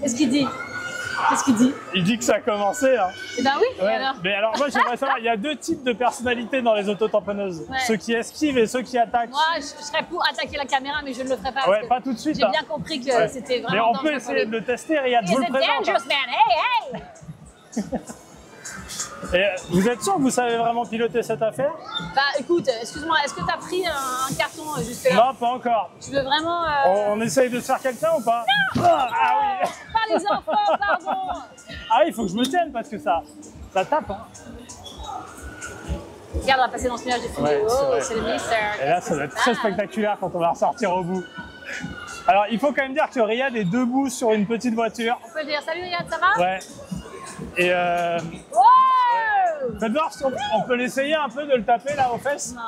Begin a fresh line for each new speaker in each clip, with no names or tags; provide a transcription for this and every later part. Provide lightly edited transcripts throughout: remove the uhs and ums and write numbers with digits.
Qu'est-ce qu'il dit? Qu'est-ce qu'il dit?
Il dit que ça a commencé. Hein.
Eh ben oui,
Ouais.
et alors?
Mais alors moi j'aimerais savoir, il y a deux types de personnalités dans les autotamponneuses.
Ouais.
Ceux qui esquivent et ceux qui attaquent.
Moi, je serais pour attaquer la caméra, mais je ne le ferai pas.
Ouais,
parce
pas
que
tout de suite.
J'ai
hein.
bien compris que
Ouais.
c'était vraiment
Mais on peut
dangereux pour
essayer
lui.
de le tester, Riyad, je
He's
vous le
a
présente.
dangerous man, hey, hey!
Et vous êtes sûr que vous savez vraiment piloter cette affaire?
Bah écoute, excuse-moi, est-ce que tu as pris un carton jusque-là?
Non, pas encore.
Tu veux vraiment...
On essaye de se faire quelqu'un ou pas? Ah oui.
Pas les enfants, pardon!
Ah oui, il faut que je me tienne parce que ça tape. Hein.
Regarde, on va passer dans ce nuage de fumée.
Ouais, c'est
Oh,
vrai.
c'est le mystère.
Et là, ça va être très spectaculaire quand on va ressortir au bout. Alors, il faut quand même dire que Riyad est debout sur une petite voiture.
On peut le dire, salut Riyad, ça va?
Ouais. Et
Wow!
faites voir si on peut l'essayer un peu de le taper là aux fesses.
Non,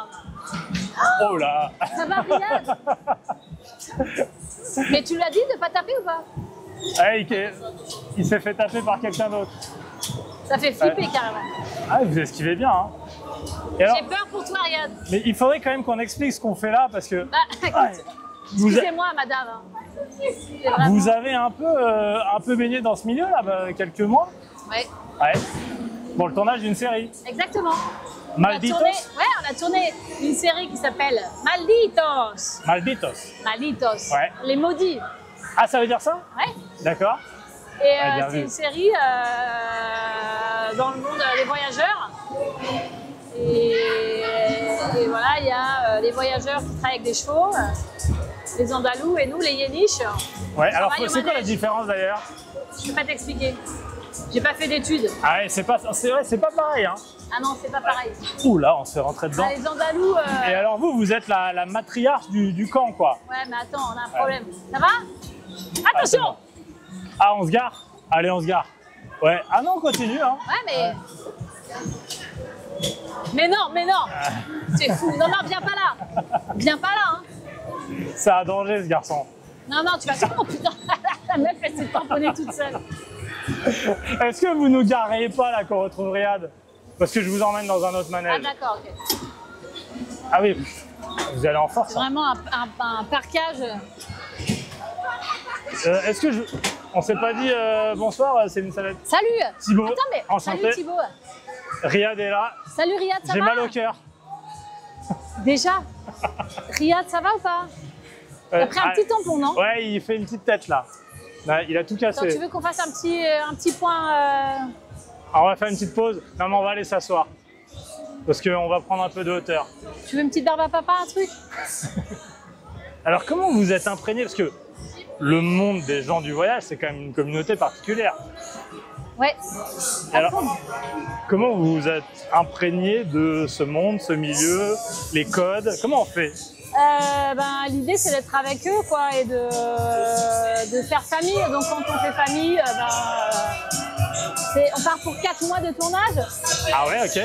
Oh là.
ça va Riyad? Mais tu lui as dit de pas taper ou pas?
Ouais, il s'est fait taper par quelqu'un d'autre.
Ça fait flipper carrément.
Ah, vous esquivez bien. Hein. Et alors,
J'ai peur pour toi Riyad.
mais il faudrait quand même qu'on explique ce qu'on fait là parce que
Bah écoute,
ouais,
excusez-moi madame. Hein. C'est vraiment-
vous avez un peu baigné dans ce milieu là, quelques mois.
Ouais,
Ouais. Pour le tournage d'une série.
exactement.
Malditos.
On a tourné une série qui s'appelle Malditos.
Malditos.
Malditos.
Ouais.
Les maudits.
Ah, ça veut dire ça?
Ouais.
D'accord.
Et
Ah, bien
c'est
vu.
une série dans le monde des voyageurs. Et voilà, il y a les voyageurs qui travaillent avec des chevaux, les Andalous et nous, les Yéniches.
Ouais, alors
Travaille au
c'est quoi la
manège.
différence d'ailleurs?
Je ne peux pas t'expliquer. J'ai pas fait d'études.
Ah ouais, c'est vrai, c'est pas pareil. Hein.
Ah non, c'est pas pareil.
Ouh là, on se fait rentrer dedans.
Ah, les Andalous.
Et alors vous êtes la matriarche du camp, quoi.
Ouais, mais attends, on a un problème. Ça va? Attention!
Ah, on se gare? Allez, on se gare. Ouais. Ah non, on continue. Hein.
Ouais, mais. Mais non! C'est fou. Non, viens pas là! Viens pas là, hein!
C'est un danger, ce garçon.
Non, tu vas. Oh putain! La meuf, elle s'est tamponnée toute seule.
Est-ce que vous nous gareriez pas là qu'on retrouve Riyad? Parce que je vous emmène dans un autre
Ah,
manège.
d'accord, ok.
Ah oui, vous allez en force.
C'est
Hein.
vraiment un parquage.
Est-ce que on s'est pas dit bonsoir, c'est une salade.
Salut!
Thibaut,
Attends, mais.
enchanté.
Salut Thibaut!
Riyad est là.
Salut Riyad, ça
J'ai
va?
mal au cœur.
Déjà? Riyad, ça va ou pas? T'as pris un petit tampon, non?
Ouais, il fait une petite tête là. Là, il a tout cassé.
Attends, tu veux qu'on fasse un petit point
Alors, on va faire une petite pause. Non, mais on va aller s'asseoir. Parce qu'on va prendre un peu de hauteur.
Tu veux une petite barbe à papa, un truc?
Alors, comment vous êtes imprégné? Parce que le monde des gens du voyage, c'est quand même une communauté particulière.
Ouais.
Alors, comment vous vous êtes imprégné de ce monde, ce milieu, les codes? Comment on fait?
L'idée c'est d'être avec eux quoi et de faire famille. Donc quand on fait famille, on part pour 4 mois de tournage.
Ah ouais, ok.
Ouais,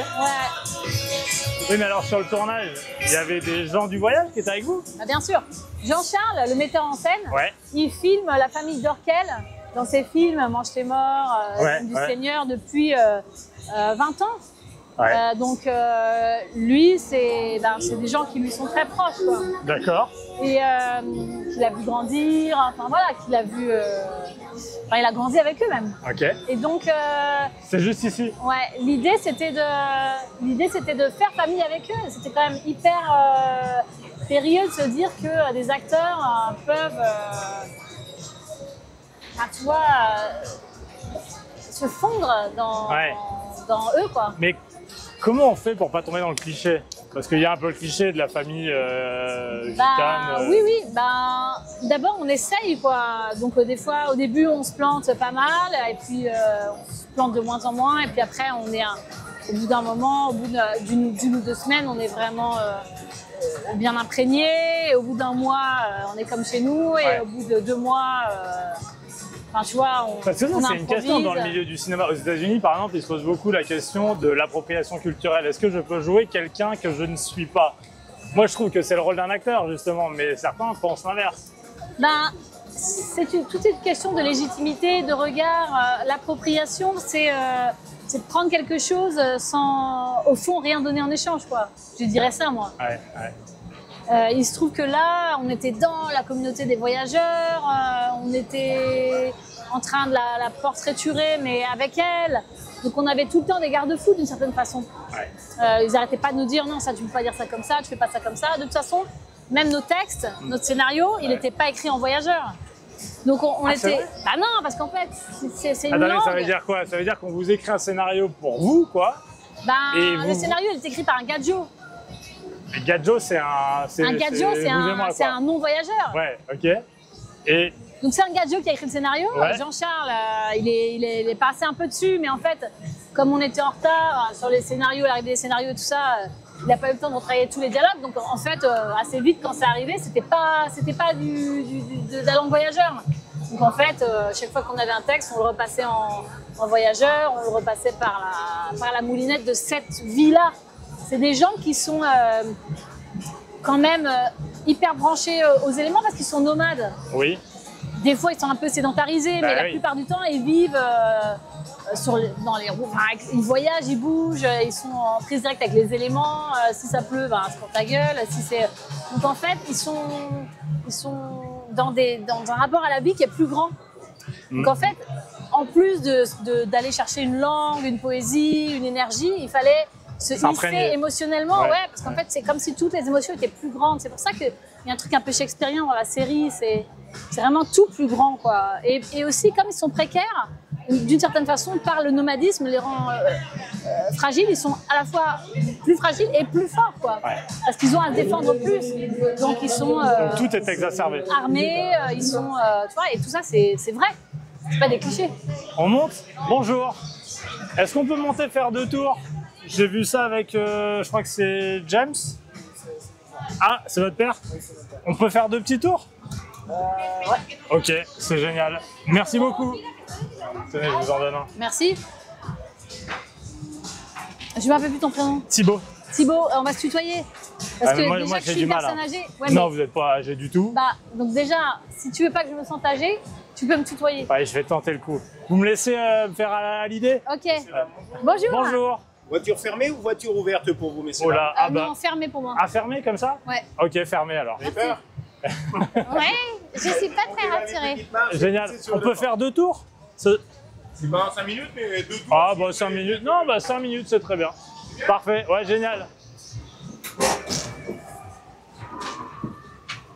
Oui, mais alors sur le tournage, il y avait des gens du voyage qui étaient avec vous?
bah, bien sûr. Jean-Charles, le metteur en scène,
Ouais.
il filme la famille Dorkel dans ses films Mange tes morts,
Ouais,
du
ouais.
Seigneur depuis 20 ans.
Ouais.
Donc lui, c'est des gens qui lui sont très proches quoi.
D'accord.
Et qu'il a vu grandir, enfin voilà, qu'il a vu. Enfin, il a grandi avec eux même.
Ok.
Et donc,
C'est juste ici.
ouais, l'idée c'était de faire famille avec eux. C'était quand même hyper périlleux de se dire que des acteurs peuvent, tu vois, se fondre dans eux quoi.
Mais comment on fait pour pas tomber dans le cliché? Parce qu'il y a un peu le cliché de la famille gitane.
Oui. D'abord on essaye quoi. Donc des fois, au début, on se plante pas mal, et puis on se plante de moins en moins, et puis après, on est au bout d'un moment, au bout d'une ou 2 semaines, on est vraiment bien imprégné. Et au bout d'un mois, on est comme chez nous, et
Ouais.
au bout de 2 mois. Enfin, tu vois,
Parce que ça,
on
c'est une question dans le milieu du cinéma. Aux États-Unis, par exemple, ils se posent beaucoup la question de l'appropriation culturelle. Est-ce que je peux jouer quelqu'un que je ne suis pas? Moi, je trouve que c'est le rôle d'un acteur, justement, mais certains pensent l'inverse.
Tout est une question de légitimité, de regard. L'appropriation, c'est de prendre quelque chose sans, au fond, rien donner en échange, quoi. Je dirais ça, moi.
Ouais, ouais.
Il se trouve que là, on était dans la communauté des voyageurs, on était en train de la portraiturer, mais avec elle. Donc on avait tout le temps des garde-fous d'une certaine façon.
Ouais.
Ils n'arrêtaient pas de nous dire non, ça tu peux pas dire ça comme ça, tu fais pas ça comme ça. De toute façon, même nos textes, notre scénario, il n'était pas écrit en voyageur. Donc on était. Bah non, parce qu'en fait, c'est une langue.
Ça veut dire quoi? Ça veut dire qu'on vous écrit un scénario pour vous, quoi.
Le scénario, il est écrit par un gadjo.
Et gadjo, c'est un.
Un gadjo, c'est un non-voyageur.
Ouais, ok. Et.
Donc c'est un gadjo qui a écrit le scénario.
Ouais.
Jean-Charles, il est passé un peu dessus, mais en fait, comme on était en retard sur les scénarios, l'arrivée des scénarios et tout ça, il n'a pas eu le temps de retravailler tous les dialogues. Donc en fait, assez vite, quand c'est arrivé, c'était pas de la langue voyageur. Donc en fait, chaque fois qu'on avait un texte, on le repassait en voyageur, on le repassait par la moulinette de cette vie-là. C'est des gens qui sont quand même hyper branchés aux éléments parce qu'ils sont nomades.
Oui.
Des fois, ils sont un peu sédentarisés, mais la plupart du temps, ils vivent dans les roues. Enfin, ils voyagent, ils bougent, ils sont en prise directe avec les éléments. Si ça pleut, ben, c'est pour ta gueule. Donc en fait, ils sont dans un rapport à la vie qui est plus grand. Donc en fait, en plus d'aller chercher une langue, une poésie, une énergie, il fallait se hisser émotionnellement, parce qu'en fait, c'est comme si toutes les émotions étaient plus grandes. C'est pour ça qu'il y a un truc un peu shakespearien dans la série. C'est vraiment tout plus grand, quoi. Et aussi, comme ils sont précaires, d'une certaine façon, par le nomadisme, les rend fragiles. Ils sont à la fois plus fragiles et plus forts, quoi. Ouais. Parce qu'ils ont à se défendre plus. Donc ils sont
donc, tout est exacerbé.
Armés, ils sont, tu vois, et tout ça, c'est vrai. C'est pas des clichés.
On monte. Bonjour. Est-ce qu'on peut monter faire 2 tours? J'ai vu ça avec, je crois que c'est James. Ah, c'est votre père? On peut faire 2 petits tours?
Ouais.
Ok, c'est génial. Merci beaucoup. Tenez, je vous en donne un.
Merci. Je me rappelle plus ton prénom.
Thibaut.
Thibaut, on va se tutoyer. Parce que
moi,
déjà que je suis
du
une
mal,
personne âgée. Ouais,
non, vous n'êtes pas âgé du tout.
Bah, donc déjà, si tu veux pas que je me sente âgée, tu peux me tutoyer.
Ouais, je vais tenter le coup. Vous me laissez me faire à l'idée?
Ok. Bonjour.
Bonjour.
Voiture fermée ou voiture ouverte pour vous, messieurs?
Oh là,
non, fermée pour moi.
Ah, fermée comme ça?
Ouais.
Ok, fermée alors.
Vous avez peur?
Ouais, je suis pas très rassurée.
Génial. On peut faire 2 tours?
C'est pas 5 minutes, mais 2 tours.
Ah, bah 5 minutes. Non, bah 5 minutes, c'est très bien. Parfait, ouais, génial.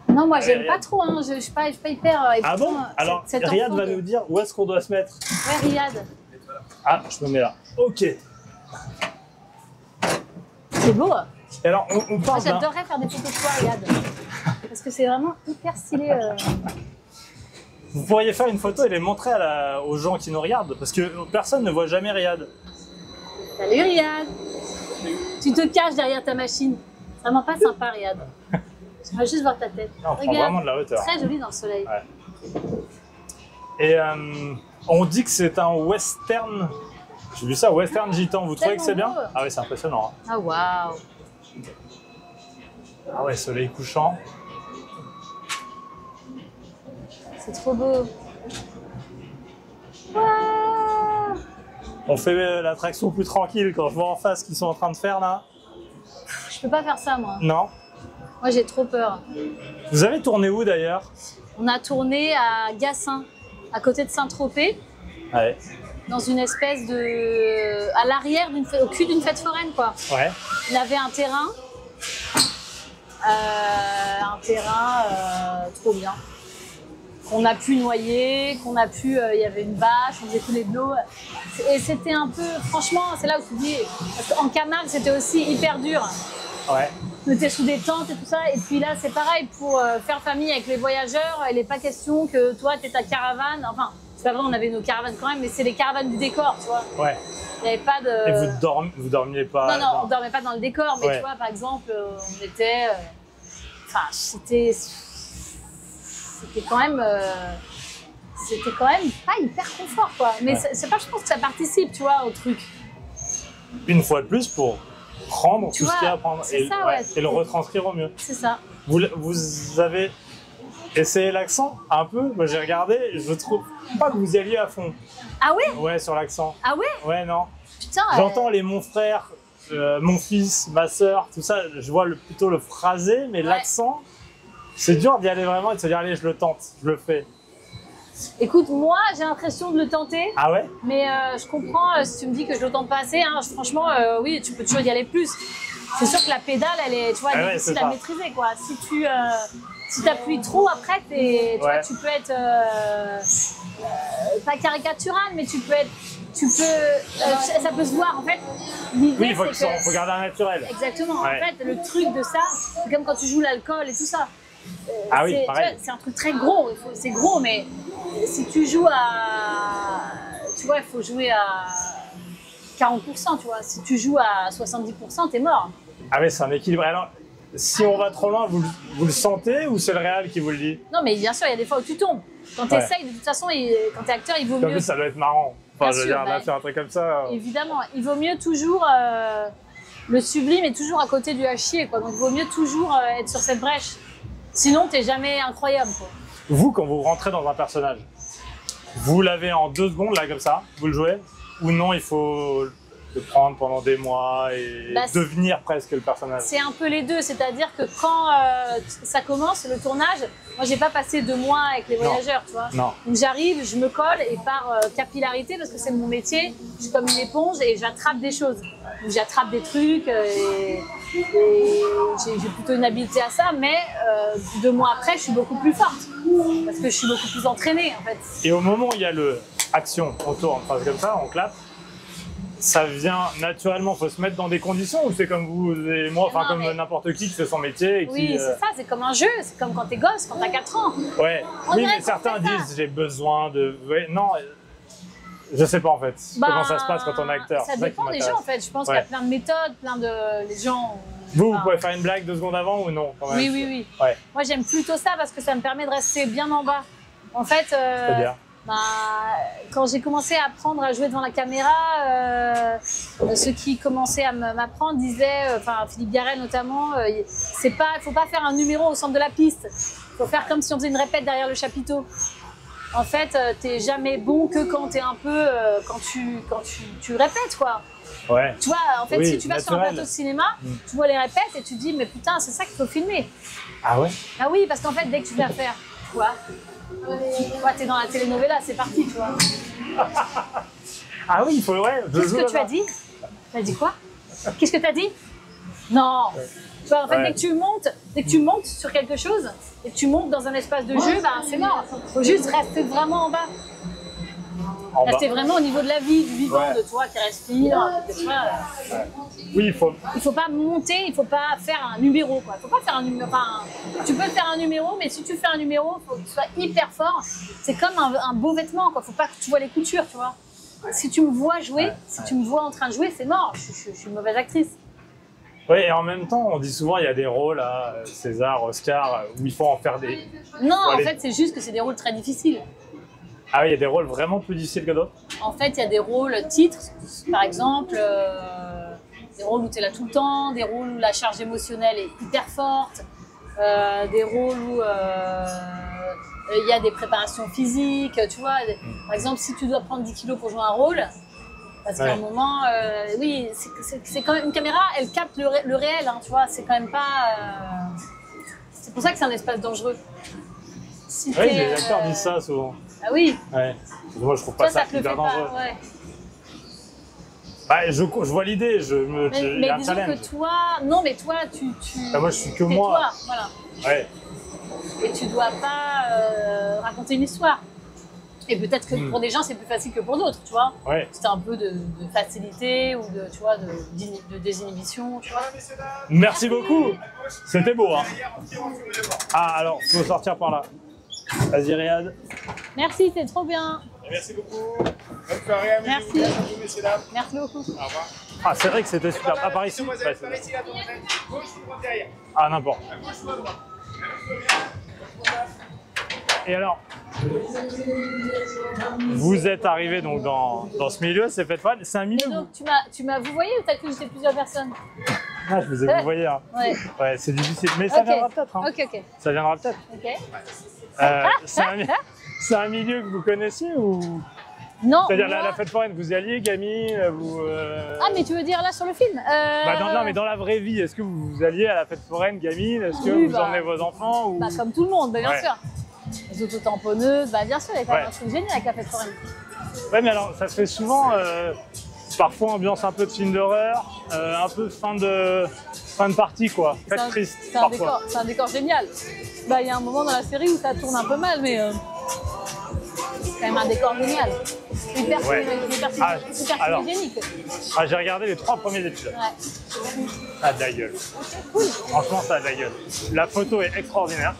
Non, moi, j'aime pas trop, hein. Je suis pas hyper.
Ah bon? Alors, Riyad va nous dire où est-ce qu'on doit se mettre.
Ouais, Riyad.
Ah, je me mets là. Ok.
C'est beau.
Et alors, on parle d'un...
J'adorerais faire des photos de toi, Riyad. Parce que c'est vraiment hyper stylé.
Vous pourriez faire une photo et les montrer aux gens qui nous regardent, parce que personne ne voit jamais Riyad.
Salut Riyad. Tu te caches derrière ta machine. C'est vraiment pas sympa, Riyad. Je veux juste voir ta tête.
Non, on prend vraiment de la hauteur.
Très joli dans le soleil.
Ouais. Et on dit que c'est un western. J'ai vu ça, western gitan. Vous trouvez que c'est bien? Ah oui, c'est impressionnant. Hein.
Ah waouh.
Ah ouais, soleil couchant.
C'est trop beau. Waouh.
On fait l'attraction plus tranquille quand je vois en face ce qu'ils sont en train de faire là.
Je peux pas faire ça, moi.
Non?
Moi, j'ai trop peur.
Vous avez tourné où d'ailleurs?
On a tourné à Gassin, à côté de Saint-Tropez.
Ouais.
Dans une espèce de... à l'arrière, au cul d'une fête foraine, quoi.
Ouais.
Il avait un terrain. Trop bien. Qu'on a pu noyer, il y avait une bâche, on faisait couler de l'eau. Et c'était un peu, franchement, c'est là où tu dis, parce qu'en Camargue, c'était aussi hyper dur.
Ouais.
On était sous des tentes et tout ça. Et puis là, c'est pareil, pour faire famille avec les voyageurs, il n'est pas question que toi, tu aies ta caravane. Enfin, c'est pas vrai, on avait nos caravanes quand même, mais c'est les caravanes du décor, tu vois.
Ouais.
Il n'y avait pas de...
Et vous dormiez pas?
Non, on dormait pas dans le décor, mais tu vois, par exemple, on était... Enfin, c'était quand même pas hyper confort, quoi. Mais c'est pas, je pense que ça participe, tu vois, au truc.
Une fois de plus pour prendre tout ce qu'il y a à prendre et le retranscrire au mieux.
C'est ça.
Vous avez essayé l'accent un peu? Moi j'ai regardé, je trouve pas que vous y alliez à fond.
Ah ouais?
Ouais, sur l'accent.
Ah ouais?
Ouais, non.
Putain.
J'entends les mon frère, mon fils, ma sœur, tout ça, je vois plutôt le phrasé, mais l'accent, c'est dur d'y aller vraiment et de se dire allez, je le tente, je le fais.
Écoute, moi, j'ai l'impression de le tenter.
Ah ouais?
Mais je comprends si tu me dis que je le tente pas assez. Hein. Franchement, oui, tu peux toujours y aller plus. C'est sûr que la pédale, elle est, tu vois,
Ah ouais,
difficile
c'est
à
ça.
maîtriser, quoi. Si tu appuies trop, après, tu peux être pas caricatural, mais ça peut se voir. En fait, l'idée,
Oui, il faut
c'est
garder un naturel.
exactement.
Ouais.
En fait, le truc de ça, c'est comme quand tu joues l'alcool et tout ça.
Ah oui,
tu
pareil.
vois, c'est un truc très gros. C'est gros, mais si tu joues tu vois, il faut jouer à 40%, tu vois. Si tu joues à 70%, t'es mort.
Ah ouais, c'est un équilibre. Alors, si on va trop loin, vous le sentez ou c'est le réel qui vous le dit?
Non, mais bien sûr, il y a des fois où tu tombes. Quand tu essayes, de toute façon, quand tu es acteur, il vaut
En
mieux.
plus, ça doit être marrant. Enfin,
Bien
je veux
sûr,
dire,
bah,
là, faire un truc comme ça.
Évidemment, il vaut mieux toujours. Le sublime est toujours à côté du à chier, quoi. Donc, il vaut mieux toujours être sur cette brèche. Sinon, t'es jamais incroyable, quoi.
Vous, quand vous rentrez dans un personnage, vous l'avez en 2 secondes, là, comme ça, vous le jouez? Ou non, il faut le prendre pendant des mois et
Bah,
devenir presque le personnage?
C'est un peu les deux, c'est-à-dire que quand ça commence, le tournage, moi j'ai pas passé 2 mois avec les voyageurs, tu vois.
Non.
Donc j'arrive, je me colle et par capillarité, parce que c'est mon métier, je suis comme une éponge et j'attrape des choses. Donc j'attrape des trucs et j'ai plutôt une habileté à ça, mais 2 mois après, je suis beaucoup plus forte parce que je suis beaucoup plus entraînée en fait.
Et au moment où il y a le action, on tourne, enfin, comme ça, on clappe, ça vient naturellement, faut se mettre dans des conditions ou c'est comme vous et moi, enfin
Non,
comme
mais-
n'importe qui fait son métier et qui...
Oui, c'est ça, c'est comme un jeu, c'est comme quand t'es gosse, quand t'as 4 ans.
Ouais,
On
oui,
dirait
mais
qu'on
certains
fait ça.
disent j'ai besoin de... Ouais, non, je sais pas en fait comment ça se passe quand on est acteur.
Ça
C'est qui
dépend des
m'intéresse.
gens en fait, je pense
Ouais.
qu'il y a plein de méthodes, plein de... Les gens...
Vous
enfin,
pouvez faire une blague 2 secondes avant ou non quand même?
Oui, oui, oui.
Ouais,
Moi j'aime plutôt ça parce que ça me permet de rester bien en bas. En fait,
c'est-à-dire?
quand j'ai commencé à apprendre à jouer devant la caméra, ceux qui commençaient à m'apprendre disaient, enfin Philippe Garrel notamment, il faut pas faire un numéro au centre de la piste. Il faut faire comme si on faisait une répète derrière le chapiteau. En fait, t'es jamais bon que quand t'es un peu, quand tu répètes quoi.
Ouais.
Tu vois, en fait,
Oui,
si tu vas sur un
naturel.
plateau de cinéma, tu vois les répètes et tu te dis, mais putain, c'est ça qu'il faut filmer.
Ah ouais?
Ah oui, parce qu'en fait, dès que tu vas faire, quoi, t'es dans la telenovela, c'est parti, tu vois.
Ah oui, il faut... Ouais, je
Qu'est-ce
joue
que tu
là-bas.
as dit? T'as dit quoi? Qu'est-ce que t'as dit? Non. Tu vois, en fait,
Ouais.
dès que tu montes sur quelque chose, et que tu montes dans un espace de jeu, ben, c'est mort. Faut juste rester vraiment en bas.
En bas.
Rester vraiment au niveau de la vie, du vivant,
Ouais.
de toi qui respire. Tu vois.
Oui, il faut...
Il faut pas monter, il faut pas faire un numéro, quoi. Il faut pas faire un numéro. Enfin, tu peux faire un numéro, mais si tu fais un numéro, il faut que tu sois hyper fort. C'est comme un beau vêtement, quoi. Faut pas que tu vois les coutures, tu vois. Si tu me vois jouer, si tu me vois en train de jouer, c'est mort. Je suis une mauvaise actrice.
Oui, et en même temps, on dit souvent il y a des rôles à César, Oscar, où il faut en faire des...
Non,
Faut
en
aller-
fait, c'est juste que c'est des rôles très difficiles.
Ah oui, il y a des rôles vraiment plus difficiles que d'autres?
En fait, il y a des rôles titres, par exemple, des rôles où tu es là tout le temps, des rôles où la charge émotionnelle est hyper forte, des rôles où il y a des préparations physiques, tu vois. Par exemple, si tu dois prendre 10 kilos pour jouer un rôle, parce qu'à un
Ouais.
moment, oui, c'est quand même une caméra, elle capte le réel, hein, tu vois, c'est quand même pas... c'est pour ça que c'est un espace dangereux. Si
Oui,
t'es,
les acteurs disent ça souvent.
Ah oui,
Ouais. Moi, je trouve pas
toi, ça
ça
te le
hyper
fait
dangereux.
pas, ouais.
Bah, je vois l'idée, il y a un
disons
challenge.
que toi, non, mais toi, tu
Bah, moi, je suis que
t'es
moi.
toi, voilà.
Ouais.
Et tu dois pas raconter une histoire. Et peut-être que pour des gens, c'est plus facile que pour d'autres, tu vois.
Ouais.
C'est un peu de facilité ou de, tu vois, de désinhibition, tu vois.
Merci beaucoup. C'était beau, hein. Ah, alors, faut sortir par là. Vas-y, Riyad.
Merci, c'est trop bien.
Merci beaucoup. Bonne soirée, amusez-vous
Merci.
bien, surtout, messieurs, dames.
Merci beaucoup.
Au revoir.
Ah, c'est vrai que c'était super. Ah, par ici?
Mademoiselle,
Ouais, c'est
par
bien.
ici, la tournette. Gauche ou droite derrière?
Ah, n'importe.
À gauche ou à droite?
Et alors, vous êtes arrivé donc dans ce milieu, c'est fait fun. C'est un
Et
milieu.
donc, tu m'as vous voyez ou t'as cru que j'étais plusieurs personnes?
Ah, je vous ai vous voyez. Hein.
Ouais.
Ouais, c'est difficile, mais ça
Ok.
viendra peut-être. Hein.
Ok, ok.
Ça viendra peut-être.
Ok.
C'est un milieu que vous connaissiez ou
Non.
c'est-à-dire
moi-
la fête foraine, vous y alliez, gamine, vous.
Ah, mais tu veux dire là sur le film
Non, mais dans la vraie vie, est-ce que vous alliez à la fête foraine, gamine? Est-ce que
Oui,
vous
bah.
emmenez vos enfants ou...
Bah, comme tout le monde, bah, bien
Ouais.
sûr. les autotamponneuses. Bah, bien sûr, il y a quand même
Ouais.
un truc génial avec la fête foraine.
Ouais, mais alors, ça se fait souvent, parfois ambiance un peu de film d'horreur, un peu fin de partie, quoi. Fête triste, parfois.
C'est un décor génial. Bah, il y a un moment dans la série où ça tourne un peu mal, mais c'est quand même un décor génial. Hyper
Ouais. Alors.
hygiénique.
Ah, j'ai regardé les 3 premiers épisodes.
Ouais.
Ça a de la gueule. Franchement, ça a de la gueule. La photo est extraordinaire.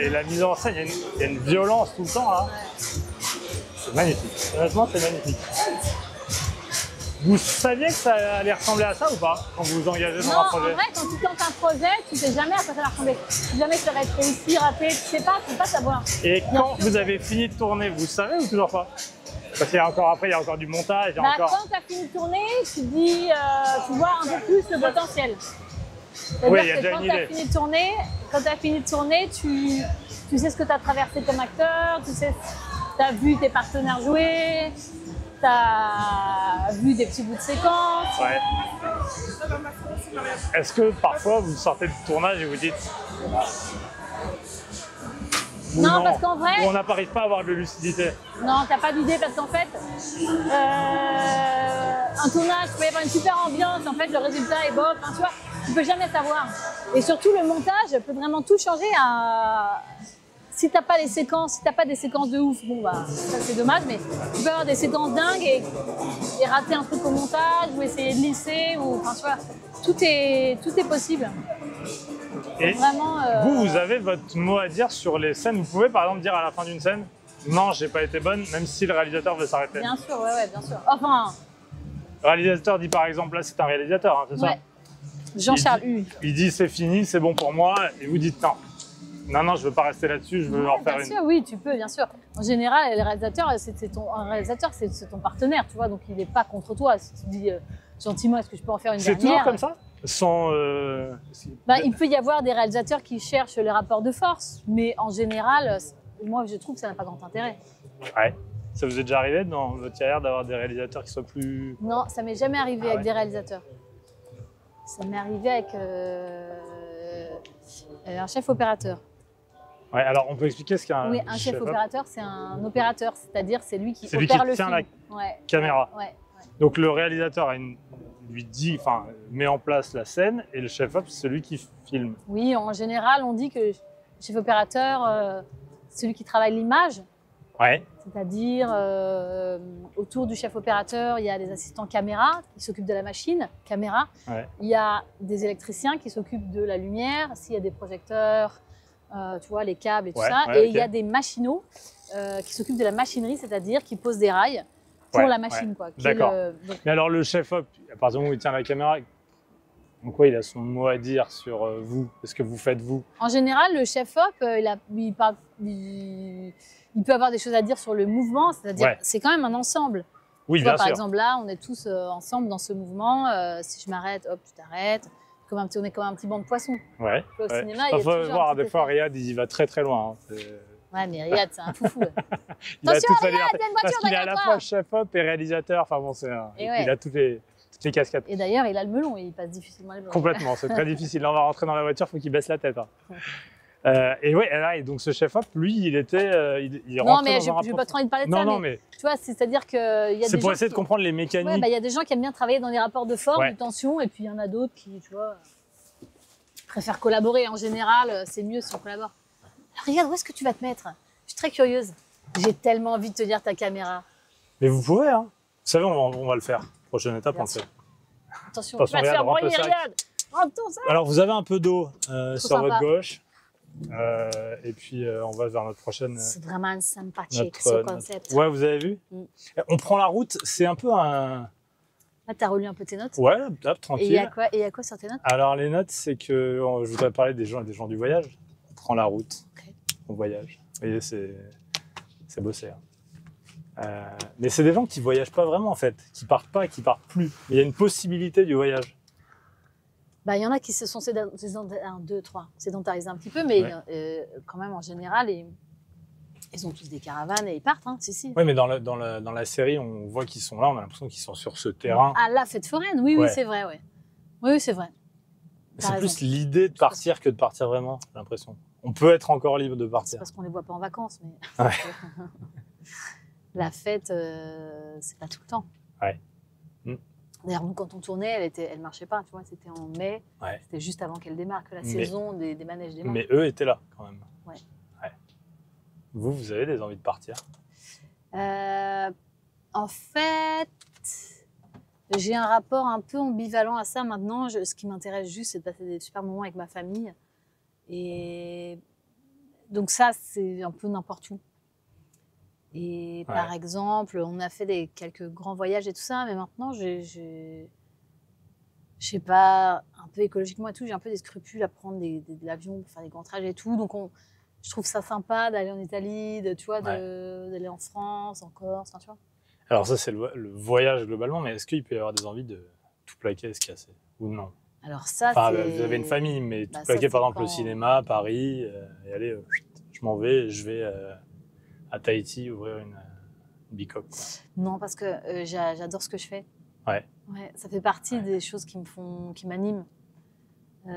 Et la mise en scène, il y a une violence tout le temps, là. C'est magnifique. Honnêtement, c'est magnifique. Vous saviez que ça allait ressembler à ça ou pas, quand vous vous engagez dans
Non,
un
en
projet?
vrai, quand tu tentes un projet, tu sais jamais à quoi ça va ressembler. Si jamais ça va être réussi, raté, tu sais pas, tu peux pas savoir.
Et quand vous avez fini de tourner, vous savez ou toujours pas? Parce qu'il y a encore, après, il y a encore du montage, il y a
Bah,
encore...
quand tu as fini de tourner, tu dis, tu vois un peu plus le potentiel. C'est-à-dire
Oui, il y a
que
déjà
quand
une
tu as
idée.
fini de tourner, tu sais ce que tu as traversé comme acteur, tu as vu tes partenaires jouer, tu as vu des petits bouts de séquence.
Ouais. Est-ce que parfois vous sortez de tournage et vous dites ou
Non, parce qu'en vrai-
ou on n'arrive pas à avoir de lucidité?
Non, t'as pas d'idée parce qu'en fait, un tournage, il peut y avoir une super ambiance, en fait, le résultat est bof, enfin, tu vois, tu peux jamais savoir. Et surtout, le montage peut vraiment tout changer à... Si t'as pas les séquences, si t'as pas des séquences de ouf, bon bah, ça c'est dommage, mais tu peux avoir des séquences dingues et rater un truc au montage ou essayer de lisser, ou, enfin, tu vois, tout est possible.
Et
Vraiment,
vous avez votre mot à dire sur les scènes. Vous pouvez par exemple dire à la fin d'une scène, non, j'ai pas été bonne, même si le réalisateur veut s'arrêter.
bien sûr, ouais, bien sûr. Enfin,
Le réalisateur dit par exemple, là c'est un réalisateur, hein, c'est ça?
ouais. Jean-Charles Hu.
Il dit c'est fini, c'est bon pour moi, et vous dites non. Non, je veux pas rester là-dessus, je veux en faire
Bien
une.
sûr, oui, tu peux, bien sûr. En général, le réalisateur, un réalisateur, c'est ton partenaire, tu vois, donc il n'est pas contre toi. Si tu dis gentiment, est-ce que je peux en faire une
C'est
dernière?
toujours comme ça? Sans.
Bah, il peut y avoir des réalisateurs qui cherchent les rapports de force, mais en général, moi, je trouve que ça n'a pas grand intérêt.
Ouais. Ça vous est déjà arrivé dans votre carrière d'avoir des réalisateurs qui soient plus.
Non, ça m'est jamais arrivé
Ah
avec
ouais.
des réalisateurs. Ça m'est arrivé avec un chef opérateur.
Ouais, alors on peut expliquer ce qu'est un.
Oui, un chef opérateur, c'est un opérateur, c'est-à-dire c'est lui qui
C'est lui
opère
qui
le
tient
film.
la
Ouais,
caméra.
ouais.
Donc le réalisateur lui dit, enfin, met en place la scène et le chef-op, c'est celui qui filme.
Oui, en général, on dit que le chef opérateur, celui qui travaille l'image,
Ouais.
c'est-à-dire autour du chef opérateur, il y a des assistants caméra qui s'occupent de la machine, caméra.
Ouais.
Il y a des électriciens qui s'occupent de la lumière, s'il y a des projecteurs, tu vois, les câbles et tout
Ouais,
ça.
ouais,
Et il y a des machineaux qui s'occupent de la machinerie, c'est-à-dire qui posent des rails pour
Ouais,
la machine. Quoi, qui est
D'accord.
donc,
Mais alors le chef-op, à partir du moment où il tient la caméra, en quoi il a son mot à dire sur vous, ce que vous faites vous?
en général, le chef-op, il peut avoir des choses à dire sur le mouvement, c'est-à-dire
Ouais.
c'est quand même un ensemble.
Oui,
Tu vois,
bien
par
sûr.
exemple, là, on est tous ensemble dans ce mouvement. Si je m'arrête, hop, tu t'arrêtes. On est comme un petit banc de poissons.
Ouais.
Tu vois, au
ouais.
cinéma, il y a
Parfois,
toujours un
voir
petit
des fois,
effet.
Riyad, il y va très très loin. Hein.
Ouais, mais Riyad, c'est un foufou.
Il a
Attention,
toute sa
Riyad,
liberté.
il y a une voiture
Parce qu'il est à
derrière
la
toi.
fois chef-op et réalisateur. Enfin bon,
Et ouais.
il a toutes les casquettes.
Et d'ailleurs, il a le melon et il passe difficilement les melons.
Complètement, c'est très difficile. Là, on va rentrer dans la voiture, il faut qu'il baisse la tête. Hein. Et ouais, et donc ce chef-op, lui, il était. Il
Non,
rentrait
mais
dans
je
un
n'ai
rapport.
pas trop envie de parler de
Non,
ça.
non,
mais
mais
tu vois, c'est-à-dire qu'il y a des
c'est pour
gens
essayer de
qui-
comprendre les
Ouais,
mécaniques.
bah, il y a des gens qui aiment bien travailler dans les rapports de force,
Ouais.
de tension, et puis il y en a d'autres qui, tu vois, préfèrent collaborer. En général, c'est mieux si on collabore. Alors, regarde, où est-ce que tu vas te mettre? Je suis très curieuse. J'ai tellement envie de te dire ta caméra.
Mais vous pouvez, hein. Vous savez, on va le faire. Prochaine étape,
Bien
on le fait.
Attention,
Attention,
tu vas te
regarde,
faire
rentre le
broyer,
sac.
regarde. Rentre ton sac.
Alors, vous avez un peu d'eau sur
sympa.
votre gauche. Et puis, on va vers notre prochaine.
C'est vraiment sympathique, ce
notre-
concept.
Ouais, vous avez vu?
Mm.
On prend la route, c'est un peu un.
Là, t'as relu un peu tes notes.
Ouais, hop,
Et il
tranquille.
y a quoi sur tes notes?
Alors, les notes, c'est que je voudrais parler des gens du voyage. On prend la route,
Ok.
on voyage. Vous voyez, c'est bossé. Hein. Mais c'est des gens qui voyagent pas vraiment, en fait. Qui partent pas, qui partent plus. Mais il y a une possibilité du voyage.
Bah, il y en a qui se sont sédentarisés un petit peu, mais
Ouais.
quand même, en général, ils ont tous des caravanes et ils partent, hein, si.
Oui, mais dans la série, on voit qu'ils sont là, on a l'impression qu'ils sont sur ce terrain.
À la fête foraine, oui,
Ouais.
c'est vrai, ouais. Oui, c'est vrai. T'as
C'est
raison.
plus l'idée de partir que de partir vraiment, j'ai l'impression. on peut être encore libre de
C'est
partir.
parce qu'on les voit pas en vacances, mais
Ouais.
la fête, c'est pas tout le temps.
Ouais. Mm.
D'ailleurs, nous, quand on tournait, elle marchait pas, tu vois, c'était en mai,
Ouais.
c'était juste avant qu'elle démarre, que la
Mais-
saison des manèges démarre.
Mais eux étaient là quand même.
Ouais.
Ouais. Vous avez des envies de partir?
En fait, j'ai un rapport un peu ambivalent à ça maintenant. Ce qui m'intéresse juste, c'est de passer des super moments avec ma famille. Et donc ça, c'est un peu n'importe où. Et par exemple, on a fait quelques grands voyages et tout ça, mais maintenant, je sais pas, un peu écologiquement et tout, j'ai un peu des scrupules à prendre de l'avion pour faire des grands trajets et tout. Donc je trouve ça sympa d'aller en Italie, tu vois, d'aller en France, en Corse, tu vois.
Alors ça, c'est le voyage globalement, mais est-ce qu'il peut y avoir des envies de tout plaquer, se casser? Ou non?
Alors ça,
Enfin,
c'est...
vous avez une famille, mais tout
Bah, ça,
plaquer, par
c'est
exemple, le cinéma, Paris, et allez, je m'en vais, je vais à Tahiti ouvrir une bicoque.
Non, parce que j'adore ce que je fais.
Ouais.
Ouais, ça fait partie des choses qui m'animent.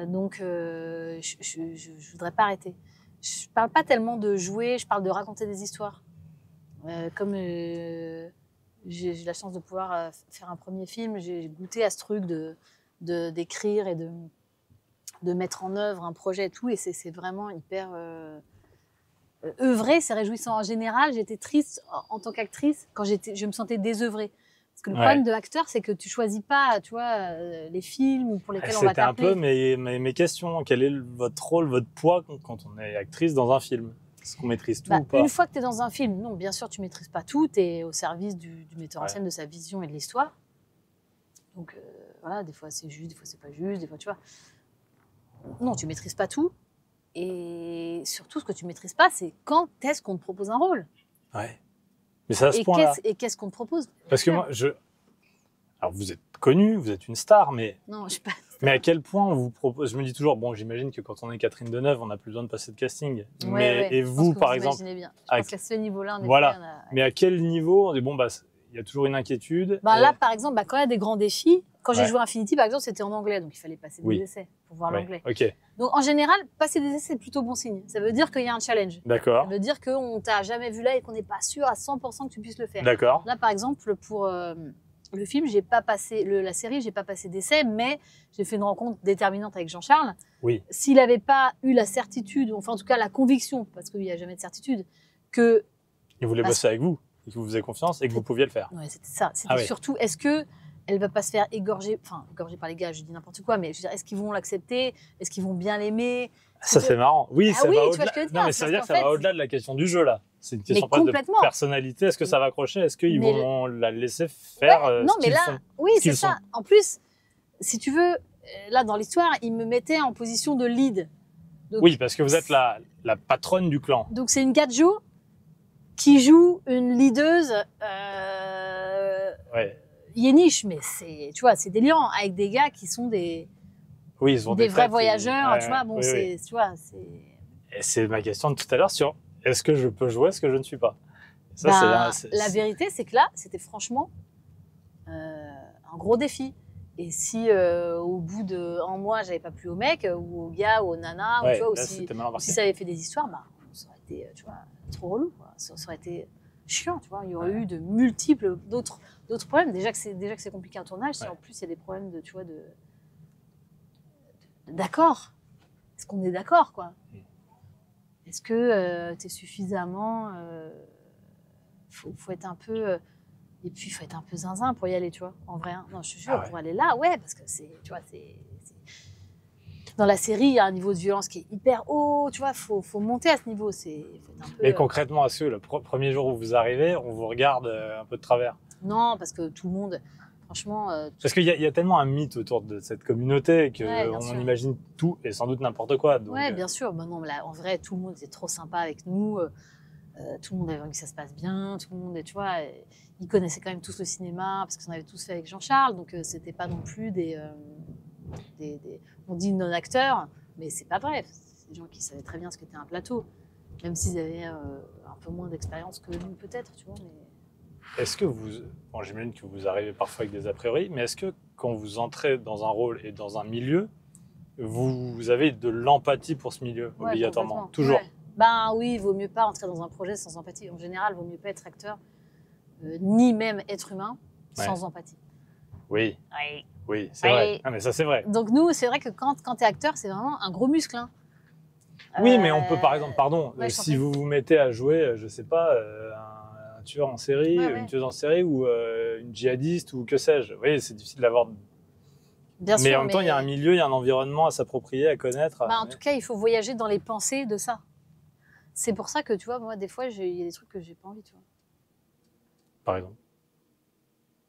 Donc, je voudrais pas arrêter. Je parle pas tellement de jouer, je parle de raconter des histoires. Comme j'ai la chance de pouvoir faire un premier film, j'ai goûté à ce truc d'écrire et de mettre en œuvre un projet et tout, et c'est vraiment hyper... œuvrer, c'est réjouissant. En général, j'étais triste en tant qu'actrice quand je me sentais désœuvrée. Parce que le problème de l'acteur, c'est que tu choisis pas, tu vois, les films pour lesquels on va t'appeler.
C'était un peu mes questions. Quel est votre rôle, votre poids quand on est actrice dans un film? Est-ce qu'on maîtrise tout ou pas?
Une fois que tu es dans un film, non, bien sûr, tu maîtrises pas tout. Tu es au service du metteur en scène, de sa vision et de l'histoire. Donc, voilà, des fois c'est juste, des fois c'est pas juste, des fois, tu vois. Non, tu maîtrises pas tout. Et surtout, ce que tu maîtrises pas, c'est quand est-ce qu'on te propose un rôle.
Ouais. Mais c'est à ce point-là.
Et qu'est-ce qu'on te propose?
Parce que moi, alors vous êtes connu, vous êtes une star, mais...
Non, je sais pas.
Mais à quel point on vous propose... Je me dis toujours, bon, j'imagine que quand on est Catherine Deneuve, on n'a plus besoin de passer de casting. Et vous, par exemple...
Bien. Je pense qu'à ce niveau-là, on est
voilà. Mais à quel niveau on dit, bon, bah, il y a toujours une inquiétude.
Là, par exemple, quand il y a des grands défis, quand j'ai joué Infinity, par exemple, c'était en anglais, donc il fallait passer des essais pour voir l'anglais.
Okay.
Donc, en général, passer des essais, c'est plutôt bon signe. Ça veut dire qu'il y a un challenge.
D'accord.
Ça veut dire qu'on t'a jamais vu là et qu'on n'est pas sûr à 100% que tu puisses le faire.
D'accord.
Là, par exemple, pour le film, j'ai pas passé, la série, j'ai pas passé d'essai, mais j'ai fait une rencontre déterminante avec Jean-Charles.
Oui.
S'il n'avait pas eu la certitude, enfin en tout cas la conviction, parce qu'il n'y a jamais de certitude, que...
Il voulait bosser avec vous, et qu'il vous faisait confiance et que vous pouviez le faire.
Ouais, c'était ça. C'était surtout, est-ce que elle va pas se faire égorger par les gars, je dis n'importe quoi, mais je veux dire, est-ce qu'ils vont l'accepter? Est-ce qu'ils vont bien l'aimer?
Ça, c'est marrant. Oui, ça va
tu
au-delà.
vois ce que je veux dire.
Non, mais ça veut dire que ça va au-delà de la question du jeu, là. C'est une question presque de personnalité. Est-ce que ça va accrocher? Est-ce qu'ils vont la laisser faire ce qu'ils font?
Oui, c'est ça. En plus, si tu veux, là, dans l'histoire, ils me mettaient en position de lead. Donc,
oui, parce que vous êtes la patronne du clan.
Donc, c'est une Gadjo qui joue une leaduse yéniche, mais c'est, tu vois, c'est délirant, avec des gars qui sont des vrais voyageurs, tu vois, bon, tu vois, c'est...
Et c'est ma question de tout à l'heure sur est-ce que je peux jouer ce que je ne suis pas? Ça,
la vérité, c'est que là, c'était franchement un gros défi. Et si au bout d'un mois, j'avais pas plu au mec, ou au gars, ou aux nanas, ou, tu vois, si ça avait fait des histoires, ça aurait été, tu vois, trop relou, quoi. Ça aurait été chiant, tu vois. Il y aurait eu de multiples d'autres problèmes. Déjà que c'est compliqué un tournage, si en plus il y a des problèmes de, tu vois, d'accord. Est-ce qu'on est d'accord, quoi? Est-ce que tu es suffisamment... faut être un peu... et puis, il faut être un peu zinzin pour y aller, tu vois, en vrai. Hein. Non, je te jure, pour aller là, parce que c'est... Tu vois, dans la série, il y a un niveau de violence qui est hyper haut, tu vois, faut monter à ce niveau. Faut être un peu,
mais concrètement, est-ce que le premier jour où vous arrivez, on vous regarde un peu de travers?
Non, parce que tout le monde... Franchement...
Parce qu'il y a tellement un mythe autour de cette communauté qu'on imagine tout et sans doute n'importe quoi.
Oui, bien sûr. Bah non, là, en vrai, tout le monde était trop sympa avec nous. Tout le monde avait envie que ça se passe bien. Tout le monde, tu vois, ils connaissaient quand même tous le cinéma parce qu'on avait tous fait avec Jean-Charles. Donc, c'était pas non plus on dit non-acteurs, mais c'est pas vrai. C'est des gens qui savaient très bien ce qu'était un plateau. Même s'ils avaient un peu moins d'expérience que nous, peut-être, tu vois. Mais...
Est-ce que bon, j'imagine que vous arrivez parfois avec des a priori, mais est-ce que quand vous entrez dans un rôle et dans un milieu, vous avez de l'empathie pour ce milieu,
Ouais,
obligatoirement,
complètement.
toujours.
Ouais. Ben oui, il vaut mieux pas entrer dans un projet sans empathie. En général, il vaut mieux pas être acteur, ni même être humain, sans empathie.
Oui,
Oui.
oui, c'est vrai. Ah, mais ça, c'est vrai.
Donc nous, c'est vrai que quand tu es acteur, c'est vraiment un gros muscle. Hein.
Oui, mais on peut, par exemple, pardon,
ouais,
si vous vous mettez à jouer, je sais pas, un tueur en série, une tueuse en série ou une djihadiste ou que sais-je. Vous voyez, c'est difficile d'avoir...
Bien
mais
sûr,
en même temps, il y a un milieu, il y a un environnement à s'approprier, à connaître.
En tout cas, il faut voyager dans les pensées de ça. C'est pour ça que, tu vois, moi, des fois, il y a des trucs que j'ai pas envie, tu vois.
Par exemple.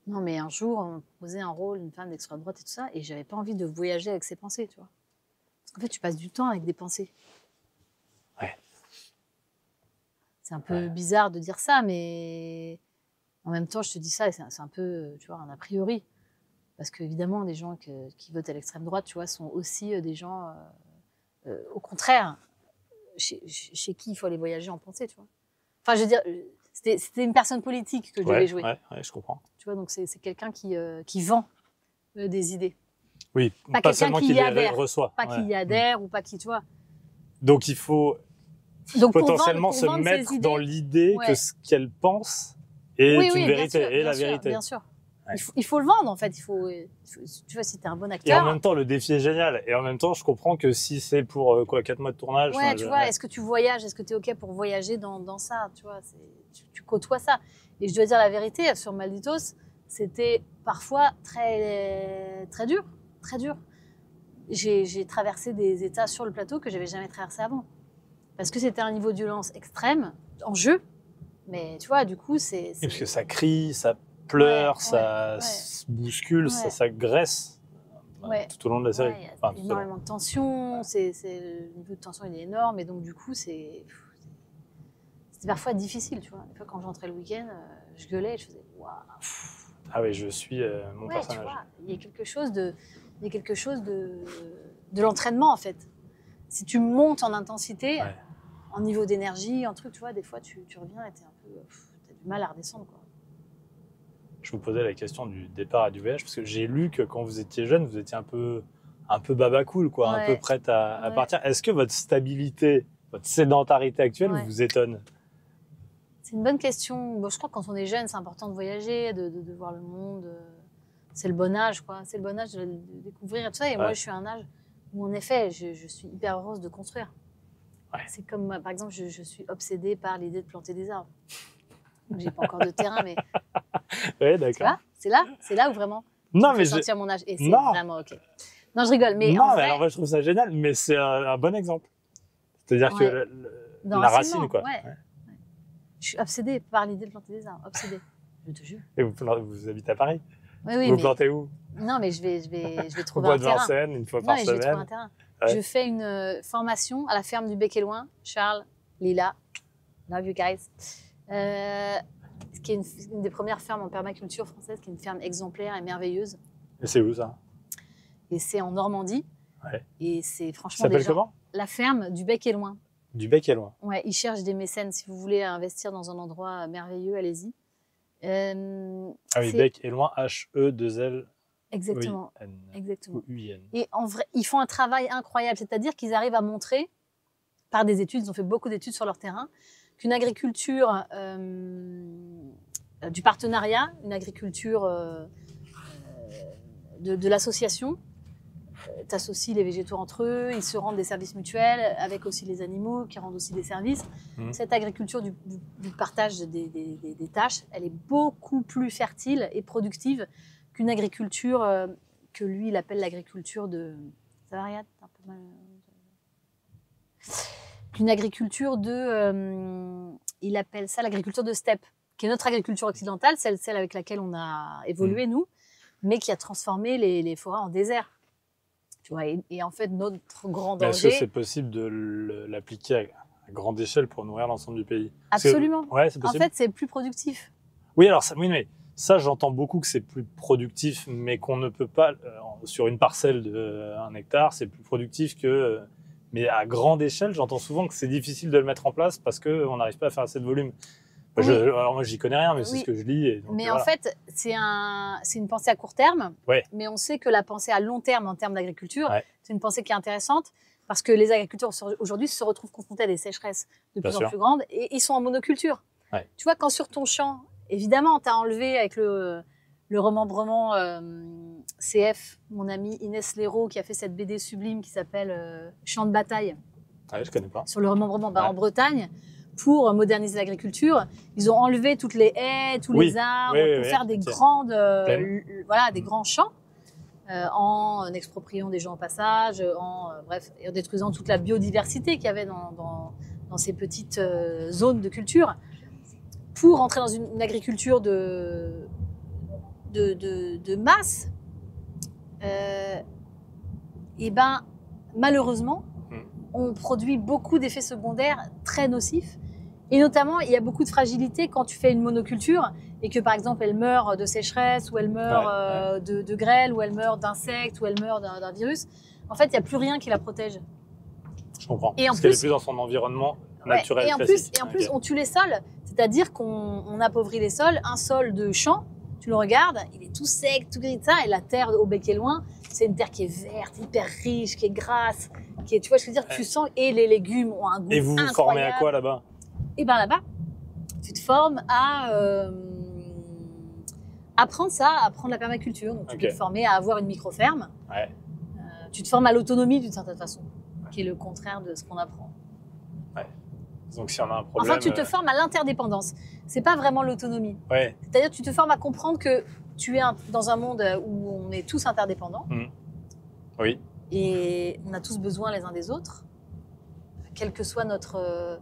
Non, mais un jour, on me posait un rôle, une femme d'extrême droite et tout ça, et j'avais pas envie de voyager avec ses pensées, tu vois. Parce qu'en fait, tu passes du temps avec des pensées.
Ouais.
C'est un peu bizarre de dire ça, mais en même temps, je te dis ça, et c'est un peu, tu vois, un a priori. Parce qu'évidemment, les gens qui votent à l'extrême droite, tu vois, sont aussi des gens, au contraire, chez qui il faut aller voyager en pensée, tu vois. Enfin, je veux dire, c'était une personne politique que je devais jouer.
Ouais, je comprends.
Tu vois, donc c'est quelqu'un qui vend des idées.
Oui,
pas
seulement
qui
qu'il
y
les
adhère.
reçoit.
Pas qui y adhère ou pas qui, tu vois.
Donc il faut potentiellement
pour
se
vendre
mettre
ses idées,
dans l'idée que ce qu'elle pense est une vérité, et la vérité.
Bien sûr.
Ouais.
Il faut le vendre, en fait. Il faut, tu vois, si t'es un bon
Et
acteur.
en même temps, le défi est génial. Et en même temps, je comprends que si c'est pour 4 mois de tournage...
Ouais, tu vois, est-ce que tu voyages? Est-ce que tu es OK pour voyager dans ça? Tu vois, tu côtoies ça. Et je dois dire la vérité, sur Malditos, c'était parfois très, très dur. Très dur. J'ai traversé des états sur le plateau que j'avais jamais traversé avant. Parce que c'était un niveau de violence extrême, en jeu. Mais tu vois, du coup, c'est...
Parce que ça crie, ça pleure, ça
ouais.
se bouscule,
Ouais.
ça s'agresse tout au long de la série.
Il y a énormément de tension, le niveau de tension il est énorme, et donc du coup, c'était parfois difficile, tu vois. Des fois, quand j'entrais le week-end, je gueulais, je faisais waouh.
Ah oui, je suis mon personnage.
Tu vois, il y a quelque chose de l'entraînement, en fait. Si tu montes en intensité, en niveau d'énergie, en truc, tu vois, des fois, tu reviens et t'es un peu... t'as du mal à redescendre, quoi.
Je vous posais la question du départ et du voyage, parce que j'ai lu que quand vous étiez jeune, vous étiez un peu baba cool, quoi, un peu prête à partir. Est-ce que votre stabilité, votre sédentarité actuelle vous étonne?
C'est une bonne question. Bon, je crois que quand on est jeune, c'est important de voyager, de voir le monde. C'est le bon âge, quoi. C'est le bon âge de découvrir et tout ça. Et moi, je suis à un âge où, en effet, je suis hyper heureuse de construire. Ouais. C'est comme, par exemple, je suis obsédée par l'idée de planter des arbres. J'ai pas encore de terrain, mais...
Oui, d'accord.
C'est là où vraiment
non, mais
sentir mon âge. Et c'est vraiment OK. Non, je rigole. Mais
non,
en
mais alors moi, je trouve ça génial, mais c'est un bon exemple. C'est-à-dire que la racine, quoi.
Ouais. Je suis obsédée par l'idée de planter des arbres. Obsédée, je te jure.
Et vous habitez à Paris?
Oui,
vous plantez où?
Non, mais je vais trouver
un terrain. Au bois
de
de Vincennes, une fois par semaine.
Je vais trouver un terrain. Ouais. Je fais une formation à la ferme du Bec et Loin. Charles, Lila, love you guys. Qui est une des premières fermes en permaculture française, qui est une ferme exemplaire et merveilleuse.
Et c'est où, ça?
Et c'est en Normandie.
Ouais.
Et c'est franchement...
Ça s'appelle comment?
La ferme du Bec et Loin.
Du Bec et Loin.
Ouais, ils cherchent des mécènes. Si vous voulez investir dans un endroit merveilleux, allez-y.
Ah oui, Bec et Loin, H-E-2-L.
Exactement.
O-I-N.
Exactement.
O-U-I-N.
Et en vrai, ils font un travail incroyable. C'est-à-dire qu'ils arrivent à montrer, par des études, ils ont fait beaucoup d'études sur leur terrain, qu'une agriculture du partenariat, une agriculture de l'association, t'associes les végétaux entre eux, ils se rendent des services mutuels, avec aussi les animaux qui rendent aussi des services. Cette agriculture du partage des tâches, elle est beaucoup plus fertile et productive qu'une agriculture que lui, il appelle l'agriculture de... Ça va, Riyad? T'as un peu mal... Qu'une agriculture il appelle ça l'agriculture de steppe, qui est notre agriculture occidentale, celle avec laquelle on a évolué, nous, mais qui a transformé les forêts en désert. Tu vois, et en fait, notre grand danger...
Est-ce que c'est possible de l'appliquer à grande échelle pour nourrir l'ensemble du pays?
Absolument.
Ouais, c'est possible.
En fait, c'est plus productif.
Oui, alors oui, mais ça, j'entends beaucoup que c'est plus productif, mais qu'on ne peut pas, sur une parcelle d'1 hectare, c'est plus productif que... mais à grande échelle, j'entends souvent que c'est difficile de le mettre en place parce qu'on n'arrive pas à faire assez de volume.
Oui.
Alors moi, j'y connais rien, mais c'est
Oui.
ce que je lis. Et donc,
Mais
voilà.
en fait, c'est une pensée à court terme.
Ouais.
Mais on sait que la pensée à long terme, en termes d'agriculture,
Ouais.
c'est une pensée qui est intéressante parce que les agriculteurs aujourd'hui se retrouvent confrontés à des sécheresses de
Bien
plus en
sûr.
plus grandes et ils sont en monoculture.
Ouais.
Tu vois, quand sur ton champ, évidemment, tu as enlevé avec le remembrement CF, mon ami Inès Léraud, qui a fait cette BD sublime qui s'appelle Champ de bataille,
Ouais, je connais pas.
sur le remembrement
Ouais.
en Bretagne, pour moderniser l'agriculture. Ils ont enlevé toutes les haies, tous les arbres, pour faire des grandes, voilà, des grands champs, en expropriant des gens au passage, bref, et en détruisant toute la biodiversité qu'il y avait dans ces petites zones de culture, pour entrer dans une agriculture de masse. Et ben, malheureusement, on produit beaucoup d'effets secondaires très nocifs. Et notamment, il y a beaucoup de fragilité quand tu fais une monoculture et que, par exemple, elle meurt de sécheresse ou elle meurt de grêle ou elle meurt d'insectes ou elle meurt d'un virus. En fait, il n'y a plus rien qui la protège.
Je comprends.
Et en
Parce qu'elle est
plus-
plus dans son environnement
Ouais,
naturel,
et en
classique.
plus,
Ok.
on tue les sols. C'est-à-dire qu'on appauvrit les sols. Un sol de champ, tu le regardes, il est tout sec, tout gris, ça, et la terre au bec est loin, c'est une terre qui est verte, hyper riche, qui est grasse, qui est, tu vois, je veux dire, tu sens, et les légumes ont un goût
Et vous vous formez à quoi là-bas?
Et bien là-bas, tu te formes à apprendre ça, à apprendre la permaculture. Donc tu peux te former à avoir une micro-ferme.
Ouais.
Tu te formes à l'autonomie d'une certaine façon, qui est le contraire de ce qu'on apprend.
Donc si on a un problème...
Enfin, tu te formes à l'interdépendance. C'est pas vraiment l'autonomie.
Ouais.
C'est-à-dire, tu te formes à comprendre que tu es dans un monde où on est tous interdépendants.
Oui.
Et on a tous besoin les uns des autres, quelle que soit notre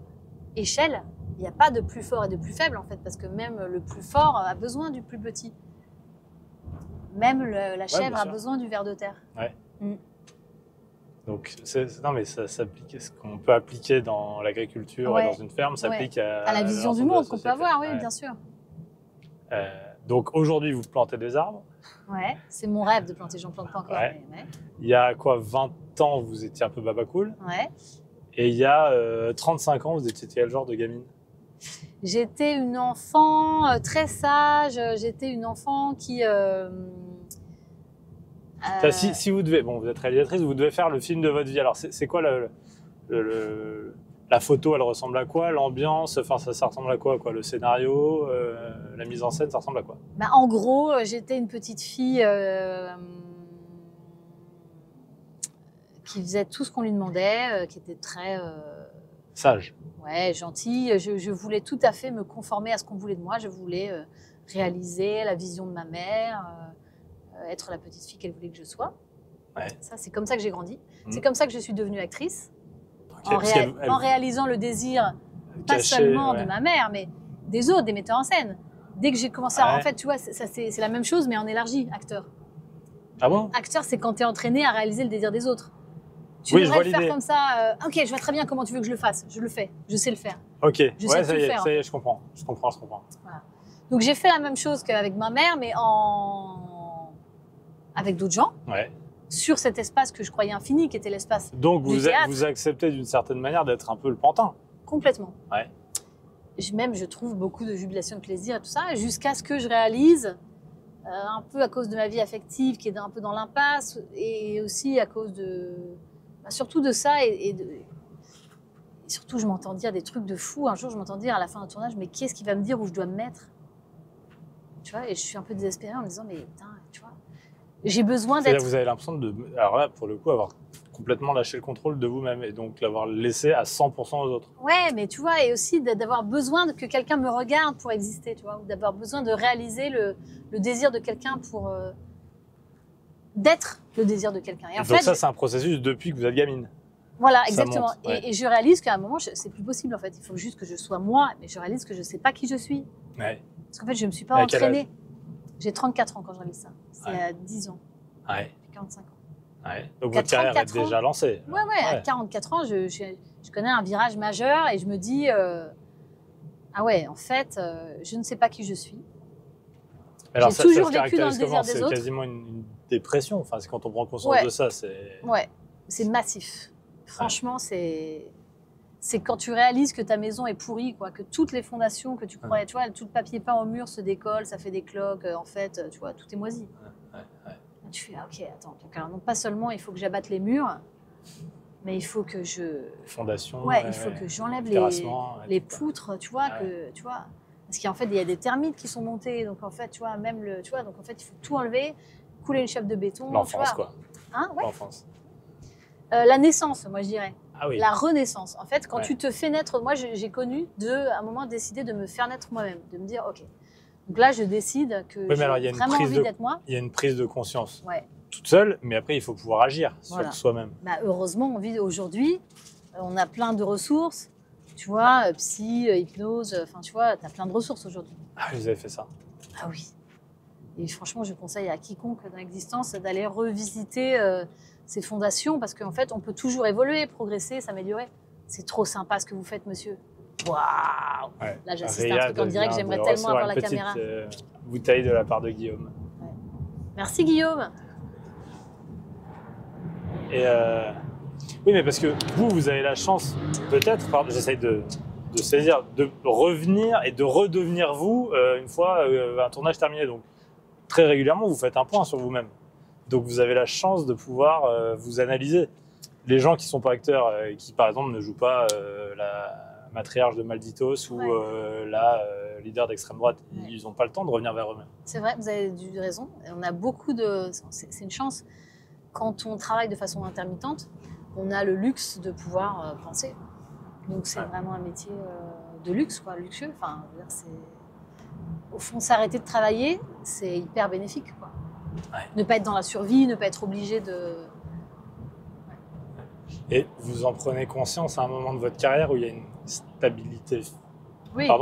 échelle. Il n'y a pas de plus fort et de plus faible, en fait, parce que même le plus fort a besoin du plus petit. Même la chèvre a besoin du ver de terre.
Ouais. Donc, non, mais ça s'applique, ce qu'on peut appliquer dans l'agriculture et dans une ferme s'applique
à la vision du monde qu'on peut avoir, oui, bien sûr.
Donc, aujourd'hui, vous plantez des arbres.
Ouais, c'est mon rêve de planter, j'en plante pas encore.
Ouais.
Mais
Il y a quoi, 20 ans, vous étiez un peu babacool.
ouais.
Et il y a 35 ans, vous étiez quel genre de gamine?
J'étais une enfant très sage, j'étais une enfant qui...
Si vous devez, bon, vous êtes réalisatrice, vous devez faire le film de votre vie. Alors, c'est quoi la photo, elle ressemble à quoi? L'ambiance, enfin, ça ressemble à quoi? Le scénario, la mise en scène, ça ressemble à quoi?
Bah, en gros, j'étais une petite fille qui faisait tout ce qu'on lui demandait, qui était très
Sage.
ouais, gentille. Je voulais tout à fait me conformer à ce qu'on voulait de moi. Je voulais réaliser la vision de ma mère, être la petite fille qu'elle voulait que je sois.
Ouais.
Ça, c'est comme ça que j'ai grandi. C'est comme ça que je suis devenue actrice,
Okay,
en réalisant le désir, pas seulement de ma mère, mais des autres, des metteurs en scène. Dès que j'ai commencé à... En fait, tu vois, c'est la même chose, mais en élargi, acteur.
Ah bon?
Acteur, c'est quand tu es entraîné à réaliser le désir des autres. Tu
Oui, je
devrais
vois
le faire
l'idée.
comme ça. Ok, je vois très bien comment tu veux que je le fasse. Je le fais. Je sais le faire.
Ok,
Je sais
ça
tout
y est,
faire,
ça y est, je comprends.
Voilà. Donc j'ai fait la même chose qu'avec ma mère, mais avec d'autres gens,
Ouais.
sur cet espace que je croyais infini, qui était l'espace
Donc
du théâtre.
vous acceptez d'une certaine manière d'être un peu le pantin.
Complètement.
Ouais.
Même, je trouve beaucoup de jubilation, de plaisir et tout ça, jusqu'à ce que je réalise, un peu à cause de ma vie affective qui est un peu dans l'impasse, et aussi à cause de... surtout de ça, et surtout, je m'entends dire des trucs de fou. Un jour, je m'entends dire à la fin d'un tournage, mais qui est-ce qui va me dire où je dois me mettre? Tu vois, et je suis un peu désespérée en me disant, mais putain, tu vois, j'ai besoin
C'est-à-dire
d'être...
que vous avez l'impression de, alors là, pour le coup, avoir complètement lâché le contrôle de vous-même et donc l'avoir laissé à 100% aux autres.
Ouais, mais tu vois, et aussi d'avoir besoin que quelqu'un me regarde pour exister, tu vois, ou d'avoir besoin de réaliser le désir de quelqu'un pour... d'être le désir de quelqu'un. Et en
Donc
fait,
ça, c'est un processus depuis que vous êtes gamine.
voilà,
ça
exactement.
monte, ouais.
Et je réalise qu'à un moment, c'est plus possible, en fait. Il faut juste que je sois moi, mais je réalise que je ne sais pas qui je suis.
Ouais.
Parce qu'en fait, je ne me suis pas
À quel
entraînée. J'ai 34 ans quand je réalise ça. C'est
Ouais.
à 10 ans.
Ouais.
J'ai 45 ans.
Ouais. Donc
Qu'à
votre carrière est
34 ans.
déjà lancée.
Ouais, à 44 ans, je connais un virage majeur et je me dis, ah ouais, en fait, je ne sais pas qui je suis.
Alors,
J'ai toujours
se
vécu dans le
caractérise comment?
désir des
C'est
autres.
quasiment une dépression. Enfin, c'est quand on prend conscience
Ouais.
de ça, c'est...
Ouais, c'est massif. Franchement, c'est c'est quand tu réalises que ta maison est pourrie, quoi, que toutes les fondations que tu croyais, tu vois, tout le papier peint au mur se décolle, ça fait des cloques, en fait, tu vois, tout est moisi. Tu fais, ah, ok, attends, donc alors non pas seulement il faut que j'abatte les murs, mais il faut que
Fondation.
Ouais, il faut que j'enlève les poutres, tu vois, tu vois. Parce qu'en fait, il y a des termites qui sont montées, donc en fait, tu vois, donc en fait, il faut tout enlever, couler une chèvre de béton.
L'enfance, quoi.
Hein, ouais.
L'enfance.
La naissance, moi, je dirais.
Ah oui.
La renaissance. En fait, quand tu te fais naître, moi, j'ai connu à un moment décider de me faire naître moi-même, de me dire, ok. Donc là, je décide que j'ai vraiment envie d'être moi.
Il y a une prise de conscience.
Ouais.
Toute seule, mais après, il faut pouvoir agir
Voilà.
sur soi-même.
Bah, heureusement, on vit aujourd'hui, on a plein de ressources, tu vois, psy, hypnose, enfin, tu vois, tu as plein de ressources aujourd'hui.
Ah, vous avez fait ça?
Ah oui. Et franchement, je conseille à quiconque dans l'existence d'aller revisiter ces fondations parce qu'en fait, on peut toujours évoluer, progresser, s'améliorer. C'est trop sympa ce que vous faites, monsieur. Waouh!
Ouais.
Là, j'assiste à un truc en direct, j'aimerais tellement avoir la caméra.
Bouteille de la part de Guillaume.
Ouais. Merci, Guillaume.
Et oui, mais parce que vous avez la chance, peut-être, j'essaye de saisir, de revenir et de redevenir vous une fois un tournage terminé. Donc, très régulièrement, vous faites un point sur vous-même. Donc, vous avez la chance de pouvoir vous analyser. Les gens qui ne sont pas acteurs, qui, par exemple, ne jouent pas la matriarche de Malditos ou la leader d'extrême droite, ils n'ont pas le temps de revenir vers eux-mêmes. C'est
vrai, vous avez raison. On a beaucoup de... C'est une chance. Quand on travaille de façon intermittente, on a le luxe de pouvoir penser. Donc c'est vraiment un métier de luxe, quoi, luxueux. Enfin, au fond, s'arrêter de travailler, c'est hyper bénéfique, quoi. Ouais. Ne pas être dans la survie, ne pas être obligé de...
Et vous en prenez conscience à un moment de votre carrière où il y a une stabilité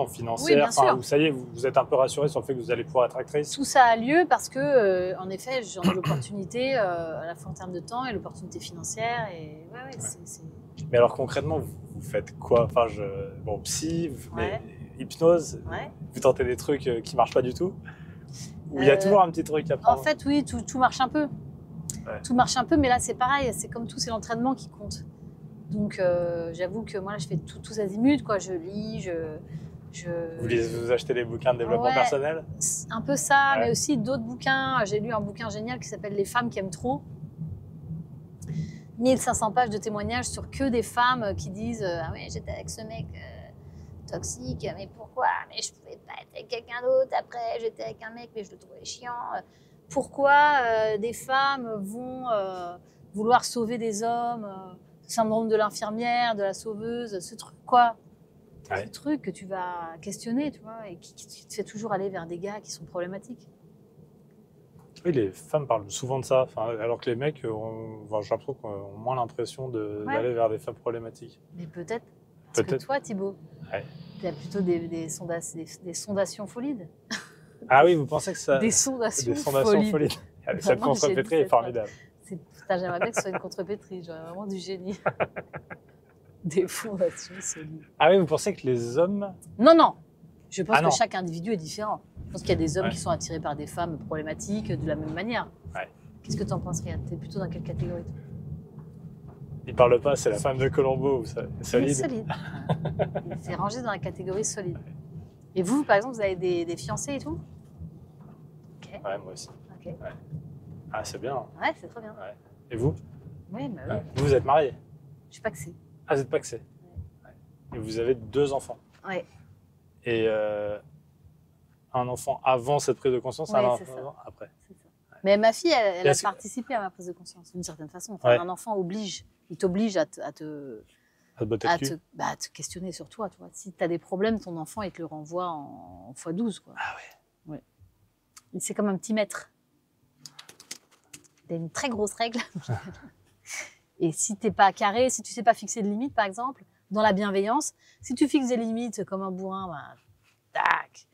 financière, où ça y est, vous êtes un peu rassuré sur le fait que vous allez pouvoir être actrice?
Tout ça a lieu parce que, en effet, j'en ai l'opportunité, à la fois en termes de temps et l'opportunité financière. Et c'est...
Mais alors concrètement, vous faites quoi? Enfin, bon, psy, mais hypnose, vous tentez des trucs qui marchent pas du tout? Ou il y a toujours un petit truc à prendre?
En fait, oui, tout marche un peu. Ouais. Tout marche un peu, mais là, c'est pareil. C'est comme tout, c'est l'entraînement qui compte. Donc, j'avoue que moi, là, je fais tous azimuts, quoi. Je lis,
Vous achetez des bouquins de développement personnel?
Un peu ça, mais aussi d'autres bouquins. J'ai lu un bouquin génial qui s'appelle « Les femmes qui aiment trop ». 1500 pages de témoignages sur que des femmes qui disent « Ah ouais, j'étais avec ce mec toxique, mais pourquoi? Mais je pouvais pas être avec quelqu'un d'autre. Après, j'étais avec un mec, mais je le trouvais chiant. Pourquoi des femmes vont vouloir sauver des hommes syndrome de l'infirmière, de la sauveuse, ce truc, quoi. Ce truc que tu vas questionner, tu vois, et qui te fait toujours aller vers des gars qui sont problématiques.
Oui, les femmes parlent souvent de ça, alors que les mecs, j'ai l'impression qu'on a moins l'impression d'aller vers des femmes problématiques.
Mais peut-être. Parce que toi, Thibaut, tu as plutôt des sondations solides.
Ah oui, vous pensez que ça...
Des sondations solides.
Cette contrepétrie est formidable.
J'aimerais bien que ce soit une contrepétrie, j'aurais vraiment du génie. Des fondations solides.
Ah oui, vous pensez que les hommes...
Non. Je pense que chaque individu est différent. Je pense qu'il y a des hommes qui sont attirés par des femmes problématiques de la même manière. Qu'est-ce que tu en penses, Riyad? T'es plutôt dans quelle catégorie, toi?
Il parle pas, c'est la femme de Colombo, solide.
Solide. Il s'est rangé dans la catégorie solide. Et vous, par exemple, vous avez des fiancés et tout?
Ouais, moi aussi.
Okay.
Ah, c'est bien.
Ouais, c'est trop bien.
Et vous?
Oui, bah oui.
Vous êtes mariés?
Je suis paxée.
Ah, vous êtes paxée? Et vous avez 2 enfants?
Oui.
Et un enfant avant cette prise de conscience, un enfant après?
C'est ça. Mais ma fille, elle a participé à ma prise de conscience, d'une certaine façon. Enfin, un enfant il t'oblige à te questionner sur toi. Tu vois. Si tu as des problèmes, ton enfant, il te le renvoie en x12. Quoi.
Ah ouais.
C'est comme un petit maître. Il y a une très grosse règle. Et si tu n'es pas carré, si tu ne sais pas fixer de limites, par exemple, dans la bienveillance, si tu fixes des limites comme un bourrin, tac.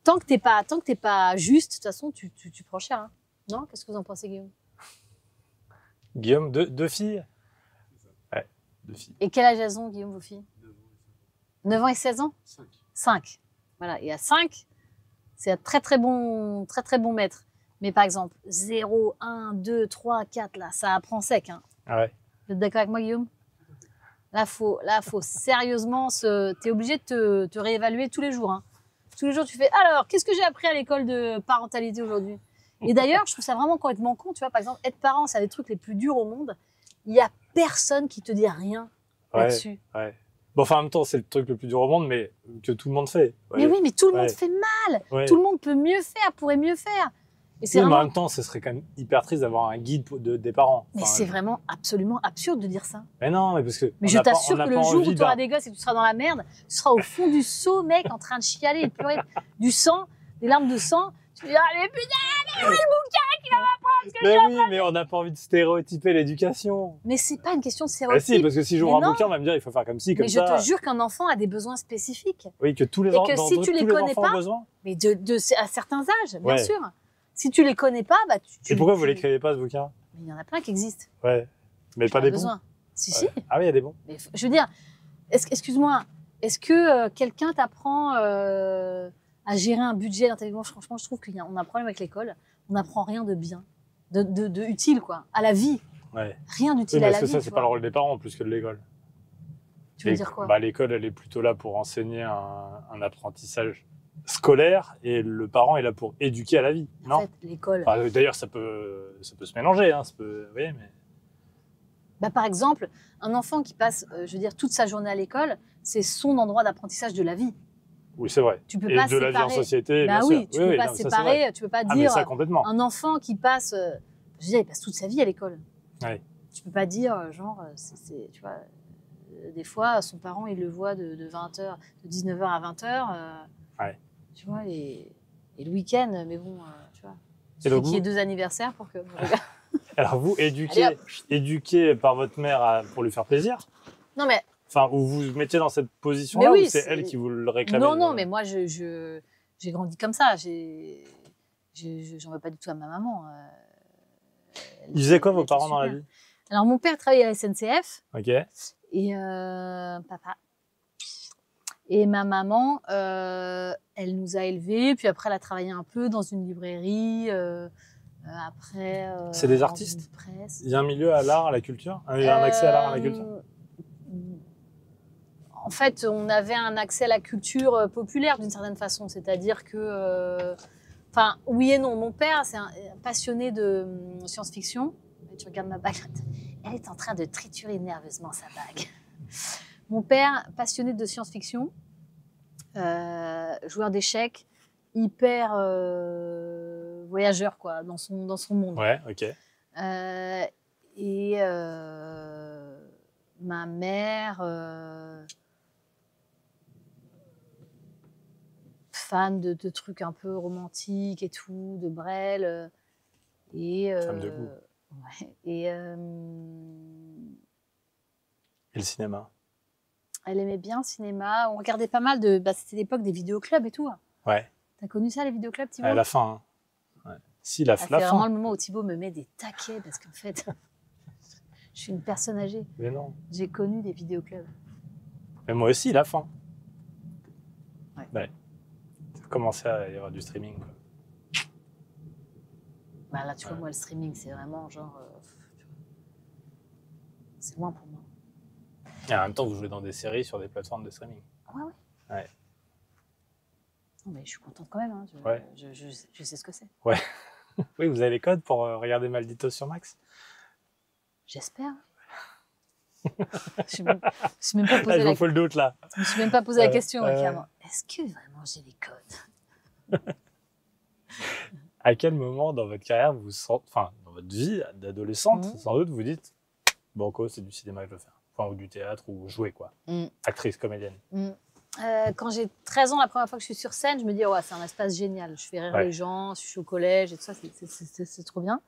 Tant que tu n'es pas juste, de toute façon, tu prends cher. Hein. Non? Qu'est-ce que vous en pensez, Guillaume?
Guillaume, 2 filles? Ouais, 2 filles.
Et quel âge elles ont, Guillaume, vos filles? 9 ans et 16 ans? 5. Voilà. Et à 5, c'est un très très bon maître. Mais par exemple, 0, 1, 2, 3, 4, là, ça apprend sec. Hein.
Ah ouais.
Vous êtes d'accord avec moi, Guillaume? Là, faut sérieusement t'es obligé de te réévaluer tous les jours. Hein. Tous les jours, tu fais, alors, qu'est-ce que j'ai appris à l'école de parentalité aujourd'hui? Et d'ailleurs, je trouve ça vraiment complètement con. Tu vois, par exemple, être parent, c'est un des trucs les plus durs au monde. Il y a personne qui te dit rien là-dessus.
Ouais. Bon, enfin, en même temps, c'est le truc le plus dur au monde, mais que tout le monde fait.
Mais oui, mais tout le monde fait mal.
Ouais.
Tout le monde peut mieux faire, pourrait mieux faire. Et c'est
Oui,
vraiment...
mais en même temps, ce serait quand même hyper triste d'avoir un guide des parents.
Mais
Enfin,
c'est vraiment absolument absurde de dire ça.
Mais non, mais parce que.
Mais je t'assure que le jour où tu auras des gosses et que tu seras dans la merde, tu seras au fond du seau, mec, en train de chialer et de pleurer du sang, des larmes de sang. Tu te dis, ah, mais putain, mais où est le bouquin qui va m'apprendre ce que
Mais
je
oui, mais on n'a pas envie de stéréotyper l'éducation.
Mais c'est pas une question de
Bah
stéréotype.
si, parce que si j'ouvre un bouquin, on va me dire il faut faire comme ci, comme ça.
Mais je te jure qu'un enfant a des besoins spécifiques.
Oui, que tous les,
Et que si tu les connais
enfants
pas,
ont besoin.
Mais à certains âges, bien
Ouais.
sûr. Si tu les connais pas, bah
Et pourquoi vous l'écrivez pas ce bouquin?
Mais il y en a plein qui existent.
Ouais. Mais pas des bons.
Si,
Ouais.
si.
Ah oui, il y a des bons.
Mais je veux dire, excuse-moi, est-ce que quelqu'un t'apprend à gérer un budget dans ta vie? Moi, franchement, je trouve qu'on a un problème avec l'école. On n'apprend rien de bien, de utile, quoi, à la vie.
Ouais.
Rien
Oui,
d'utile
mais
à
parce
la
que
vie.
ça, c'est pas le rôle des parents plus que de l'école.
Tu veux dire quoi?
Bah, l'école, elle est plutôt là pour enseigner un apprentissage scolaire et le parent est là pour éduquer à la vie, non?
En fait, l'école.
Enfin, d'ailleurs, ça peut se mélanger, hein, vous voyez, mais...
Bah, par exemple, un enfant qui passe, je veux dire, toute sa journée à l'école, c'est son endroit d'apprentissage de la vie.
Oui, c'est vrai.
Tu peux
Et
pas
de la vie en
séparer.
société,
Bah
bien
oui,
sûr.
tu peux pas
non, ça, c'est
séparer,
vrai.
tu peux pas
Ah, mais
dire
ça, complètement.
un enfant qui passe, je veux dire, il passe toute sa vie à l'école.
Ouais.
Tu peux pas dire, genre, tu vois, des fois, son parent, il le voit de 20h, de 19h à 20h.
Ouais.
Tu vois, et le week-end, mais bon, tu vois.
Et donc
qu'il y ait 2 anniversaires pour que.
Alors vous,
Allez,
éduqué par votre mère pour lui faire plaisir?
Non, mais.
Enfin, ou vous vous mettiez dans cette position-là,
Oui,
ou c'est elle qui vous le réclamait?
Non, mais moi, j'ai grandi comme ça. J'en veux pas du tout à ma maman.
Ils faisaient quoi vos parents dans la vie?
Alors, mon père travaillait à la SNCF.
Ok.
Et papa. Et ma maman, elle nous a élevés. Puis après, elle a travaillé un peu dans une librairie. Après.
C'est des
dans
artistes?
une presse.
Il y a un milieu à l'art, à la culture? Il y a un accès à l'art, à la culture?
En fait, on avait un accès à la culture populaire d'une certaine façon. C'est-à-dire que. Enfin, oui et non. Mon père, c'est un passionné de science-fiction. Tu regardes ma bague. Elle est en train de triturer nerveusement sa bague. Mon père, passionné de science-fiction, joueur d'échecs, hyper voyageur quoi, dans son monde.
Ouais, ok.
Et ma mère, fan de trucs un peu romantiques et tout, de Brel.
Femme de goût.
Ouais,
Et le cinéma?
elle aimait bien le cinéma. On regardait pas mal de. Bah, c'était l'époque des vidéoclubs et tout.
Ouais.
T'as connu ça, les vidéoclubs, Thibaut?
À la fin. Hein. Ouais. Si, la
C'est
fin.
vraiment le moment où Thibaut me met des taquets parce qu'en fait, je suis une personne âgée.
Mais non.
J'ai connu des vidéoclubs.
Mais moi aussi, la fin.
Ouais.
Ouais. Ça commençait à y avoir du streaming, quoi.
Bah là, tu vois,
Ouais.
moi, le streaming, c'est vraiment genre. C'est loin pour moi.
Et en même temps, vous jouez dans des séries sur des plateformes de streaming.
Ouais.
Ouais.
Non, mais je suis contente quand même. Hein.
Ouais.
Je sais ce que c'est.
Oui, vous avez les codes pour regarder Maldito sur Max?
J'espère. Je ne me suis même pas posé
Je
la
vous fais le doute, là.
Je me suis même pas posé la question, clairement. Est-ce que vraiment j'ai les codes?
À quel moment dans votre carrière, vous sentez, enfin, dans votre vie d'adolescente, sans doute, vous dites, Banco, c'est du cinéma que je veux faire. Enfin, ou du théâtre, ou jouer, quoi. Actrice, comédienne.
Quand j'ai 13 ans, la première fois que je suis sur scène, je me dis, ouais, c'est un espace génial. Je fais rire les gens, je suis au collège et tout ça, c'est trop bien.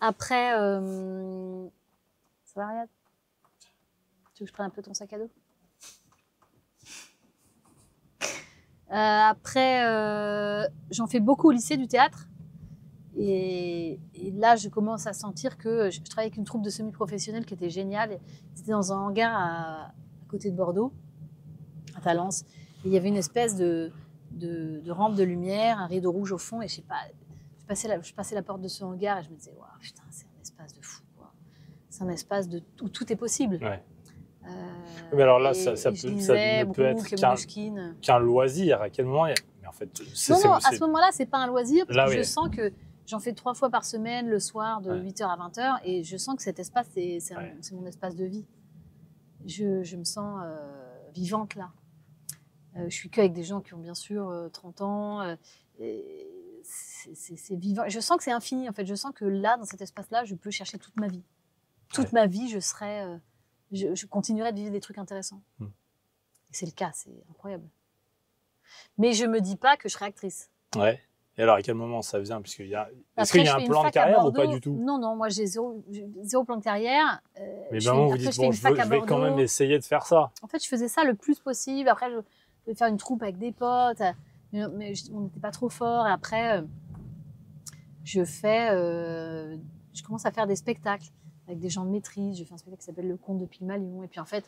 Après, ça va, Riyad? Tu veux que je prenne un peu ton sac à dos? Après, j'en fais beaucoup au lycée du théâtre. Et là, je commence à sentir que je travaillais avec une troupe de semi-professionnels qui était géniale. C'était dans un hangar à côté de Bordeaux, à Talence. Et il y avait une espèce de rampe de lumière, un rideau rouge au fond. Et je sais pas, je passais la porte de ce hangar et je me disais, waouh, putain, c'est un espace de fou, quoi. C'est un espace où tout est possible.
Ouais. Mais alors là,
et
ça
je
peut,
lisais
ne peut être
beaucoup
qu'un loisir. À quel moment mais en fait,
Non, à ce moment-là, c'est pas un loisir, parce
Là,
que
oui.
je sens que j'en fais 3 fois par semaine, le soir, de
Ouais.
8h à 20h, et je sens que cet espace, c'est
Ouais.
mon espace de vie. Je me sens vivante là. Je suis qu'avec des gens qui ont bien sûr 30 ans. Et c'est vivant. Je sens que c'est infini, en fait. Je sens que là, dans cet espace-là, je peux chercher toute ma vie. Toute ma vie, je serai... je continuerai de vivre des trucs intéressants. Et c'est le cas, c'est incroyable. Mais je me dis pas que je serai actrice.
Ouais. Et alors, à quel moment ça vient? Est-ce qu'il y a
Après,
un plan de carrière ou pas du tout?
Non, moi j'ai zéro plan de carrière.
Mais vraiment, vous dites, bon, je vais quand même essayer de faire ça.
En fait, je faisais ça le plus possible. Après, je voulais faire une troupe avec des potes, mais on n'était pas trop fort. Et après, je commence à faire des spectacles avec des gens de maîtrise. Je fais un spectacle qui s'appelle Le Comte de Pygmalion. Et puis en fait,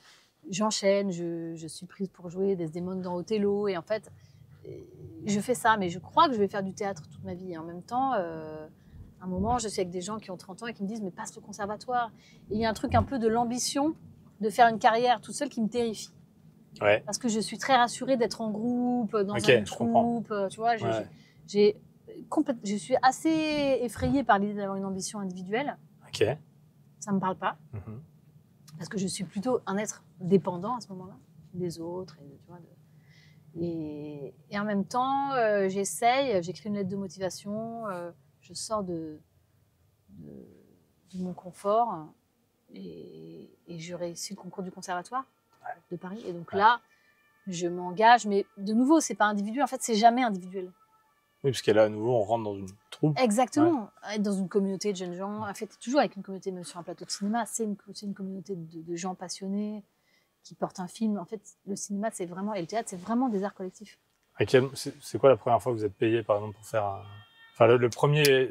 j'enchaîne, je suis prise pour jouer Desdémone dans Othello. Et en fait, je fais ça, mais je crois que je vais faire du théâtre toute ma vie. Et en même temps, à un moment, je suis avec des gens qui ont 30 ans et qui me disent « mais passe le conservatoire ». Et il y a un truc un peu de l'ambition de faire une carrière toute seule qui me terrifie.
Ouais.
Parce que je suis très rassurée d'être en groupe, dans une troupe. Tu vois, je suis assez effrayée par l'idée d'avoir une ambition individuelle.
Ok.
Ça ne me parle pas. Parce que je suis plutôt un être dépendant à ce moment-là, des autres. Et en même temps, j'écris une lettre de motivation, je sors de mon confort et je réussis le concours du conservatoire de Paris. Et donc là, je m'engage, mais de nouveau, c'est pas individuel. En fait, c'est jamais individuel.
Oui, parce que là, à nouveau, on rentre dans une troupe.
Exactement. Être dans une communauté de jeunes gens. En fait, toujours avec une communauté, même sur un plateau de cinéma, c'est une communauté de gens passionnés qui portent un film. En fait, le cinéma, c'est vraiment, et le théâtre, c'est vraiment des arts collectifs.
C'est quoi la première fois que vous êtes payé, par exemple, pour faire le premier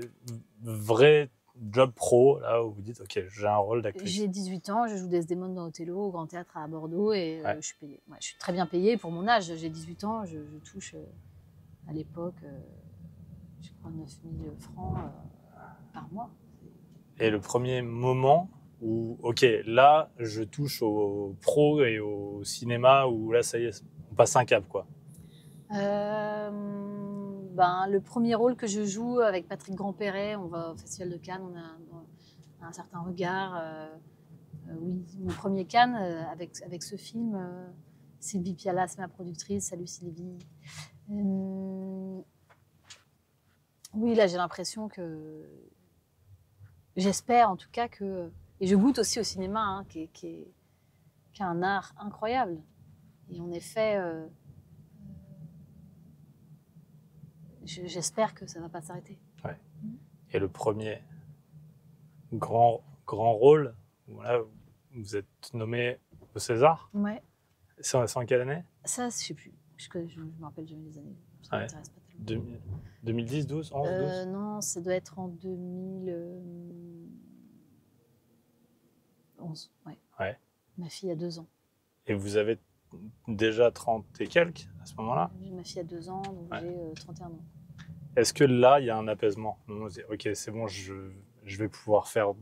vrai job pro, là où vous dites, OK, j'ai un rôle d'actrice?
J'ai 18 ans, je joue Desdémone dans Othello, au Grand Théâtre à Bordeaux, et je suis payée. Ouais, je suis très bien payée pour mon âge. J'ai 18 ans, je touche, à l'époque, je crois, 9 000 francs par mois.
Et le premier moment où, OK, là, je touche au pro et au cinéma, où là, ça y est, on passe un cap, quoi.
Le premier rôle que je joue avec Patrick Grandperret, on va au Festival de Cannes, on a un certain regard. Oui, mon premier Cannes avec ce film. Sylvie Piala, c'est ma productrice. Salut Sylvie. Oui, là j'ai l'impression que... J'espère en tout cas que... Et je goûte aussi au cinéma, hein, qui est un art incroyable. Et en effet... J'espère que ça ne va pas s'arrêter.
Ouais. Et le premier grand rôle, voilà, vous êtes nommé au César.
Ouais.
C'est en quelle année?
Ça, je ne sais plus. Je me rappelle jamais les années. Ça
ouais.
m'intéresse pas tellement.
2010, 12, 11, 12
Non, ça doit être en 2011. Ouais. Ma fille a 2 ans.
Et vous avez déjà 30 et quelques à ce moment-là?
Ma fille a 2 ans, donc j'ai 31 ans.
Est-ce que là, il y a un apaisement? Ok, c'est bon, je vais pouvoir faire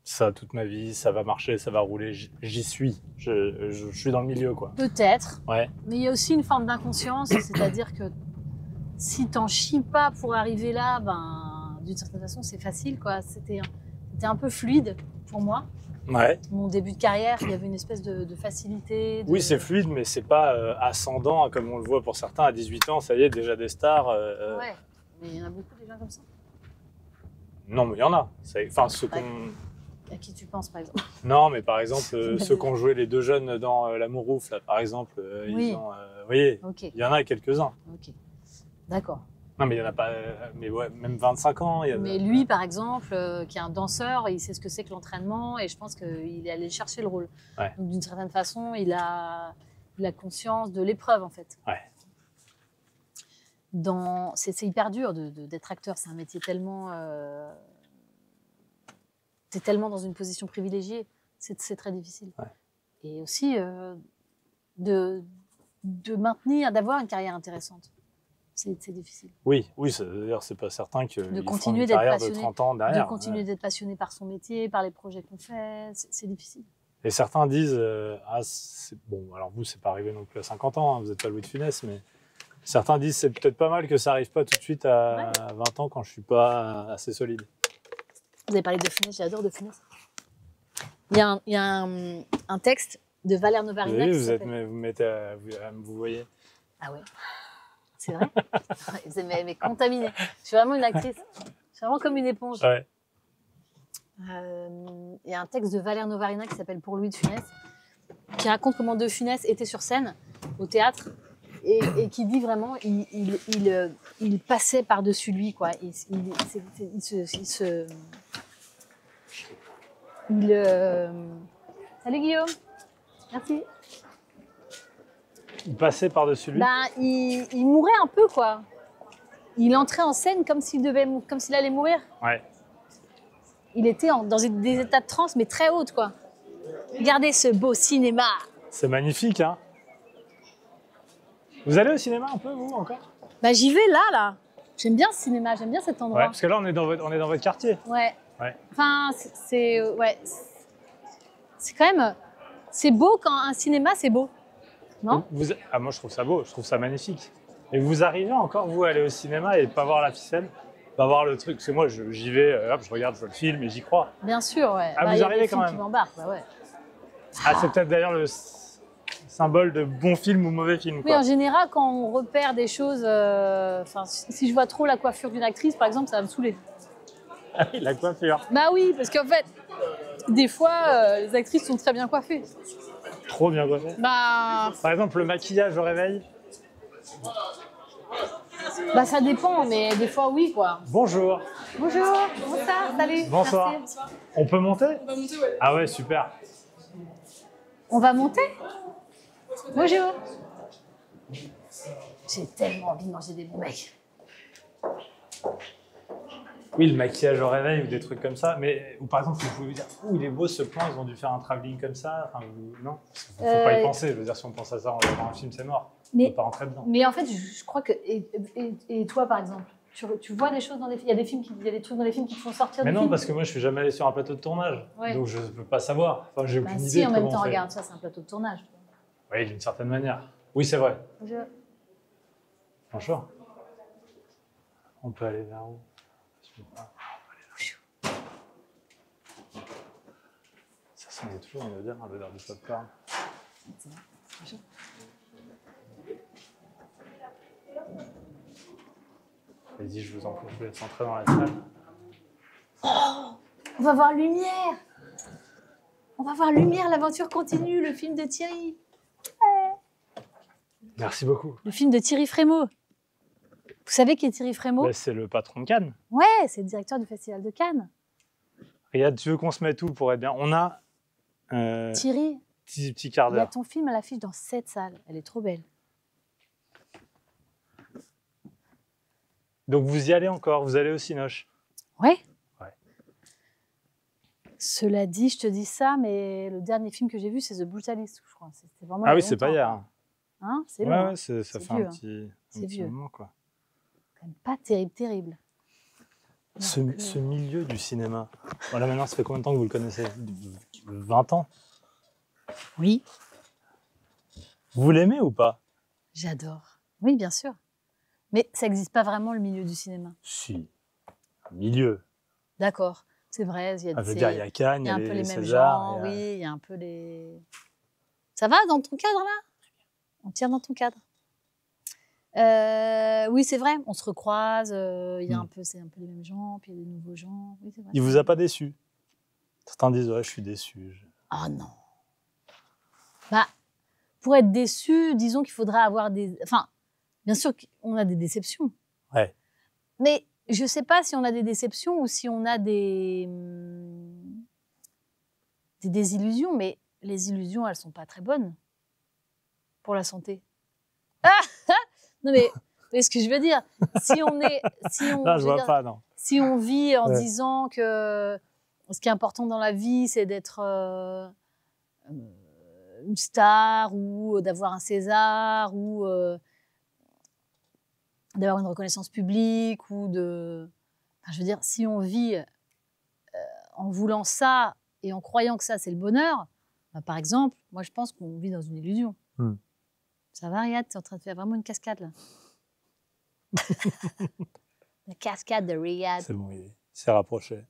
ça toute ma vie, ça va marcher, ça va rouler, j'y suis. Je suis dans le milieu, quoi.
Peut-être.
Ouais.
Mais il y a aussi une forme d'inconscience, c'est-à-dire que si t'en chies pas pour arriver là, d'une certaine façon, c'est facile, quoi. C'était un peu fluide pour moi.
Ouais.
Mon début de carrière, il y avait une espèce de facilité.
Oui, c'est fluide, mais c'est pas ascendant, comme on le voit pour certains. À 18 ans, ça y est, déjà des stars.
Ouais, mais il y en a beaucoup des gens comme ça.
Non, mais il y en a. Enfin, ceux qu'on...
À qui tu penses, par exemple?
Non, mais par exemple, ceux qui ont joué les 2 jeunes dans L'amour ouf, là, par exemple,
oui.
ils ont... vous voyez,
okay.
Il y en a quelques-uns.
Ok, d'accord.
Non, mais il n'y en a pas... mais ouais, même 25 ans.
Mais lui, par exemple, qui est un danseur, il sait ce que c'est que l'entraînement et je pense qu'il est allé chercher le rôle.
Ouais.
Donc, d'une certaine façon, il a conscience de l'épreuve, en fait.
Ouais.
C'est hyper dur d'être acteur. C'est un métier tellement... T'es tellement dans une position privilégiée. C'est très difficile.
Ouais.
Et aussi de maintenir, d'avoir une carrière intéressante. C'est difficile.
Oui, c'est-à-dire c'est pas certain qu'il
de
font une carrière de 30 ans derrière.
De continuer d'être passionné par son métier, par les projets qu'on fait, c'est difficile.
Et certains disent, bon, alors vous, c'est pas arrivé non plus à 50 ans, hein, vous n'êtes pas Louis de Funès, mais certains disent c'est peut-être pas mal que ça arrive pas tout de suite à 20 ans quand je suis pas assez solide.
Vous avez parlé de Funès, j'adore de Funès. Il y a un texte de Valère Novarina.
Oui, vous mettez vous voyez.
Ah ouais, c'est vrai. Vous êtes contaminée. Je suis vraiment une actrice. Je suis vraiment comme une éponge.
Ouais.
Il y a un texte de Valère Novarina qui s'appelle Pour Louis de Funès, qui raconte comment De Funès était sur scène au théâtre et qui dit vraiment il passait par-dessus lui, quoi. Salut Guillaume, merci.
Il passait par-dessus lui.
Ben, il mourait un peu, quoi. Il entrait en scène comme s'il allait mourir.
Ouais.
Il était dans des états de transe, mais très hautes, quoi. Regardez ce beau cinéma.
C'est magnifique, hein. Vous allez au cinéma un peu, vous, encore?
Bah, j'y vais là. J'aime bien ce cinéma, j'aime bien cet endroit.
Ouais, parce que là, on est dans votre quartier.
Ouais.
Ouais.
Enfin, c'est quand même... C'est beau quand un cinéma, c'est beau. Non?
Moi, je trouve ça beau, je trouve ça magnifique. Et vous arrivez encore, vous, à aller au cinéma et pas voir la ficelle? Pas voir le truc, parce que moi j'y vais, hop, je regarde, je vois le film et j'y crois.
Bien sûr, ouais.
Ah, vous arrivez quand même.
qui m'embarquent, bah ouais.
Ah, c'est peut-être d'ailleurs le symbole de bon film ou mauvais film, quoi.
Oui, en général, quand on repère des choses, si je vois trop la coiffure d'une actrice, par exemple, ça va me saouler.
Ah oui, la coiffure.
Bah oui, parce qu'en fait, des fois, les actrices sont très bien coiffées.
Trop bien coiffé.
Bah,
Par exemple, le maquillage au réveil.
bah ça dépend, mais des fois, oui, quoi.
Bonjour.
Bonjour, comment ça? Salut.
Bonsoir.
Merci.
On peut monter? On va monter, ouais. Ah ouais, super.
On va monter? Bonjour. J'ai tellement envie de manger des bons mecs.
Oui, le maquillage au réveil ou des trucs comme ça. Mais, ou par exemple, vous pouvez vous dire, il est beau ce plan, ils ont dû faire un travelling comme ça. Enfin, non, il ne faut pas y penser. Je veux dire, si on pense à ça en regardant un film, c'est mort. On ne peut pas rentrer dedans.
Mais en fait, je crois que... Et toi, par exemple, tu vois des choses dans des films? Il y a des trucs dans les films qui te font sortir
mais
du
non,
film?
parce que moi, je suis jamais allé sur un plateau de tournage.
Ouais.
Donc, je ne peux pas savoir. Enfin, j'ai aucune idée
si,
de
en
comment
même temps,
on fait.
regarde, ça, c'est un plateau de tournage.
Oui, d'une certaine manière. Oui, c'est vrai.
Bonjour.
Bonjour. On peut aller vers où? Ça sent toujours, on va dire, l'odeur du popcorn. Vas-y, je vous en prie, je vous laisse entrer dans la salle.
Oh, on va voir Lumière. On va voir Lumière, l'aventure continue, le film de Thierry. Ouais.
Merci beaucoup.
Le film de Thierry Frémaux. Vous savez qui est Thierry Frémaux?
Bah, c'est le patron de Cannes.
Ouais, c'est le directeur du Festival de Cannes.
Regarde, tu veux qu'on se mette où pour être bien? On a...
Thierry,
petit quart
il y a
d'heure.
ton film à l'affiche dans cette salle. Elle est trop belle.
Donc vous y allez encore, vous allez au Cinoche?
Ouais.
Ouais.
Cela dit, je te dis ça, mais le dernier film que j'ai vu, c'est The Brutalist, je crois. C'était vraiment
Ah oui, c'est pas hier.
Hein, c'est long.
Ouais,
hein.
ouais, ça
C'est
fait
vieux,
un petit
vieux.
moment, quoi.
Quand même pas terrible.
Ce milieu du cinéma. Voilà, maintenant, ça fait combien de temps que vous le connaissez? 20 ans?
Oui.
Vous l'aimez ou pas?
J'adore. Oui, bien sûr. Mais ça n'existe pas vraiment, le milieu du cinéma.
Si. Un milieu.
D'accord, c'est vrai. Il y a,
Ça veut dire, il y a Cannes,
il y a un
il y
peu
a
les
les
mêmes
Césars.
gens, oui, il y a un peu les... Ça va dans ton cadre, là? On tient dans ton cadre. Oui, c'est vrai, on se recroise, c'est un peu les mêmes gens, puis il y a des nouveaux gens. Oui, c'est vrai.
Il vous a pas déçu? Certains disent, ouais, je suis déçu.
Ah non. Bah, pour être déçu, disons qu'il faudra avoir des... Enfin, bien sûr qu'on a des déceptions.
Ouais.
Mais je ne sais pas si on a des déceptions ou si on a des désillusions, mais les illusions, elles ne sont pas très bonnes pour la santé. Non, mais ce que je veux dire, si on est...
Là, je vois pas, non.
Si on vit en disant que ce qui est important dans la vie, c'est d'être une star ou d'avoir un César ou d'avoir une reconnaissance publique ou de... Enfin, je veux dire, si on vit en voulant ça et en croyant que ça, c'est le bonheur, Bah, par exemple, moi, je pense qu'on vit dans une illusion. Ça va, Riyad? Tu es en train de faire vraiment une cascade, là. La cascade de Riyad.
C'est bon, il s'est rapproché.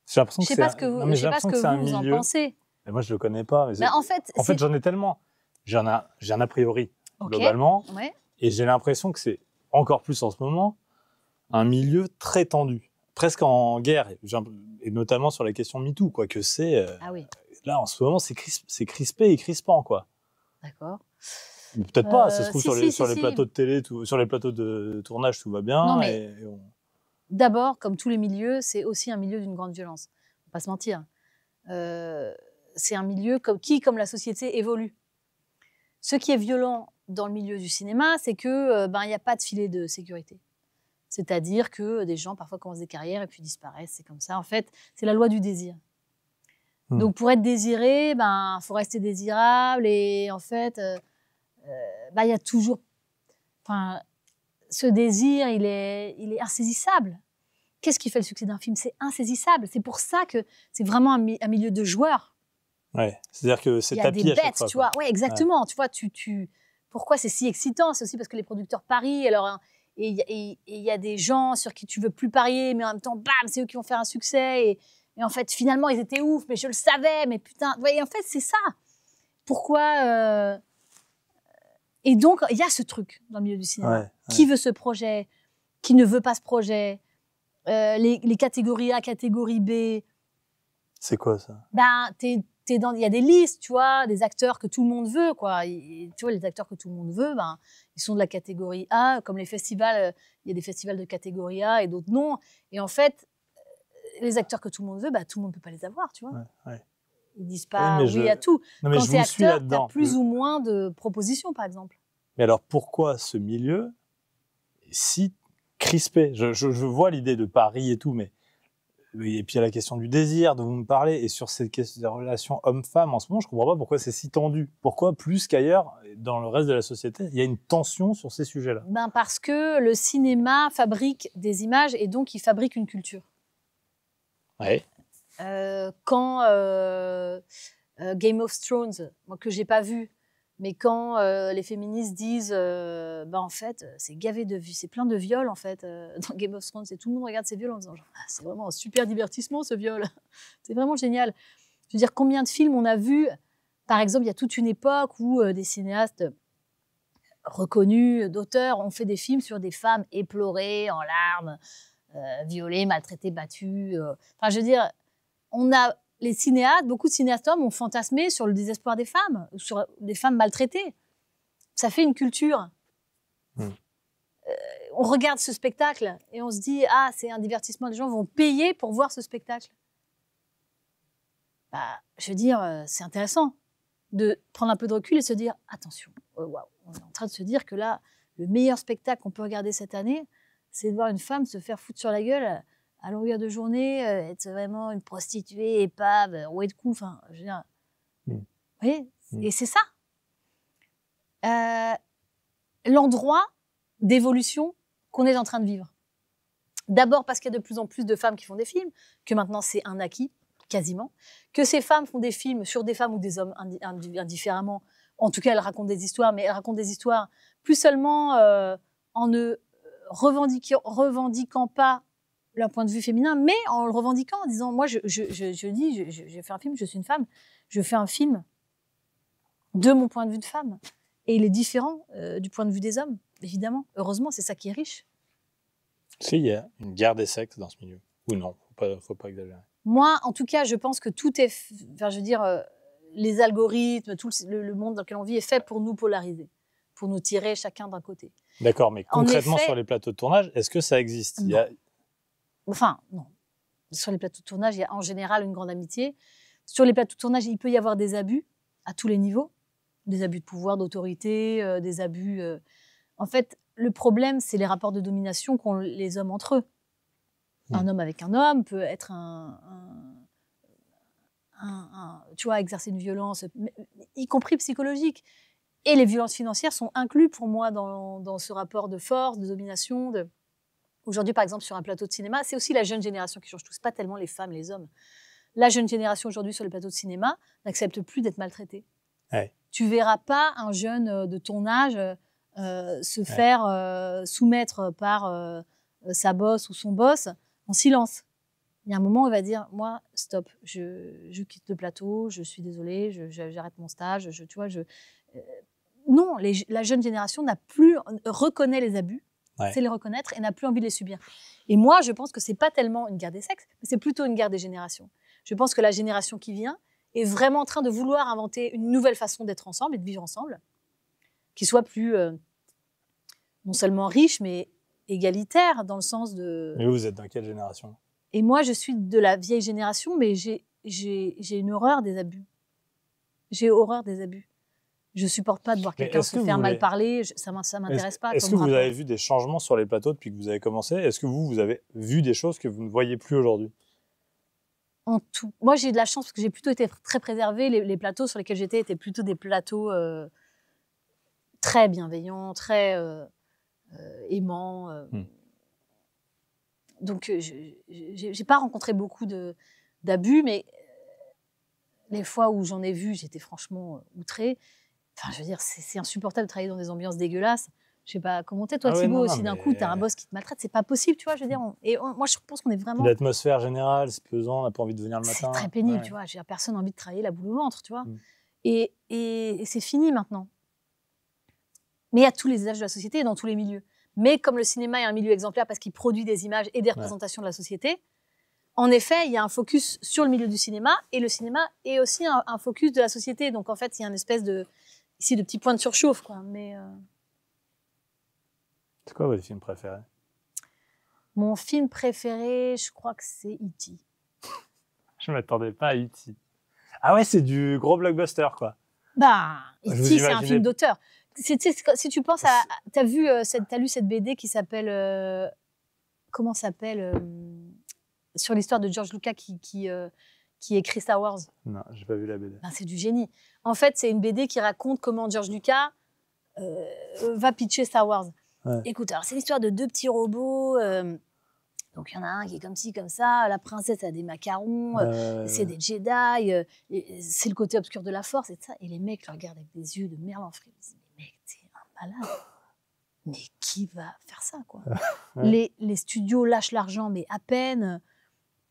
J'ai l'impression
Je sais pas ce que vous en pensez.
Mais moi, je le connais pas. Mais
en fait,
j'en ai tellement. J'ai un a priori, globalement.
Ouais.
Et j'ai l'impression que c'est encore plus en ce moment un milieu très tendu, presque en guerre, et notamment sur la question MeToo, quoi. Que c'est.
Ah oui.
Là, en ce moment, c'est crispé et crispant, quoi.
D'accord.
Peut-être pas. Ça se trouve sur les plateaux de télé, sur les plateaux de tournage, tout va bien.
Non, mais d'abord, comme tous les milieux, c'est aussi un milieu d'une grande violence. On va pas se mentir. C'est un milieu comme la société évolue. Ce qui est violent dans le milieu du cinéma, c'est que il n'y a pas de filet de sécurité. C'est-à-dire que des gens parfois commencent des carrières et puis disparaissent. C'est comme ça. En fait, c'est la loi du désir. Donc pour être désiré, faut rester désirable et en fait, il y a toujours, ce désir, il est insaisissable. Qu'est-ce qui fait le succès d'un film? C'est insaisissable. C'est pour ça que c'est vraiment un milieu de joueurs.
Ouais, c'est-à-dire que c'est tapis
à chaque fois. Il y a des
bêtes,
tu vois. Ouais, exactement. Ouais. Tu vois, pourquoi c'est si excitant? C'est aussi parce que les producteurs parient. Alors, et il y a des gens sur qui tu veux plus parier, mais en même temps, bam, c'est eux qui vont faire un succès. Et en fait, finalement, ils étaient ouf, mais je le savais. Mais putain, ouais, en fait, c'est ça. Pourquoi Et donc, il y a ce truc dans le milieu du cinéma.
Ouais.
Qui veut ce projet? Qui ne veut pas ce projet? Les catégories A, catégorie B.
C'est quoi ça?
Il y a des listes, tu vois, des acteurs que tout le monde veut, quoi. Tu vois, les acteurs que tout le monde veut, ils sont de la catégorie A, comme les festivals. Il y a des festivals de catégorie A et d'autres non. Et en fait, les acteurs que tout le monde veut, tout le monde ne peut pas les avoir, tu vois.
Ouais.
Ils disent pas oui à tout.
Non, mais
quand tu es acteur, tu as plus ou moins de propositions, par exemple.
Mais alors, pourquoi ce milieu est si crispé? Je vois l'idée de Paris et tout, mais et puis il y a la question du désir dont vous me parlez, et sur cette question des relations homme-femme, en ce moment, je ne comprends pas pourquoi c'est si tendu. Pourquoi, plus qu'ailleurs, dans le reste de la société, il y a une tension sur ces sujets-là?
Parce que le cinéma fabrique des images et donc il fabrique une culture.
Ouais.
Quand Game of Thrones, moi que j'ai pas vu, mais quand les féministes disent, en fait, c'est gavé de c'est plein de viols en fait dans Game of Thrones, et tout le monde regarde ces viols en disant, c'est vraiment un super divertissement ce viol, c'est vraiment génial. Je veux dire, combien de films on a vu? Par exemple, il y a toute une époque où des cinéastes reconnus, d'auteurs, ont fait des films sur des femmes éplorées, en larmes, violées, maltraitées, battues. Enfin, je veux dire, les cinéastes, beaucoup de cinéastes hommes ont fantasmé sur le désespoir des femmes, sur des femmes maltraitées. Ça fait une culture. On regarde ce spectacle et on se dit, c'est un divertissement, les gens vont payer pour voir ce spectacle. Je veux dire, c'est intéressant de prendre un peu de recul et se dire, attention, on est en train de se dire que là, le meilleur spectacle qu'on peut regarder cette année, c'est de voir une femme se faire foutre sur la gueule à longueur de journée, être vraiment une prostituée, épave, rouée de coups, enfin, je veux dire... Vous voyez, et c'est ça. L'endroit d'évolution qu'on est en train de vivre. D'abord parce qu'il y a de plus en plus de femmes qui font des films, que maintenant c'est un acquis, quasiment, que ces femmes font des films sur des femmes ou des hommes indifféremment. En tout cas, elles racontent des histoires, mais elles racontent des histoires plus seulement en ne revendiquant pas leur point de vue féminin, mais en le revendiquant, en disant, moi, je dis, j'ai fait un film, je suis une femme, je fais un film de mon point de vue de femme. Et il est différent du point de vue des hommes, évidemment. Heureusement, c'est ça qui est riche.
S'il y a une guerre des sexes dans ce milieu, ou non, faut pas exagérer.
Moi, en tout cas, je pense que tout est... Enfin, je veux dire, les algorithmes, tout le monde dans lequel on vit est fait pour nous polariser, pour nous tirer chacun d'un côté.
D'accord, mais concrètement, sur les plateaux de tournage, est-ce que ça existe?
Enfin, non. Sur les plateaux de tournage, il y a en général une grande amitié. Sur les plateaux de tournage, il peut y avoir des abus à tous les niveaux. Des abus de pouvoir, d'autorité, des abus... En fait, le problème, c'est les rapports de domination qu'ont les hommes entre eux. Un homme avec un homme peut être tu vois, exercer une violence, y compris psychologique. Et les violences financières sont incluses pour moi dans ce rapport de force, de domination. Aujourd'hui, par exemple, sur un plateau de cinéma, c'est aussi la jeune génération qui change tout. Ce n'est pas tellement les femmes, les hommes. la jeune génération aujourd'hui sur les plateaux de cinéma n'accepte plus d'être maltraitée.
Ouais.
Tu verras pas un jeune de ton âge se faire soumettre par sa boss ou son boss en silence. Il y a un moment où il va dire, moi, stop, je quitte le plateau, je suis désolée, j'arrête mon stage, tu vois, non, la jeune génération reconnaît les abus, sait les reconnaître et n'a plus envie de les subir. Et moi, je pense que c'est pas tellement une guerre des sexes, mais c'est plutôt une guerre des générations. Je pense que la génération qui vient est vraiment en train de vouloir inventer une nouvelle façon d'être ensemble et de vivre ensemble, qui soit plus non seulement riche, mais égalitaire dans le sens de...
Mais vous êtes dans quelle génération?
Et moi, je suis de la vieille génération, mais j'ai une horreur des abus. J'ai horreur des abus. Je supporte pas de voir quelqu'un se faire mal parler. Ça m'intéresse pas.
Est-ce que vous avez vu des changements sur les plateaux depuis que vous avez commencé? Est-ce que vous avez vu des choses que vous ne voyez plus aujourd'hui?
En tout. Moi, j'ai de la chance parce que j'ai plutôt été très préservée. Les plateaux sur lesquels j'étais étaient plutôt des plateaux très bienveillants, très aimants. Donc, j'ai pas rencontré beaucoup d'abus, mais les fois où j'en ai vu, j'étais franchement outrée. Enfin, je veux dire, c'est insupportable de travailler dans des ambiances dégueulasses. Je sais pas comment t'es, toi, Thibaut, aussi d'un coup, t'as un boss qui te maltraite, c'est pas possible, tu vois. Je veux dire, moi, je pense qu'on est vraiment.
L'atmosphère générale, c'est pesant, on n'a pas envie de venir le matin.
C'est très pénible, tu vois. J'ai personne n'a envie de travailler la boule au ventre, tu vois. Et c'est fini maintenant. Mais à tous les âges de la société et dans tous les milieux. Mais comme le cinéma est un milieu exemplaire parce qu'il produit des images et des représentations de la société, en effet, il y a un focus sur le milieu du cinéma et le cinéma est aussi un focus de la société. Donc, en fait, il y a une espèce de petit point de surchauffe, quoi. Mais
c'est quoi votre film préféré?
Mon film préféré, je crois que c'est E.T.
Je ne m'attendais pas à E.T. Ah ouais, c'est du gros blockbuster, quoi.
Bah, E.T., c'est un film d'auteur. Si tu penses à... T'as lu cette BD qui s'appelle... comment s'appelle sur l'histoire de George Lucas qui écrit Star Wars.
Non, j'ai pas vu la BD.
Ben, c'est du génie. En fait, c'est une BD qui raconte comment George Lucas va pitcher Star Wars. Ouais. Écoute, alors c'est l'histoire de deux petits robots. Donc, il y en a un qui est comme ci, comme ça. La princesse a des macarons. C'est des Jedi. C'est le côté obscur de la force et tout ça. Et les mecs le regardent avec des yeux de merlan frit. Ils disent, mais mec, t'es un malade. Mais qui va faire ça, quoi? Les studios lâchent l'argent, mais à peine.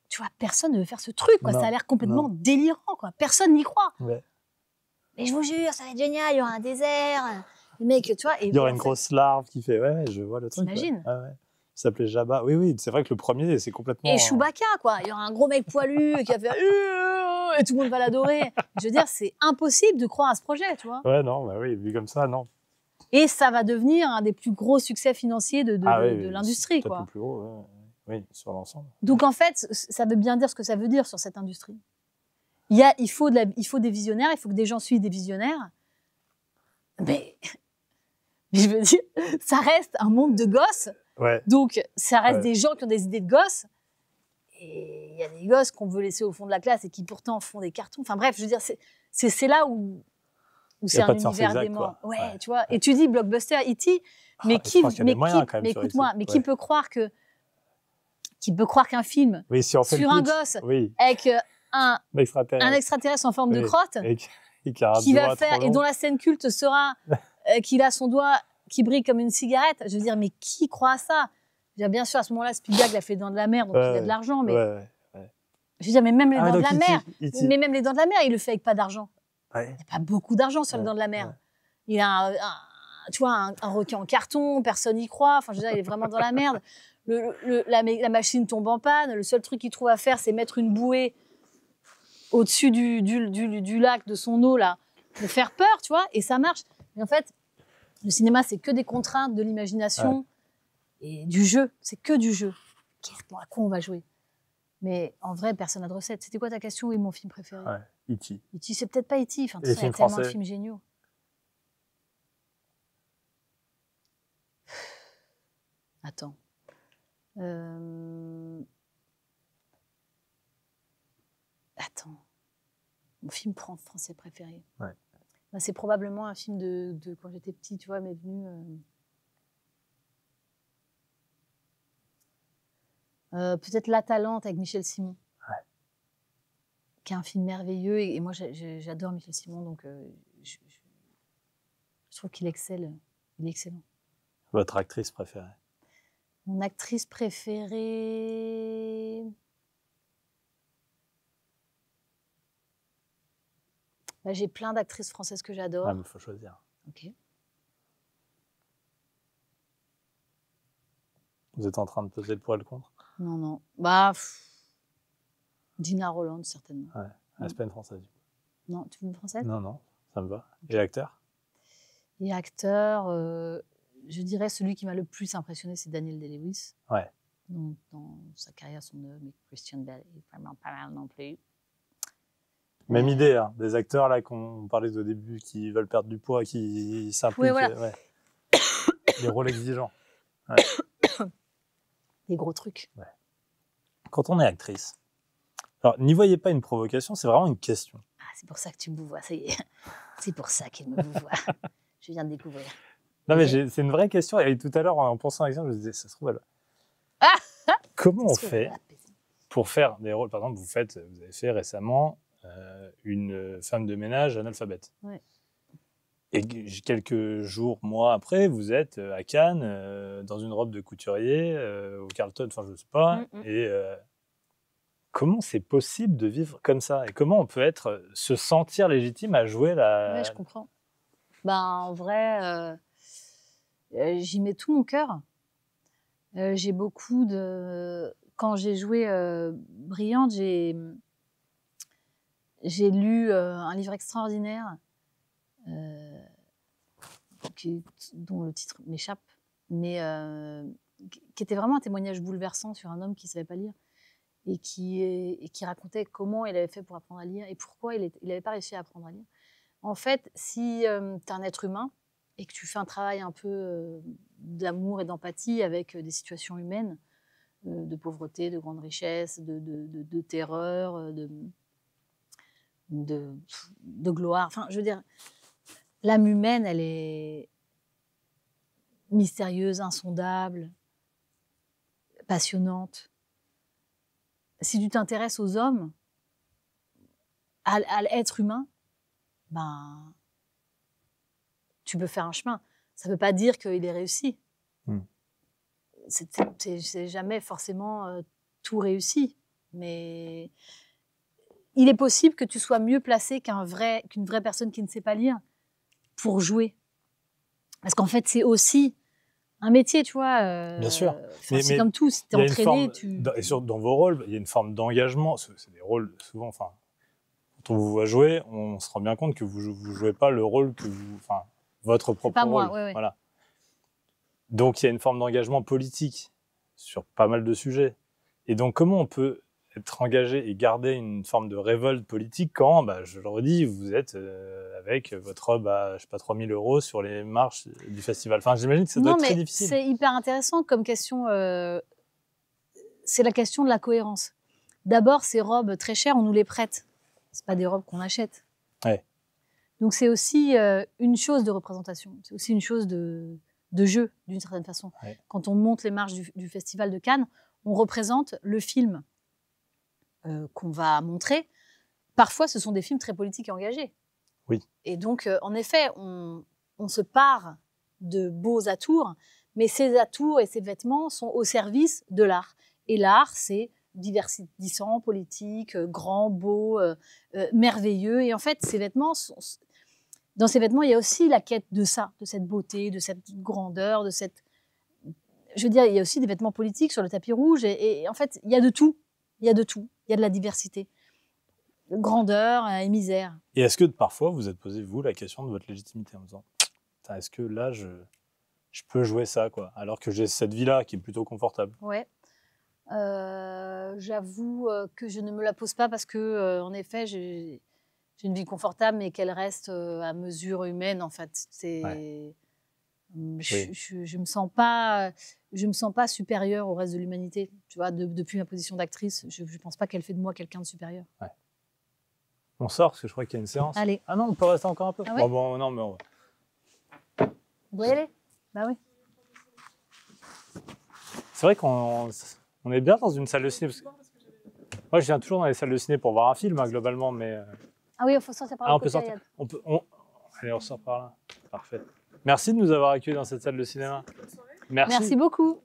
Tu vois, personne ne veut faire ce truc, quoi. Ça a l'air complètement délirant, quoi. Personne n'y croit. Ouais. Mais je vous jure, ça va être génial. Il y aura un désert. Les mecs, tu vois. Et
il y aura une grosse larve qui fait. Ouais, je vois le truc.
T'imagines?
Ah ouais. Ça s'appelait Jabba. Oui, c'est vrai que le premier, c'est complètement.
Et Chewbacca, quoi. Il y aura un gros mec poilu qui va faire. Et tout le monde va l'adorer. Je veux dire, c'est impossible de croire à ce projet, tu vois.
Ouais, non, bah oui, vu comme ça, non.
Et ça va devenir un des plus gros succès financiers de l'industrie, quoi.
Le plus gros, oui, sur l'ensemble.
Donc, en fait, ça veut bien dire ce que ça veut dire sur cette industrie. Il faut des visionnaires, il faut que des gens suivent des visionnaires. Mais je veux dire, ça reste un monde de gosses. Ouais. Donc, ça reste des gens qui ont des idées de gosses. Et il y a des gosses qu'on veut laisser au fond de la classe et qui pourtant font des cartons. Enfin bref, je veux dire, c'est là où c'est un univers dément. Ouais, tu vois. Et tu dis blockbuster, E.T., mais qui peut croire qu'un film sur un gosse avec un extraterrestre en forme de crotte qui va faire et dont la scène culte sera qu'il a son doigt qui brille comme une cigarette. Je veux dire, mais qui croit à ça? Je veux dire, bien sûr, à ce moment-là, Spielberg l'a fait dans de la mer, donc il a de l'argent, mais je veux dire, mais même les dents de la mer, mais même les dents de la mer, il le fait avec pas d'argent. Ouais. Il n'y a pas beaucoup d'argent sur les dents de la mer. Ouais. Il a tu vois, un requin en carton, personne n'y croit. Enfin, je veux dire, il est vraiment dans la merde. La machine tombe en panne. Le seul truc qu'il trouve à faire, c'est mettre une bouée au-dessus du lac, de son eau, là, pour faire peur, tu vois, et ça marche. Mais en fait, le cinéma, c'est que des contraintes de l'imagination et du jeu. C'est que du jeu. À quoi on va jouer? Mais en vrai, personne n'a de recette. C'était quoi ta question? Oui, mon film préféré.
E.T.
E.T., c'est peut-être pas E.T. Enfin, il y a tellement de films géniaux. Attends. Attends. Mon film français préféré. Ouais. Ben, c'est probablement un film de quand j'étais petite, tu vois, m'est venu. Peut-être La Talente avec Michel Simon. Ouais. qui est un film merveilleux. Et moi, j'adore Michel Simon, donc je trouve qu'il excelle. Il est excellent.
Votre actrice préférée?
Mon actrice préférée... Bah, j'ai plein d'actrices françaises que j'adore.
Ah, mais il faut choisir.
Ok.
Vous êtes en train de peser le pour et le contre?
Non, non. Bah, Dina Roland, certainement.
Ouais. Ah, c'est pas une française.
Non, tu veux une française?
Non, non, ça me va. Et l'acteur?
Et acteur, je dirais celui qui m'a le plus impressionné, c'est Daniel Day-Lewis.
Ouais.
Dans sa carrière, son œuvre, mais Christian Bale est vraiment pas mal non plus.
Même idée, hein, des acteurs là qu'on parlait au début qui veulent perdre du poids, qui s'impliquent.
Oui, voilà.
Ouais. Des rôles exigeants. Ouais.
Des gros trucs.
Ouais. Quand on est actrice, alors n'y voyez pas une provocation, c'est vraiment une question.
Ah, c'est pour ça que tu me vois, ça y est. C'est pour ça qu'il me voit. Je viens de découvrir.
Non, mais c'est une vraie question. Et tout à l'heure, en pensant à l'exemple, je me disais, ça se trouve, comment on fait pour faire des rôles? Par exemple, vous avez fait récemment une femme de ménage analphabète.
Ouais.
Et quelques jours, mois après, vous êtes à Cannes, dans une robe de couturier, au Carlton, enfin, je ne sais pas. Et comment c'est possible de vivre comme ça? Et comment on peut se sentir légitime à jouer la...
Ouais, je comprends. Ben, en vrai, j'y mets tout mon cœur. J'ai beaucoup de... Quand j'ai joué Brillante, j'ai lu un livre extraordinaire dont le titre m'échappe, mais qui était vraiment un témoignage bouleversant sur un homme qui ne savait pas lire et qui racontait comment il avait fait pour apprendre à lire et pourquoi il n'avait pas réussi à apprendre à lire. En fait, si tu es un être humain et que tu fais un travail un peu d'amour et d'empathie avec des situations humaines, de pauvreté, de grande richesse, de terreur, de gloire. Enfin, je veux dire, l'âme humaine, elle est mystérieuse, insondable, passionnante. Si tu t'intéresses aux hommes, à l'être humain, ben, tu peux faire un chemin. Ça ne veut pas dire qu'il est réussi. C'est jamais forcément tout réussi. Mais il est possible que tu sois mieux placé qu'une vraie personne qui ne sait pas lire pour jouer. Parce qu'en fait, c'est aussi un métier, tu vois.
Bien sûr.
C'est comme tout, si tu es entraîné,
Et surtout dans vos rôles, il y a une forme d'engagement. C'est des rôles, souvent, enfin, quand on vous voit jouer, on se rend bien compte que vous ne jouez pas le rôle que vous... Enfin, votre propre rôle.
Moi, ouais.
Voilà. Donc, il y a une forme d'engagement politique sur pas mal de sujets. Et donc, comment on peut être engagé et garder une forme de révolte politique quand, bah, je le redis, vous êtes avec votre robe à, je sais pas, 3 000 € sur les marches du festival. Enfin, j'imagine que ça doit être très difficile.
C'est hyper intéressant comme question. C'est la question de la cohérence. D'abord, ces robes très chères, on nous les prête. C'est pas des robes qu'on achète.
Ouais.
Donc, c'est aussi une chose de représentation. C'est aussi une chose de jeu, d'une certaine façon.
Ouais.
Quand on monte les marches du Festival de Cannes, on représente le film qu'on va montrer. Parfois, ce sont des films très politiques et engagés.
Oui.
Et donc, en effet, on se part de beaux atours, mais ces atours et ces vêtements sont au service de l'art. Et l'art, c'est divertissant, politique, grand, beau, merveilleux. Et en fait, ces vêtements dans ces vêtements, il y a aussi la quête de ça, de cette beauté, de cette grandeur, de cette... Je veux dire, il y a aussi des vêtements politiques sur le tapis rouge. Et en fait, il y a de tout. Il y a de tout. Il y a de la diversité. Grandeur et misère.
Et est-ce que parfois, vous êtes posé, vous, la question de votre légitimité en disant « Est-ce que là, je peux jouer ça, quoi, alors que j'ai cette vie-là qui est plutôt confortable ?»
Ouais. J'avoue que je ne me la pose pas parce que, en effet, j'ai une vie confortable, mais qu'elle reste à mesure humaine, en fait. Je me sens pas supérieure au reste de l'humanité. Tu vois, depuis ma position d'actrice, je ne pense pas qu'elle fait de moi quelqu'un de supérieur.
Ouais. On sort parce que je crois qu'il y a une séance.
Allez.
Ah non, on peut rester encore un peu.
Ah ouais
bon, non, mais on va.
Vous voulez y aller? Bah oui.
C'est vrai qu'on est bien dans une salle de cinéma. Moi, je viens toujours dans les salles de ciné pour voir un film, hein, globalement, mais...
Ah oui, il faut sortir par
Ah,
le
on peut
côté,
sortir. Allez, on sort par là. Parfait. Merci de nous avoir accueillis dans cette salle de cinéma. Merci.
Merci beaucoup.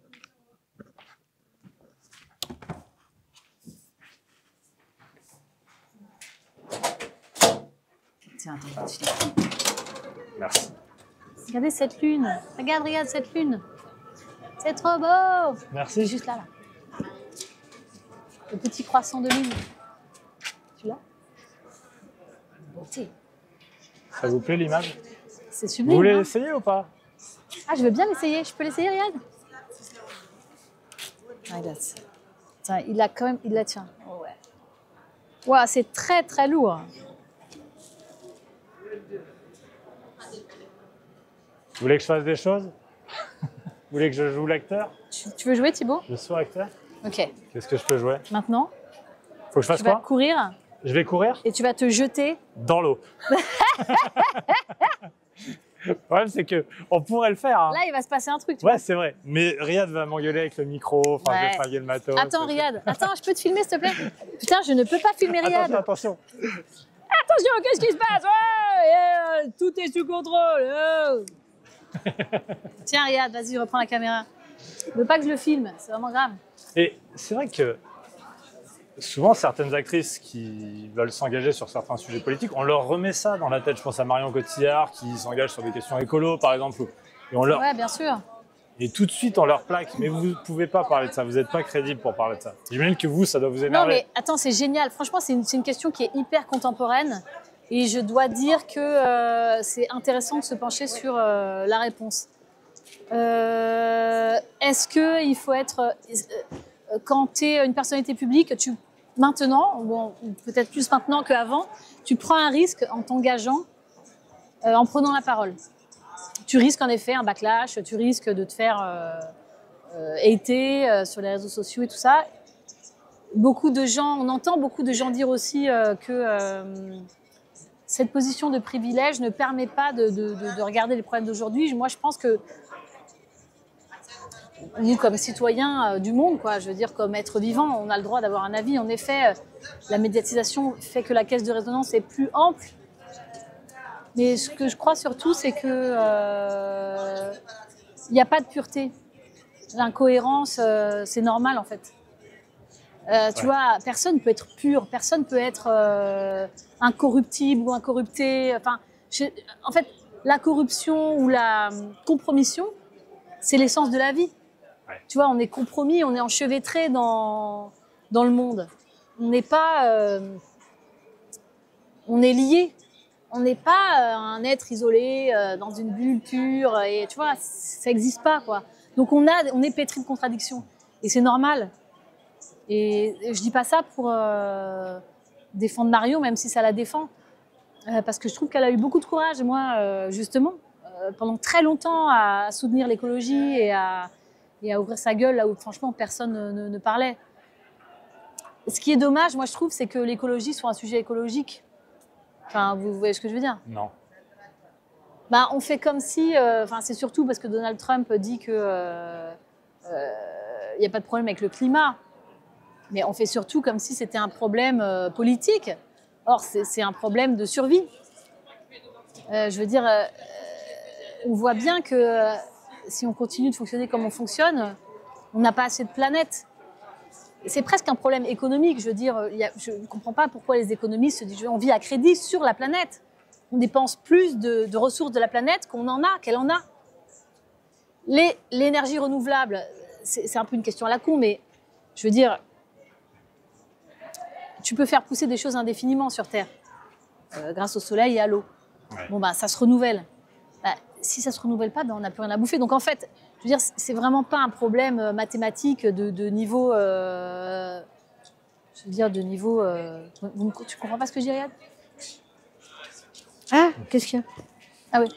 Tiens, attends,
Merci.
regardez cette lune. Regarde cette lune. C'est trop beau.
Merci.
C'est juste là. Le petit croissant de lune. Tu l'as? Beauté.
Ça vous plaît l'image?
C'est
Vous
sublime.
voulez
Hein.
l'essayer ou pas?
Ah, je veux bien l'essayer. Je peux l'essayer, Riyad? Regarde. Tiens, il a quand même... Il la tient. Oh, ouais. Ouah, c'est très, très lourd.
Vous voulez que je fasse des choses? Vous voulez que je joue l'acteur?
Tu veux jouer, Thibaut?
Je suis acteur.
Ok.
Qu'est-ce que je peux jouer?
Maintenant,
Faut que je fasse
tu vas
quoi?
courir
Je vais courir
et tu vas te jeter.
dans l'eau. Le problème, c'est qu'on pourrait le faire. Hein.
Là, il va se passer un truc. Tu
Ouais, c'est vrai. Mais Riyad va m'engueuler avec le micro. Enfin, je vais
Ouais.
flinguer le matos.
Attends, Riyad. Attends, je peux te filmer, s'il te plaît? Putain, je ne peux pas filmer Riyad.
Attention.
Attention, qu'est-ce qui se passe? Ouais, tout est sous contrôle. Tiens, Riyad, vas-y, reprends la caméra. Je veux pas que je le filme, c'est vraiment grave.
Et c'est vrai que souvent, certaines actrices qui veulent s'engager sur certains sujets politiques, on leur remet ça dans la tête. Je pense à Marion Cotillard qui s'engage sur des questions écolo, par exemple. Et,
Ouais, bien sûr.
et tout de suite, on leur plaque. Mais vous ne pouvez pas parler de ça. Vous n'êtes pas crédible pour parler de ça. J'imagine que vous, ça doit vous énerver.
Non, mais attends, c'est génial. Franchement, c'est une question qui est hyper contemporaine. Et je dois dire que c'est intéressant de se pencher sur la réponse. Est-ce qu'il faut être... quand tu es une personnalité publique, maintenant, bon, peut-être plus maintenant qu'avant, tu prends un risque en t'engageant, en prenant la parole. Tu risques en effet un backlash, tu risques de te faire hater sur les réseaux sociaux et tout ça. Beaucoup de gens, on entend beaucoup de gens dire aussi que cette position de privilège ne permet pas de regarder les problèmes d'aujourd'hui. Moi, je pense que nous, comme citoyens du monde, quoi, je veux dire, comme êtres vivants, on a le droit d'avoir un avis. En effet, la médiatisation fait que la caisse de résonance est plus ample. Mais ce que je crois surtout, c'est que il n'y a pas de pureté. L'incohérence, c'est normal, en fait. Tu vois, personne ne peut être pur, personne ne peut être incorruptible ou incorrupté. Enfin, en fait, la corruption ou la compromission, c'est l'essence de la vie.
Ouais.
Tu vois, on est compromis, on est enchevêtré dans le monde. On n'est pas... on est lié. On n'est pas un être isolé dans une bulle pure. Et tu vois, ça n'existe pas, quoi. Donc on est pétri de contradictions. Et c'est normal. Et je dis pas ça pour défendre Mario, même si ça la défend. Parce que je trouve qu'elle a eu beaucoup de courage, moi, justement, pendant très longtemps, à soutenir l'écologie et à ouvrir sa gueule là où, franchement, personne ne parlait. Ce qui est dommage, moi, je trouve, c'est que l'écologie soit un sujet écologique. Enfin, vous voyez ce que je veux dire?
Non.
Bah, on fait comme si... c'est surtout parce que Donald Trump dit qu'il n'y a pas de problème avec le climat. Mais on fait surtout comme si c'était un problème politique. Or, c'est un problème de survie. Je veux dire, on voit bien que si on continue de fonctionner comme on fonctionne, on n'a pas assez de planète. C'est presque un problème économique. Je veux dire, je ne comprends pas pourquoi les économistes se disent on vit à crédit sur la planète. On dépense plus de ressources de la planète qu'elle en a. L'énergie renouvelable, c'est un peu une question à la con, mais je veux dire, tu peux faire pousser des choses indéfiniment sur Terre, grâce au soleil et à l'eau.
Ouais.
Bon, ça se renouvelle. Si ça ne se renouvelle pas, on n'a plus rien à bouffer. Donc, en fait, je veux dire, c'est vraiment pas un problème mathématique de niveau... je veux dire, de niveau... tu comprends pas ce que je dis, Riyad? Ah, qu'est-ce qu'il y a? Ah oui.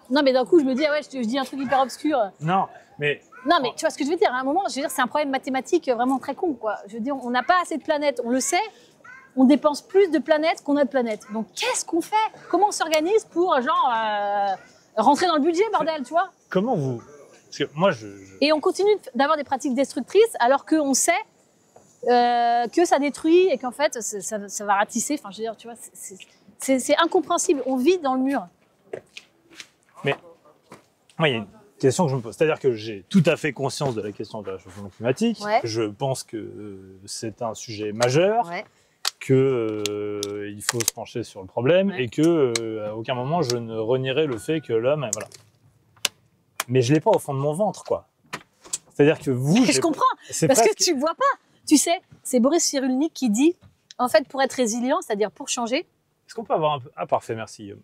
Non, mais d'un coup, je me dis, ah ouais, je dis un truc hyper obscur.
Non, mais...
Non, mais tu vois ce que je veux dire? À un moment, je veux dire, c'est un problème mathématique vraiment très con, quoi. Je veux dire, on n'a pas assez de planètes, on le sait. On dépense plus de planètes qu'on a de planètes. Donc, qu'est-ce qu'on fait? Comment on s'organise pour, genre, rentrer dans le budget, bordel, tu vois?
Comment vous... Parce que moi,
Et on continue d'avoir des pratiques destructrices alors qu'on sait que ça détruit et qu'en fait, ça va ratisser. Enfin, je veux dire, tu vois, c'est incompréhensible. On vit dans le mur.
Mais moi, il y a une question que je me pose. C'est-à-dire que j'ai tout à fait conscience de la question de la réchauffement climatique.
Ouais.
Je pense que c'est un sujet majeur,
Ouais.
que il faut se pencher sur le problème
Ouais.
et que à aucun moment je ne renierai le fait que l'homme, voilà. Mais je l'ai pas au fond de mon ventre, quoi. C'est-à-dire que vous,
Je comprends,
c'est
parce
presque...
que tu vois pas. Tu sais, c'est Boris Cyrulnik qui dit, en fait, pour être résilient, c'est-à-dire pour changer.
Est-ce qu'on peut avoir un peu... Ah, parfait, merci Guillaume.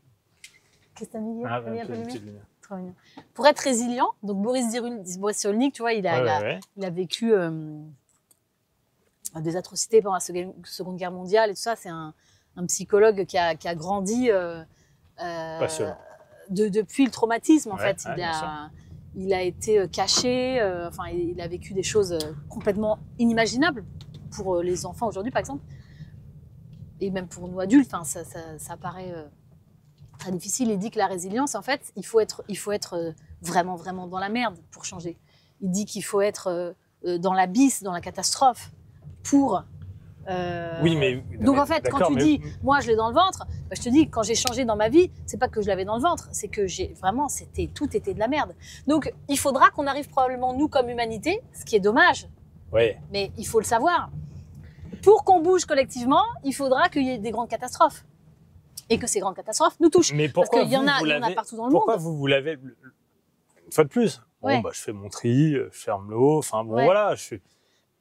Qu'est-ce que t'as mis?
Ah,
T'as mis un peu de
une
lumière
petite lumière.
Trop bien. Pour être résilient, donc Boris Cyrulnik, tu vois, il a vécu des atrocités pendant la Seconde Guerre mondiale et tout ça. C'est un psychologue qui a grandi depuis le traumatisme, en fait. Il a été caché, enfin, il a vécu des choses complètement inimaginables pour les enfants aujourd'hui, par exemple. Et même pour nous adultes, enfin, ça paraît très difficile. Il dit que la résilience, en fait, il faut être vraiment, vraiment dans la merde pour changer. Il dit qu'il faut être dans l'abysse, dans la catastrophe pour...
Oui, mais...
Donc en fait, quand tu dis, moi je l'ai dans le ventre, bah, je te dis, quand j'ai changé dans ma vie, c'est pas que je l'avais dans le ventre, c'est que tout était de la merde. Donc il faudra qu'on arrive probablement, nous comme humanité, ce qui est dommage, mais il faut le savoir. Pour qu'on bouge collectivement, il faudra qu'il y ait des grandes catastrophes. Et que ces grandes catastrophes nous touchent.
Mais pourquoi
parce qu'il y en a partout dans le monde.
Pourquoi vous l'avez... Une fois de plus, bon, bah, je fais mon tri, je ferme l'eau, enfin bon, voilà, je fais...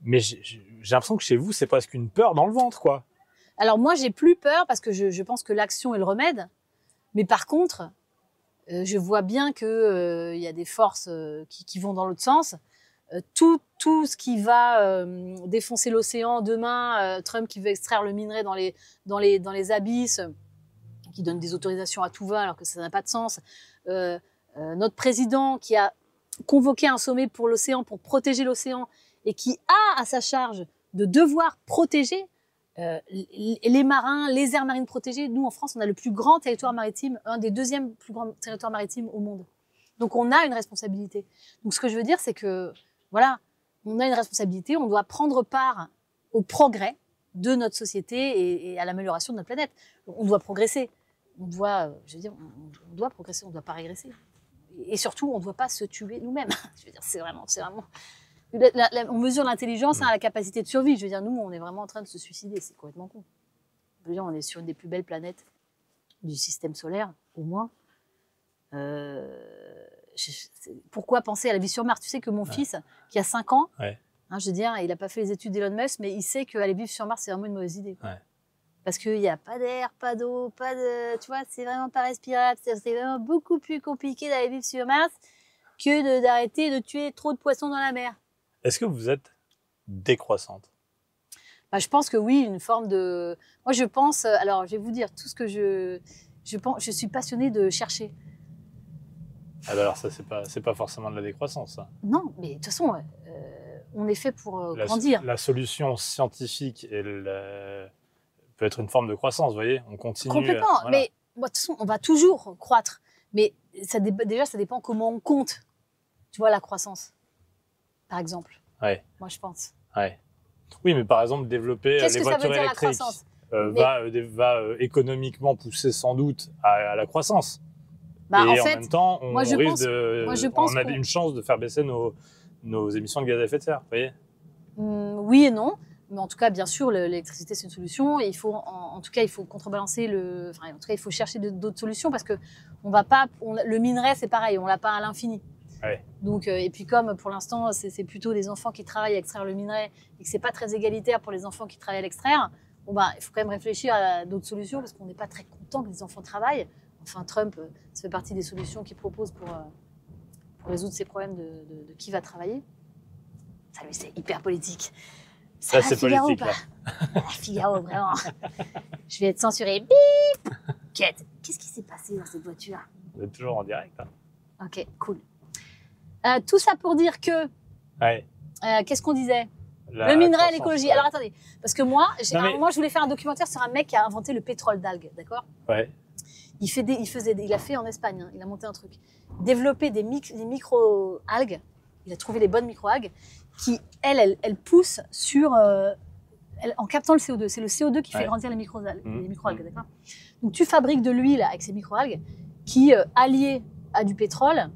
Mais j'ai l'impression que chez vous, c'est presque une peur dans le ventre, quoi.
Alors moi, j'ai plus peur parce que je pense que l'action est le remède. Mais par contre, je vois bien que y a des forces qui vont dans l'autre sens. Tout ce qui va défoncer l'océan demain, Trump qui veut extraire le minerai dans les abysses, qui donne des autorisations à tout va alors que ça n'a pas de sens. Notre président qui a convoqué un sommet pour l'océan, pour protéger l'océan, et qui a à sa charge de devoir protéger les marins, les aires marines protégées. Nous, en France, on a le plus grand territoire maritime, un des deuxièmes plus grands territoires maritimes au monde. Donc, on a une responsabilité. Donc, ce que je veux dire, c'est que, voilà, on a une responsabilité, on doit prendre part au progrès de notre société et à l'amélioration de notre planète. On doit progresser. On doit, je veux dire, on doit progresser, on ne doit pas régresser. Et surtout, on ne doit pas se tuer nous-mêmes. Je veux dire, c'est vraiment... On mesure l'intelligence à la capacité de survie. Je veux dire, nous, on est vraiment en train de se suicider. C'est complètement con. Je veux dire, on est sur une des plus belles planètes du système solaire, au moins. Pourquoi penser à la vie sur Mars? Tu sais que mon fils, qui a 5 ans, je veux dire, il n'a pas fait les études d'Elon Musk, mais il sait qu'aller vivre sur Mars, c'est vraiment une mauvaise idée. Parce qu'il n'y a pas d'air, pas d'eau, pas de... Tu vois, c'est vraiment pas respirable. C'est vraiment beaucoup plus compliqué d'aller vivre sur Mars que d'arrêter de tuer trop de poissons dans la mer.
Est-ce que vous êtes décroissante?
Bah, je pense que oui, une forme de... Moi, je pense... Alors, je vais vous dire, tout ce que je suis passionnée de chercher.
Ah bah alors ça, c'est pas forcément de la décroissance, ça.
Non, mais de toute façon, on est fait pour grandir.
La solution scientifique peut être une forme de croissance, vous voyez. On continue...
Complètement, voilà. Mais de toute façon, on va toujours croître. Mais déjà, ça dépend comment on compte, tu vois, la croissance, par exemple. Moi, je pense.
Oui, mais par exemple, développer les voitures électriques va économiquement pousser sans doute à la croissance.
Bah,
et
en fait,
même temps, on a une chance de faire baisser nos émissions de gaz à effet de serre, vous voyez.
Oui et non. Mais en tout cas, bien sûr, l'électricité, c'est une solution. Et il faut, en tout cas, il faut contrebalancer en tout cas, il faut chercher d'autres solutions parce que le minerai, c'est pareil, on l'a pas à l'infini. Donc, et puis comme pour l'instant, c'est plutôt des enfants qui travaillent à extraire le minerai et que c'est pas très égalitaire pour les enfants qui travaillent à l'extraire, il faut quand même réfléchir à d'autres solutions parce qu'on n'est pas très content que les enfants travaillent. Enfin, Trump, ça fait partie des solutions qu'il propose pour résoudre ces problèmes de qui va travailler. Ça, lui, c'est hyper politique.
Ça, c'est politique, là.
Figaro, vraiment. Je vais être censurée. Bip! Qu'est-ce qui s'est passé dans cette voiture?
Vous êtes toujours en direct.
Ok, cool. Tout ça pour dire que... qu'est-ce qu'on disait? Le minerai, l'écologie. Alors, attendez. Parce que moi, à un moment, je voulais faire un documentaire sur un mec qui a inventé le pétrole d'algues, d'accord? Il a fait en Espagne, hein, il a monté un truc. Développer des micro-algues. Il a trouvé les bonnes micro-algues qui, elles poussent sur en captant le CO2. C'est le CO2 qui fait
Ouais.
grandir les microalgues,
Mhm.
d'accord? Donc, tu fabriques de l'huile avec ces microalgues qui, alliées à du pétrole,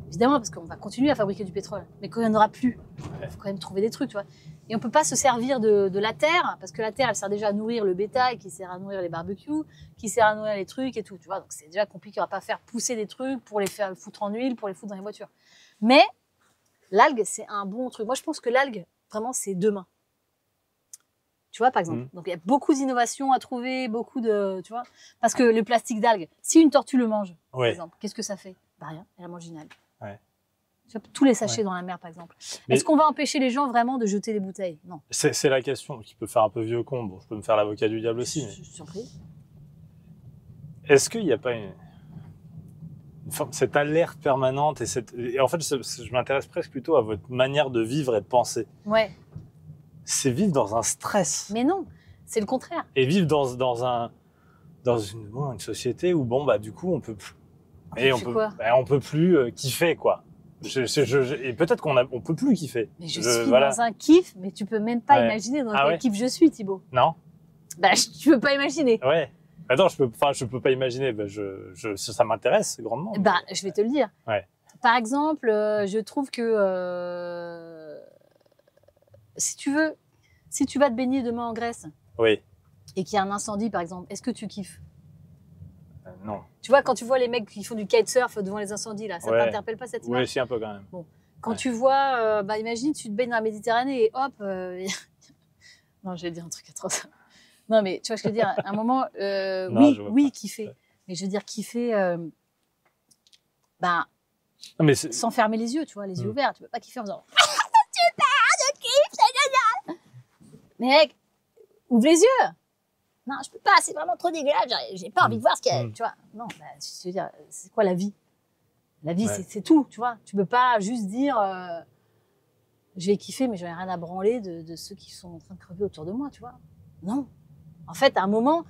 évidemment, parce qu'on va continuer à fabriquer du pétrole, mais quand il n'y en aura plus, il faut quand même trouver des trucs, tu vois. Et on ne peut pas se servir de la terre, parce que la terre, elle sert déjà à nourrir le bétail, qui sert à nourrir les barbecues, qui sert à nourrir les trucs et tout, tu vois. Donc, c'est déjà compliqué. On ne va pas faire pousser des trucs pour les faire foutre en huile, pour les foutre dans les voitures. Mais l'algue, c'est un bon truc. Moi, je pense que l'algue, vraiment, c'est demain. Tu vois, par exemple. Donc, il y a beaucoup d'innovations à trouver, beaucoup de... Tu vois, parce que le plastique d'algue, si une tortue le mange, par
Ouais.
exemple, qu'est-ce que ça fait? Bah rien, elle mange une algue.
Ouais.
Tu vois, tous les sachets dans la mer, par exemple.
Mais-
Est-ce qu'on va empêcher les gens vraiment de jeter des bouteilles? Non.
C'est la question qui peut faire un peu vieux con. Bon, je peux me faire l'avocat du diable aussi. Mais
Je t'en prie.
est-ce qu'il n'y a pas cette alerte permanente et en fait, je m'intéresse presque plutôt à votre manière de vivre et de penser.
Ouais.
C'est vivre dans un stress
Mais non, c'est le contraire.
et vivre dans une société où bon bah du coup on peut plus. Et on
fait
peut,
quoi
on peut plus kiffer quoi. Et peut-être on peut plus kiffer.
Mais je suis
voilà.
dans un kiff, mais tu peux même pas
Ouais.
imaginer dans
Ah
quel
ouais
kiff je suis, Thibaut.
Non.
Bah, tu peux pas imaginer.
Ouais. Attends, je peux pas imaginer. Bah, ça m'intéresse grandement.
Bah, je vais te le dire.
Ouais.
Par exemple, je trouve que si tu vas te baigner demain en Grèce
Oui.
et qu'il y a un incendie, par exemple, est-ce que tu kiffes?
Non.
Tu vois, quand tu vois les mecs qui font du kitesurf devant les incendies, là, ça
Ouais.
t'interpelle pas cette image?
Oui, si un peu quand même.
Quand
Ouais.
tu vois, bah, imagine, tu te baignes dans la Méditerranée et hop, non, j'allais dire un truc atroce. Non, mais tu vois ce que je veux dire. À un moment,
Non, je vois
oui,
pas.
kiffer.
Ouais.
Mais je veux dire kiffer, bah,
Non, mais
sans fermer les yeux, tu vois, les yeux
Mm.
ouverts. Tu peux pas kiffer en faisant super, je kiffe, c'est génial. Mec, ouvre les yeux. Non, je peux pas, c'est vraiment trop dégueulasse. J'ai pas envie de voir ce qu'il y a.
Mm.
Tu vois, non, bah, je veux dire, c'est quoi la vie? La vie,
Ouais.
c'est tout, tu vois. Tu peux pas juste dire, je vais kiffer, mais j'en ai rien à branler de ceux qui sont en train de crever autour de moi, tu vois. Non. En fait, à un moment,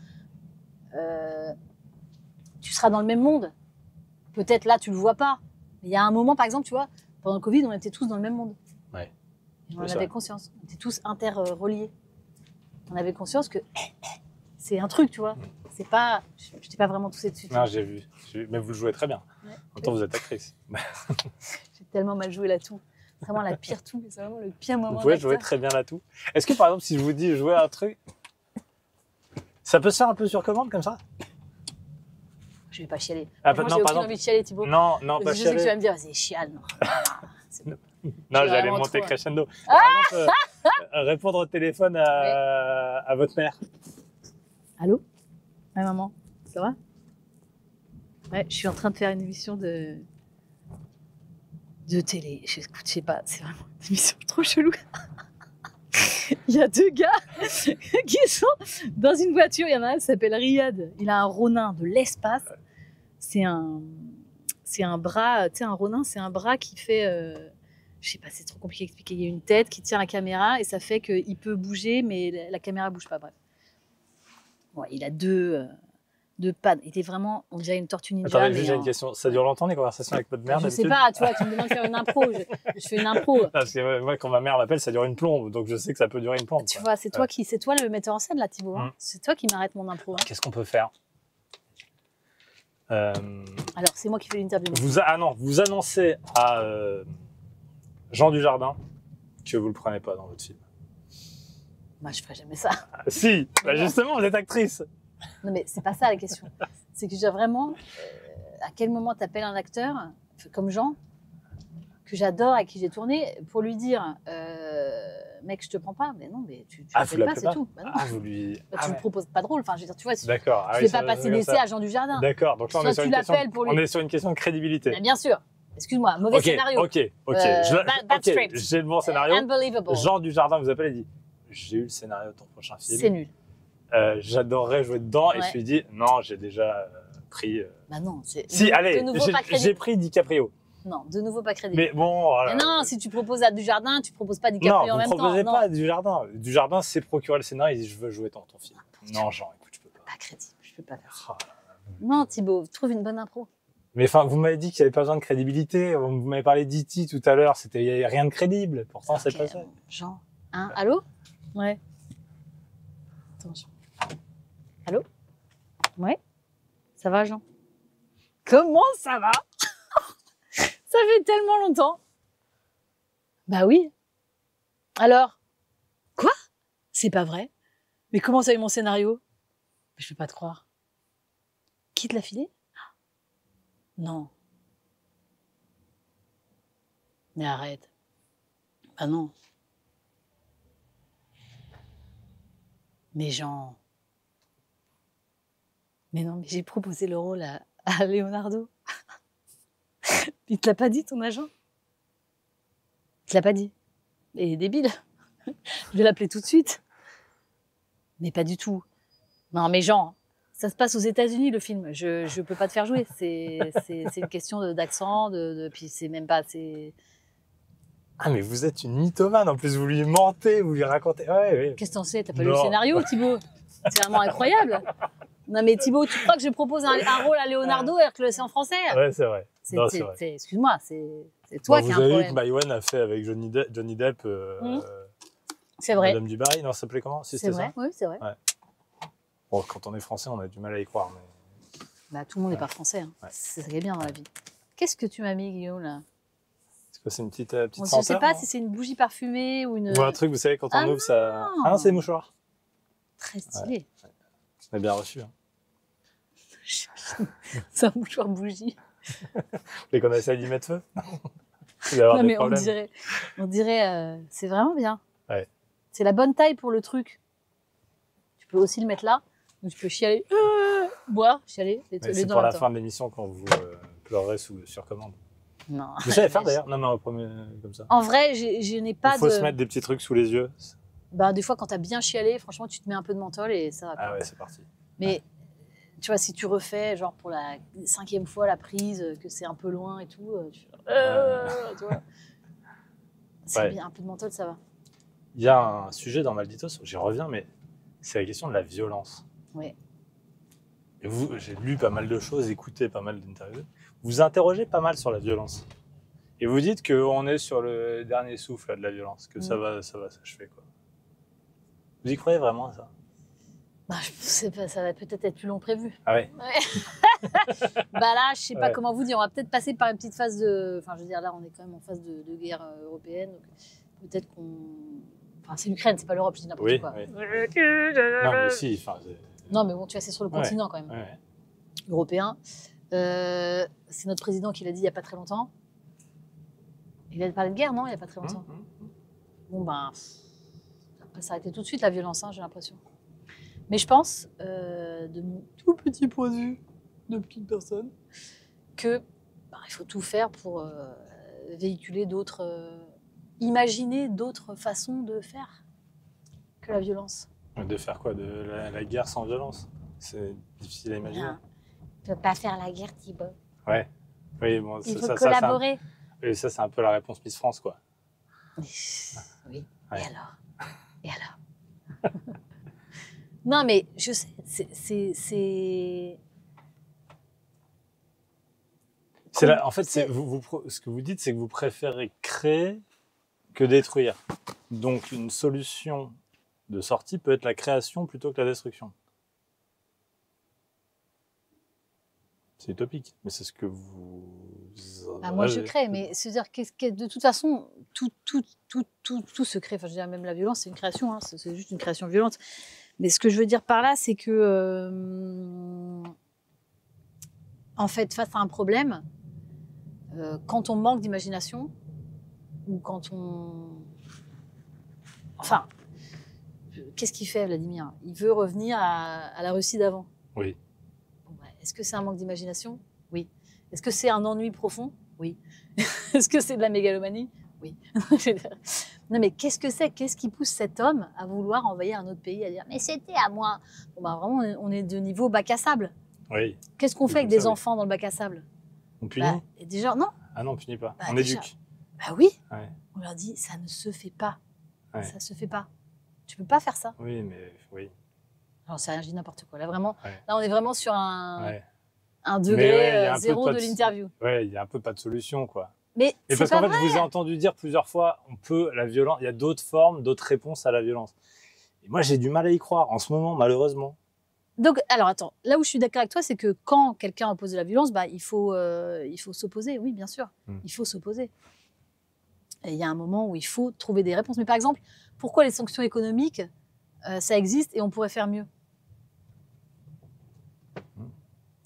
tu seras dans le même monde. Peut-être là, tu le vois pas. Mais il y a un moment, par exemple, tu vois, pendant le Covid, on était tous dans le même monde.
Ouais.
Et on
C'est
en
ça.
avait conscience. On était tous interreliés. On avait conscience que c'est un truc, tu vois. C'est pas, je t'ai pas vraiment toussé dessus.
Non, j'ai vu. Mais vous le jouez très bien.
Ouais.
En même temps, vous êtes actrice.
J'ai tellement mal joué la toux. C'est vraiment la pire toux. C'est vraiment le pire moment.
Vous pouvez
d'acteur.
jouer très bien là tout. Est-ce que par exemple, si je vous dis jouer un truc, ça peut se faire un peu sur commande comme ça?
Je vais pas chialer.
Ah,
Moi,
non,
j'ai
par
aucune
exemple-
envie de chialer, Thibaut.
Non, non,
Parce
pas
que je sais que tu vas
chialer.
me dire, vas-y, chiale. Non, c'est bon.
Non,
J'ai
j'allais
vraiment
monter
trop,
crescendo. Par exemple, répondre au téléphone à votre mère.
Allô? Ouais, maman, ça va? Ouais, je suis en train de faire une émission de télé. Je sais pas, c'est vraiment une émission trop chelou. Il y a deux gars qui sont dans une voiture. Il y en a un qui s'appelle Riyad. Il a un Ronin de l'espace. C'est un bras, tu sais, un Ronin, c'est un bras qui fait, je sais pas, c'est trop compliqué à expliquer. Il y a une tête qui tient la caméra et ça fait qu'il peut bouger, mais la caméra bouge pas. Bref. Bon, il a deux pattes. Il est vraiment, on dirait une tortue ninja.
Attendez,
mais
juste j'ai
en-
une question. Ça dure longtemps les conversations avec votre mère?
Je sais
d'habitude?
pas, tu vois, tu me demandes de faire une impro. Je fais une impro.
Parce que moi, quand ma mère m'appelle, ça dure une plombe, donc je sais que ça peut durer une plombe.
Tu
quoi.
vois, c'est toi le metteur en scène là, Thibaut. Hein.
Mm.
C'est toi qui m'arrête mon impro. Hein.
Qu'est-ce qu'on peut faire?
Alors, c'est moi qui fais l'interview.
Vous annoncez à Jean Dujardin que vous le prenez pas dans votre film.
Moi, je ferai jamais ça.
Ah, si, bah justement, vous êtes actrice.
Non, mais c'est pas ça la question. C'est que j'ai vraiment, à quel moment t'appelles un acteur comme Jean, que j'adore, avec qui j'ai tourné, pour lui dire, mec, je te prends pas. Mais non, mais tu
Ah,
l'appelles
vous
pas,
l'appelez
c'est
pas?
tout. Bah non.
Ah, vous lui.
Bah,
Ah,
tu me
ouais.
proposes pas de rôle. Enfin, je veux dire, tu vois,
D'accord. Ah
je
oui,
vais pas
ça-
passer
comme
d'essai
ça.
à Jean Dujardin.
D'accord. Donc là,
Soit tu l'appelles pour lui-
on est sur une question de crédibilité.
Mais bien sûr. Excuse-moi, mauvais
Ok,
scénario.
ok.
Bad
Ok,
script.
j'ai le bon scénario.
Unbelievable.
Jean Dujardin vous appelle et dit j'ai eu le scénario de ton prochain
C'est
film.
nul.
J'adorerais jouer dedans. Et
Ouais.
je lui dis non, j'ai déjà pris.
Bah non, c'est
Si,
de
allez,
nouveau pas
j'ai
crédible.
pris DiCaprio.
Non, de nouveau pas crédible.
Mais bon.
Mais non, si tu proposes à Dujardin, tu proposes pas DiCaprio
non,
en
vous
même temps.
proposez
Non,
pas Dujardin. Dujardin s'est procuré le scénario. Il dit je veux jouer dans ton film. Non, Jean, écoute, je peux pas.
pas crédible. Je peux pas faire ça.
Ah, là, là.
Non, Thibaut, trouve une bonne impro.
Mais enfin, vous m'avez dit qu'il n'y avait pas besoin de crédibilité. Vous m'avez parlé d'E.T. tout à l'heure. Il n'y avait rien de crédible. Pourtant, c'est
Ok,
pas ça.
Jean. Hein, allô? Ouais. Attends. Allô? Ouais? Ça va, Jean? Comment ça va? Ça fait tellement longtemps. Bah oui. Alors? Quoi? C'est pas vrai? Mais comment ça a eu mon scénario? Je vais pas te croire. Qui te l'a filé? Non. Mais arrête. Ah non. Mais Jean. Mais non, mais j'ai proposé le rôle à Leonardo. Il te l'a pas dit, ton agent? Il te l'a pas dit. Et débile. Je vais l'appeler tout de suite. Mais pas du tout. Non, mais Jean, ça se passe aux États-Unis le film. Je peux pas te faire jouer. C'est une question d'accent, puis c'est même pas.
Ah, mais vous êtes une mythomane. En plus, vous lui mentez, vous lui racontez. Ouais.
Qu'est-ce que t'en sais? T'as pas lu le scénario, Thibaut? C'est vraiment incroyable. Non, mais Thibaut, tu crois que je propose un rôle à Leonardo alors que c'est en français?
Ouais, c'est vrai. Non, c'est vrai.
Excuse-moi, c'est toi qui as un problème.
Vous avez vu que Maïwenn a fait avec Johnny Depp.
C'est vrai.
Madame du Barry, non, ça s'appelait comment? Si,
c'est vrai,
ça
oui, c'est vrai.
Ouais. Bon, quand on est français, on a du mal à y croire. Mais...
Bah, tout le monde n'est pas français. Hein. Ouais. C'est ça qui est bien dans la vie. Qu'est-ce que tu m'as mis, Guillaume, là?
Est-ce que c'est une petite senteur?
Je ne sais pas si c'est une bougie parfumée ou une...
Ou un truc, vous savez, quand on ouvre, ça... Ah non, c'est des mouchoirs.
Très stylé.
Ouais. On a bien reçu. Hein.
C'est un mouchoir bougie.
Vous voulez qu'on essaye d'y mettre feu?
Non, mais on dirait c'est vraiment bien.
Ouais.
C'est la bonne taille pour le truc. Tu peux aussi le mettre là. Donc tu peux chialer, boire, chialer.
C'est pour la fin de l'émission quand vous pleurerez sur commande.
Non.
Vous savez faire d'ailleurs? Non, mais au premier, comme ça.
En vrai, je n'ai pas de...
Il faut se mettre des petits trucs sous les yeux.
Bah, des fois, quand tu as bien chialé, franchement, tu te mets un peu de menthol et ça va.
Ah ouais, c'est parti.
Mais tu vois, si tu refais, genre pour la 5e fois la prise, que c'est un peu loin et tout, tu vois. C'est bien, un peu de menthol, ça va.
Il y a un sujet dans Malditos, j'y reviens, mais c'est la question de la violence.
Ouais.
Et vous, j'ai lu pas mal de choses, écouté pas mal d'interviews. Vous interrogez pas mal sur la violence. Et vous dites qu'on est sur le dernier souffle là, de la violence, que ça va s'achever, quoi. Vous y croyez vraiment à ça?
Bah, je sais pas, ça va peut-être être plus long que prévu.
Ah ouais?
Bah là, je sais pas comment vous dire. On va peut-être passer par une petite phase de... Enfin, je veux dire, là, on est quand même en phase de guerre européenne. Donc peut-être qu'on... Enfin, c'est l'Ukraine, c'est pas l'Europe, je dis n'importe quoi.
Oui. Non, mais si.
Non, mais bon, tu vois, c'est sur le continent quand même. Européen. C'est notre président qui l'a dit il y a pas très longtemps. Il a parlé de guerre, non? Il y a pas très longtemps. Bon, ben... Ça va s'arrêter tout de suite, la violence, hein, j'ai l'impression. Mais je pense, de mon tout petit point de vue de petite personne, que il faut tout faire pour véhiculer d'autres, imaginer d'autres façons de faire que la violence.
De faire quoi? De la guerre sans violence? C'est difficile à imaginer.
Non. Tu ne peux pas faire la guerre, Thibaut.
Ouais. Oui, bon,
il faut collaborer.
Oui, ça, c'est un peu la réponse Miss France, quoi.
Oui. Ouais. Et alors Non, mais je sais,
En fait, ce que vous dites, c'est que vous préférez créer que détruire. Donc, une solution de sortie peut être la création plutôt que la destruction. C'est utopique, mais c'est ce que vous...
moi, je crée, mais c'est-à-dire que de toute façon, tout se crée. Enfin, je veux dire, même la violence, c'est une création, hein, c'est juste une création violente. Mais ce que je veux dire par là, c'est que, en fait, face à un problème, quand on manque d'imagination, ou quand on... Enfin, qu'est-ce qu'il fait, Vladimir? Il veut revenir à la Russie d'avant.
Oui.
Bon, est-ce que c'est un manque d'imagination? Oui. Est-ce que c'est un ennui profond? Oui. Est-ce que c'est de la mégalomanie? Oui. Non, mais qu'est-ce que c'est? Qu'est-ce qui pousse cet homme à vouloir envahir un autre pays, à dire « mais c'était à moi ». Bon, vraiment, on est de niveau bac à sable.
Oui.
Qu'est-ce qu'on fait avec des enfants dans le bac à sable?
On punit?
Et déjà, non.
Ah non, on punit pas. On éduque.
Bah oui.
Ouais.
On leur dit « ça ne se fait pas ».
Ouais.
Ça se fait pas. Tu peux pas faire ça.
Oui, mais oui.
Alors, c'est rien, je dis n'importe quoi. Là, vraiment, là, on est vraiment sur un degré zéro de l'interview.
Oui, il y a un peu pas de solution, quoi.
Mais
parce qu'en fait, je vous ai entendu dire plusieurs fois, la violence, il y a d'autres formes, d'autres réponses à la violence. Et moi, j'ai du mal à y croire en ce moment, malheureusement.
Donc, alors attends, là où je suis d'accord avec toi, c'est que quand quelqu'un oppose de la violence, bah, il faut s'opposer, oui, bien sûr. Il faut s'opposer. Et il y a un moment où il faut trouver des réponses. Mais par exemple, pourquoi les sanctions économiques, ça existe et on pourrait faire mieux?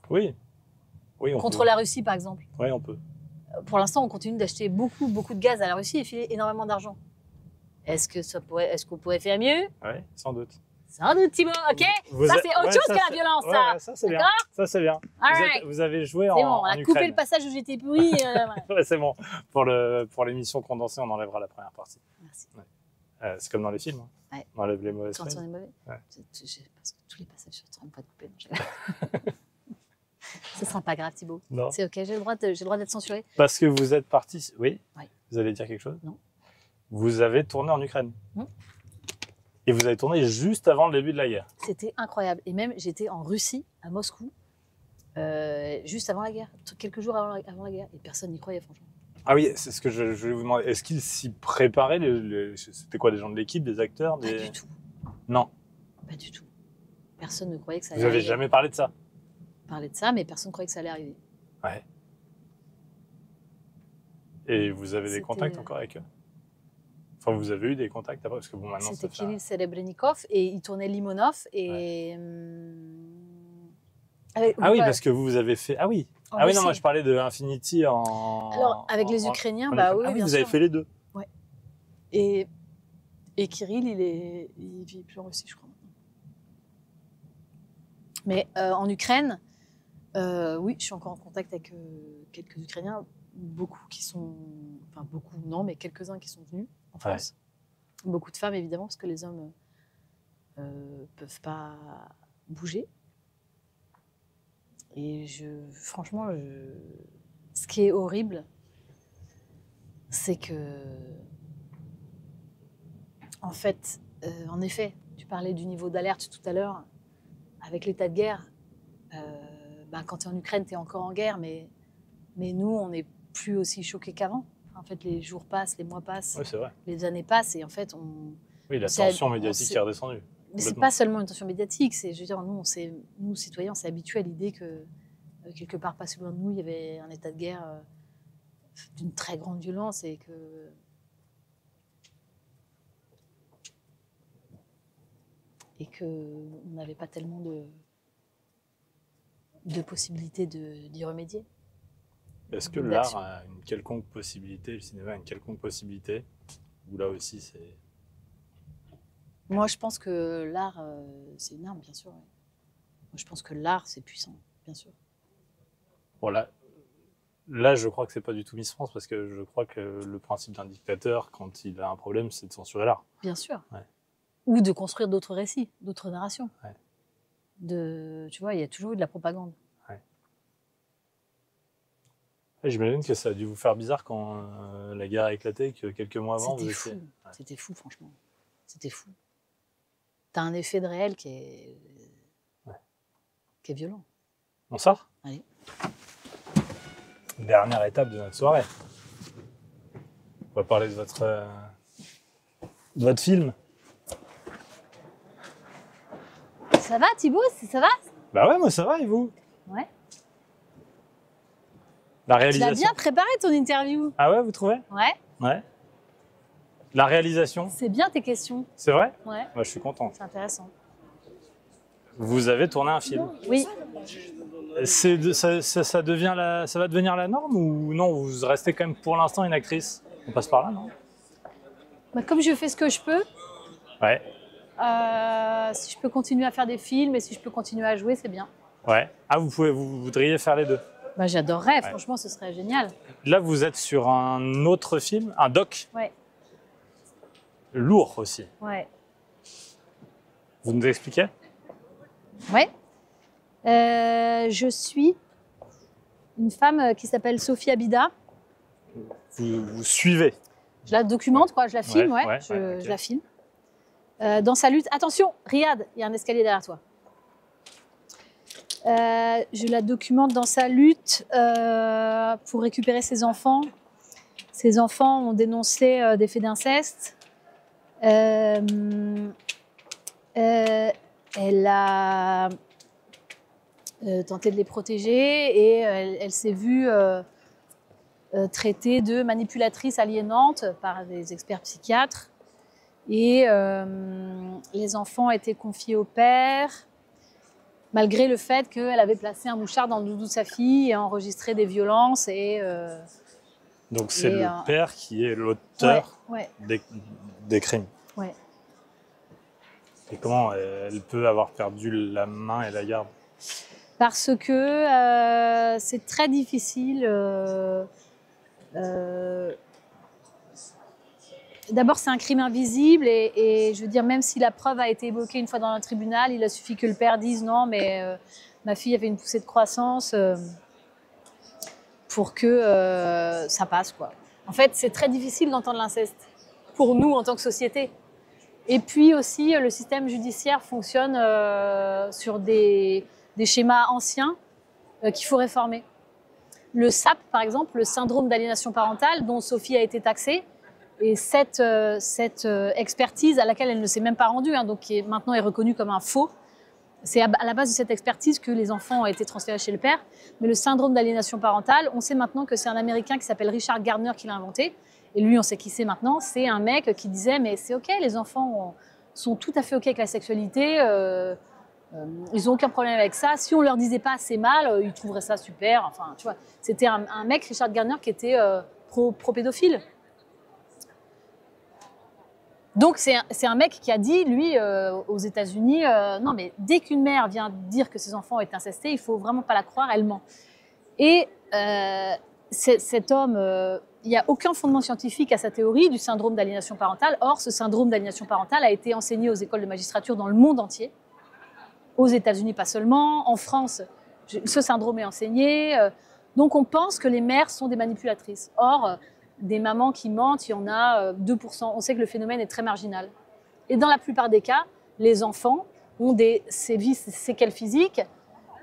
Oui. Oui, on
Contre
peut.
la Russie, par exemple.
Oui, on peut.
Pour l'instant, on continue d'acheter beaucoup de gaz à la Russie et filer énormément d'argent. Est-ce qu'on pourrait faire mieux?
Oui, sans doute.
Sans doute, Thibaut, ok? Ça, c'est autre chose que la violence, ça.
Ouais, ça, c'est bien.
D'accord?
Ça, c'est bien.
All
Vous avez joué
C'est
en
bon, on a
Ukraine.
coupé le passage où j'étais pourri.
Ouais, c'est bon. Pour l'émission condensée, on enlèvera la première partie.
Merci.
Ouais. C'est comme dans les films. Hein.
Ouais.
On enlève les mauvaises
Quand
phrases.
on est mauvais.
Ouais.
Parce que tous les passages sont pas coupés. Ce sera pas grave, Thibaut.
Non.
C'est ok, j'ai le droit d'être censuré.
Parce que vous êtes parti. Oui.
Ouais.
Vous allez dire quelque chose?
Non.
Vous avez tourné en Ukraine. Et vous avez tourné juste avant le début de la guerre.
C'était incroyable. Et même, j'étais en Russie, à Moscou, juste avant la guerre, quelques jours avant la guerre. Et personne n'y croyait, franchement.
Ah oui, c'est ce que je voulais vous demander. Est-ce qu'ils s'y préparaient C'était quoi, des gens de l'équipe, des acteurs
Pas du tout.
Non.
Pas du tout. Personne ne croyait que ça
Vous
allait
n'avez
arriver.
jamais parlé de ça?
Parlé de ça, mais personne ne croyait que ça allait arriver.
Ouais. Et vous avez des
C'était-
contacts encore avec eux? Enfin, vous avez eu des contacts après? Parce que bon, maintenant,
C'était
ça fait...
Kirill Serebrennikov et il tournait Limonov. Et, avec-
Ah oui,
voilà.
parce que vous avez fait... Ah oui.
En
Ah oui, non,
Russie.
moi je parlais de Infinity en...
Alors, avec les Ukrainiens, bah oui,
Ah oui,
bien
vous
sûr.
avez fait les deux.
Et Kirill, il vit plus en Russie, je crois. Mais en Ukraine, oui, je suis encore en contact avec quelques Ukrainiens, beaucoup qui sont... Enfin, beaucoup, non, mais quelques-uns qui sont venus en France. Beaucoup de femmes, évidemment, parce que les hommes peuvent pas bouger. Et franchement, ce qui est horrible, c'est que, en fait, en effet, tu parlais du niveau d'alerte tout à l'heure, avec l'état de guerre, quand tu es en Ukraine, tu es encore en guerre, mais nous, on n'est plus aussi choqués qu'avant. En fait, les jours passent, les mois passent,
Oui, c'est vrai.
les années passent, et en fait,
Oui, la
on s'est-
tension
on
médiatique
s'est-
est redescendue.
Mais c'est
Complètement.
pas seulement une tension médiatique, c'est, je veux dire, nous citoyens, on s'est habitués à l'idée que quelque part, pas si loin de nous, il y avait un état de guerre d'une très grande violence et on n'avait pas tellement de possibilités d'y remédier.
Est-ce que l'art a une quelconque possibilité, le cinéma a une quelconque possibilité, ou là aussi c'est...
Moi, je pense que l'art, c'est une arme, bien sûr. Ouais. Moi, je pense que l'art, c'est puissant, bien sûr.
Bon, là, je crois que c'est pas du tout Miss France, parce que je crois que le principe d'un dictateur, quand il a un problème, c'est de censurer l'art.
Bien sûr.
Ouais.
Ou de construire d'autres récits, d'autres narrations.
Ouais.
Tu vois, il y a toujours eu de la propagande.
Et j'imagine que ça a dû vous faire bizarre quand la guerre a éclaté, que quelques mois avant,
C'était
vous
fou.
étiez... Ouais.
C'était fou, franchement. C'était fou. T'as un effet de réel qui est violent.
On sort?
Allez.
Dernière étape de notre soirée. On va parler de votre film.
Ça va, Thibaut? Ça va?
Bah ouais, moi ça va, et vous?
Ouais.
La
Tu
réalisation.
l'as bien préparé, ton interview.
Ah ouais, vous trouvez?
Ouais.
Ouais. La réalisation,
C'est bien tes questions.
c'est vrai?
Ouais.
Moi, je suis content.
C'est intéressant.
Vous avez tourné un film.
Oui.
Ça va devenir la norme ou non? Vous restez quand même pour l'instant une actrice? On passe par là, non?
Bah, comme je fais ce que je peux,
Ouais.
si je peux continuer à faire des films et si je peux continuer à jouer, c'est bien.
Ouais. Ah, vous voudriez faire les deux?
Bah, j'adorerais,
Ouais.
franchement, ce serait génial.
Là, vous êtes sur un autre film, un doc,
Ouais,
lourd aussi.
ouais.
Vous nous expliquez?
Ouais. Je suis une femme qui s'appelle Sophie Abida.
Vous suivez?
Je la documente, quoi. Je la filme,
Ouais,
ouais.
ouais, ok.
Je la filme. Dans sa lutte. Attention, Riyad, il y a un escalier derrière toi. Je la documente dans sa lutte pour récupérer ses enfants. Ses enfants ont dénoncé des faits d'inceste. Elle a tenté de les protéger et elle s'est vue traitée de manipulatrice aliénante par des experts psychiatres. Et les enfants étaient confiés au père, malgré le fait qu'elle avait placé un mouchard dans le doudou de sa fille et enregistré des violences.
Donc c'est le père qui est l'auteur des crimes.
Ouais.
Et comment elle peut avoir perdu la main et la garde?
Parce que c'est très difficile. D'abord, c'est un crime invisible et je veux dire, même si la preuve a été évoquée une fois dans un tribunal, il a suffi que le père dise non, mais ma fille avait une poussée de croissance pour que ça passe, quoi. En fait, c'est très difficile d'entendre l'inceste pour nous en tant que société. Et puis aussi, le système judiciaire fonctionne sur des schémas anciens qu'il faut réformer. Le SAP, par exemple, le syndrome d'aliénation parentale, dont Sophie a été taxée, et cette expertise à laquelle elle ne s'est même pas rendue, hein, donc qui maintenant est reconnue comme un faux, c'est à la base de cette expertise que les enfants ont été transférés chez le père. Mais le syndrome d'aliénation parentale, on sait maintenant que c'est un Américain qui s'appelle Richard Gardner qui l'a inventé. Et lui, on sait qui c'est maintenant. C'est un mec qui disait, mais c'est OK, les enfants sont tout à fait OK avec la sexualité. Ils n'ont aucun problème avec ça. Si on leur disait pas c'est mal, ils trouveraient ça super. Enfin, tu vois, c'était un mec, Richard Gardner, qui était pro-pédophile. Donc, c'est un mec qui a dit, lui, aux États-Unis, non, mais dès qu'une mère vient dire que ses enfants ont été incestés, il ne faut vraiment pas la croire, elle ment. Et cet homme, il n'y a aucun fondement scientifique à sa théorie du syndrome d'aliénation parentale. Or, ce syndrome d'aliénation parentale a été enseigné aux écoles de magistrature dans le monde entier, aux États-Unis pas seulement, en France, ce syndrome est enseigné. Donc, on pense que les mères sont des manipulatrices. Or, des mamans qui mentent, il y en a 2%. On sait que le phénomène est très marginal. Et dans la plupart des cas, les enfants ont des séquelles physiques,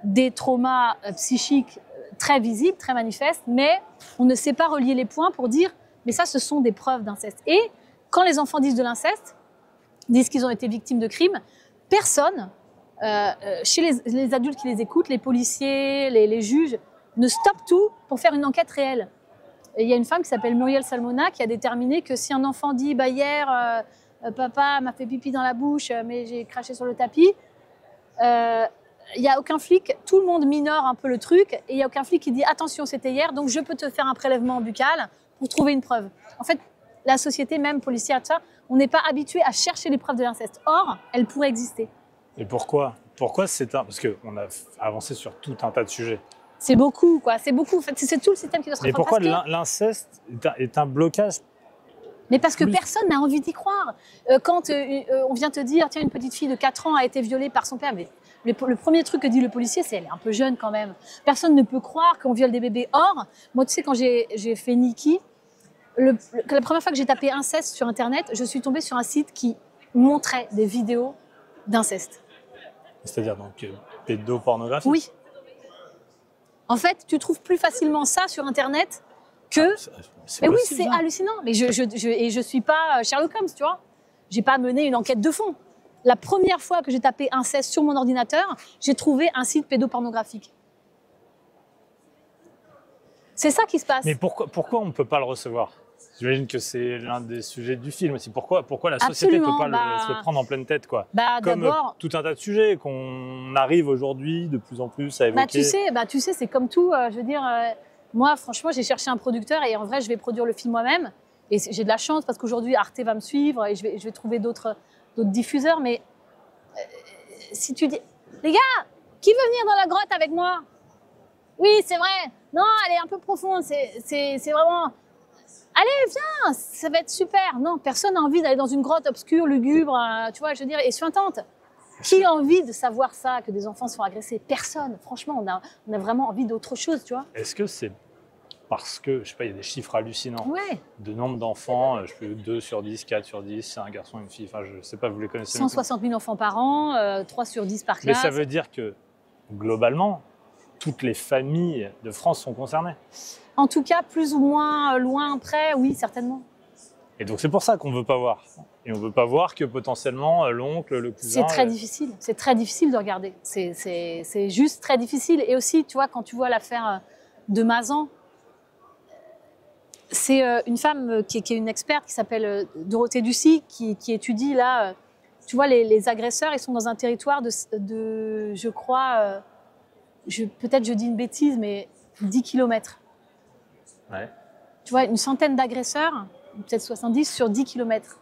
des traumas psychiques très visibles, très manifestes, mais on ne sait pas relier les points pour dire mais ça, ce sont des preuves d'inceste. Et quand les enfants disent de l'inceste, disent qu'ils ont été victimes de crimes, personne, chez les adultes qui les écoutent, les policiers, les juges, ne stoppe tout pour faire une enquête réelle. Et il y a une femme qui s'appelle Muriel Salmona qui a déterminé que si un enfant dit bah, « hier, papa m'a fait pipi dans la bouche, mais j'ai craché sur le tapis », il n'y a aucun flic, tout le monde minore un peu le truc, et il n'y a aucun flic qui dit « attention, c'était hier, donc je peux te faire un prélèvement buccal pour trouver une preuve ». En fait, la société même policière, tout ça, on n'est pas habitué à chercher les preuves de l'inceste. Or, elles pourraient exister.
Et pourquoi c'est parce qu'on a avancé sur tout un tas de sujets.
C'est beaucoup, quoi. C'est beaucoup. En fait, c'est tout le système qui doit se
réformer. Mais pourquoi l'inceste est un blocage?
Mais parce que personne n'a envie d'y croire. Quand on vient te dire, tiens, une petite fille de 4 ans a été violée par son père, mais le premier truc que dit le policier, c'est elle est un peu jeune quand même. Personne ne peut croire qu'on viole des bébés. Or, moi, tu sais, quand j'ai fait Niki, la première fois que j'ai tapé inceste sur Internet, je suis tombée sur un site qui montrait des vidéos d'inceste.
C'est-à-dire donc pédopornographie?
Oui. En fait, tu trouves plus facilement ça sur Internet que... Mais oui, c'est hallucinant. Mais je suis pas Sherlock Holmes, tu vois. J'ai pas mené une enquête de fond. La première fois que j'ai tapé inceste sur mon ordinateur, j'ai trouvé un site pédopornographique. C'est ça qui se passe.
Mais pourquoi on ne peut pas le recevoir? J'imagine que c'est l'un des sujets du film aussi. Pourquoi la société ne peut pas se le prendre en pleine tête, quoi? Comme tout un tas de sujets qu'on arrive aujourd'hui de plus en plus à évoquer.
Tu sais, c'est comme tout. Je veux dire, moi, franchement, j'ai cherché un producteur et en vrai, je vais produire le film moi-même. Et j'ai de la chance parce qu'aujourd'hui, Arte va me suivre et je vais trouver d'autres diffuseurs. Mais si tu dis, les gars, qui veut venir dans la grotte avec moi? Oui, c'est vrai. Non, elle est un peu profonde. C'est vraiment... Allez, viens, ça va être super. Non, personne n'a envie d'aller dans une grotte obscure, lugubre, tu vois, je veux dire, et suintante. Qui a envie de savoir ça, que des enfants se font agresser? Personne. Franchement, on a vraiment envie d'autre chose, tu vois.
Est-ce que c'est parce que, je sais pas, il y a des chiffres hallucinants de nombre d'enfants, 2 sur 10, 4 sur 10, c'est un garçon, une fille, enfin, je sais pas, vous les connaissez?
160 000 enfants par an, 3 sur 10 par classe.
Mais ça veut dire que, globalement, toutes les familles de France sont concernées?
En tout cas, plus ou moins loin près, oui, certainement.
Et donc c'est pour ça qu'on ne veut pas voir. Et on ne veut pas voir que potentiellement l'oncle, le cousin...
C'est très difficile. C'est très difficile de regarder. C'est juste très difficile. Et aussi, tu vois, quand tu vois l'affaire de Mazan, c'est une femme qui est une experte qui s'appelle Dorothée Ducy qui étudie là, tu vois, les agresseurs, ils sont dans un territoire de je crois, peut-être je dis une bêtise, mais 10 km.
Ouais.
Tu vois, une centaine d'agresseurs, peut-être 70 sur 10 km.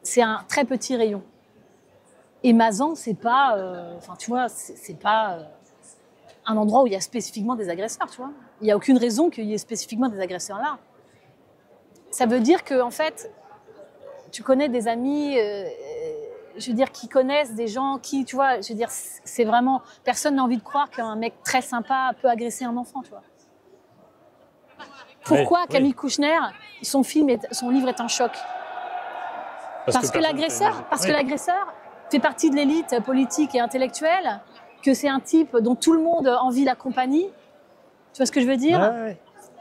C'est un très petit rayon. Et Mazan, c'est pas, enfin, tu vois, c'est pas un endroit où il y a spécifiquement des agresseurs, tu vois. Il n'y a aucune raison qu'il y ait spécifiquement des agresseurs là. Ça veut dire que, en fait, tu connais des amis, je veux dire, qui connaissent des gens qui, tu vois, je veux dire, c'est vraiment, personne n'a envie de croire qu'un mec très sympa peut agresser un enfant, tu vois. Pourquoi
oui.
Camille Kouchner, son livre est un choc? Parce que l'agresseur fait partie de l'élite politique et intellectuelle, que c'est un type dont tout le monde envie la compagnie. Tu vois ce que je veux dire?
Ouais.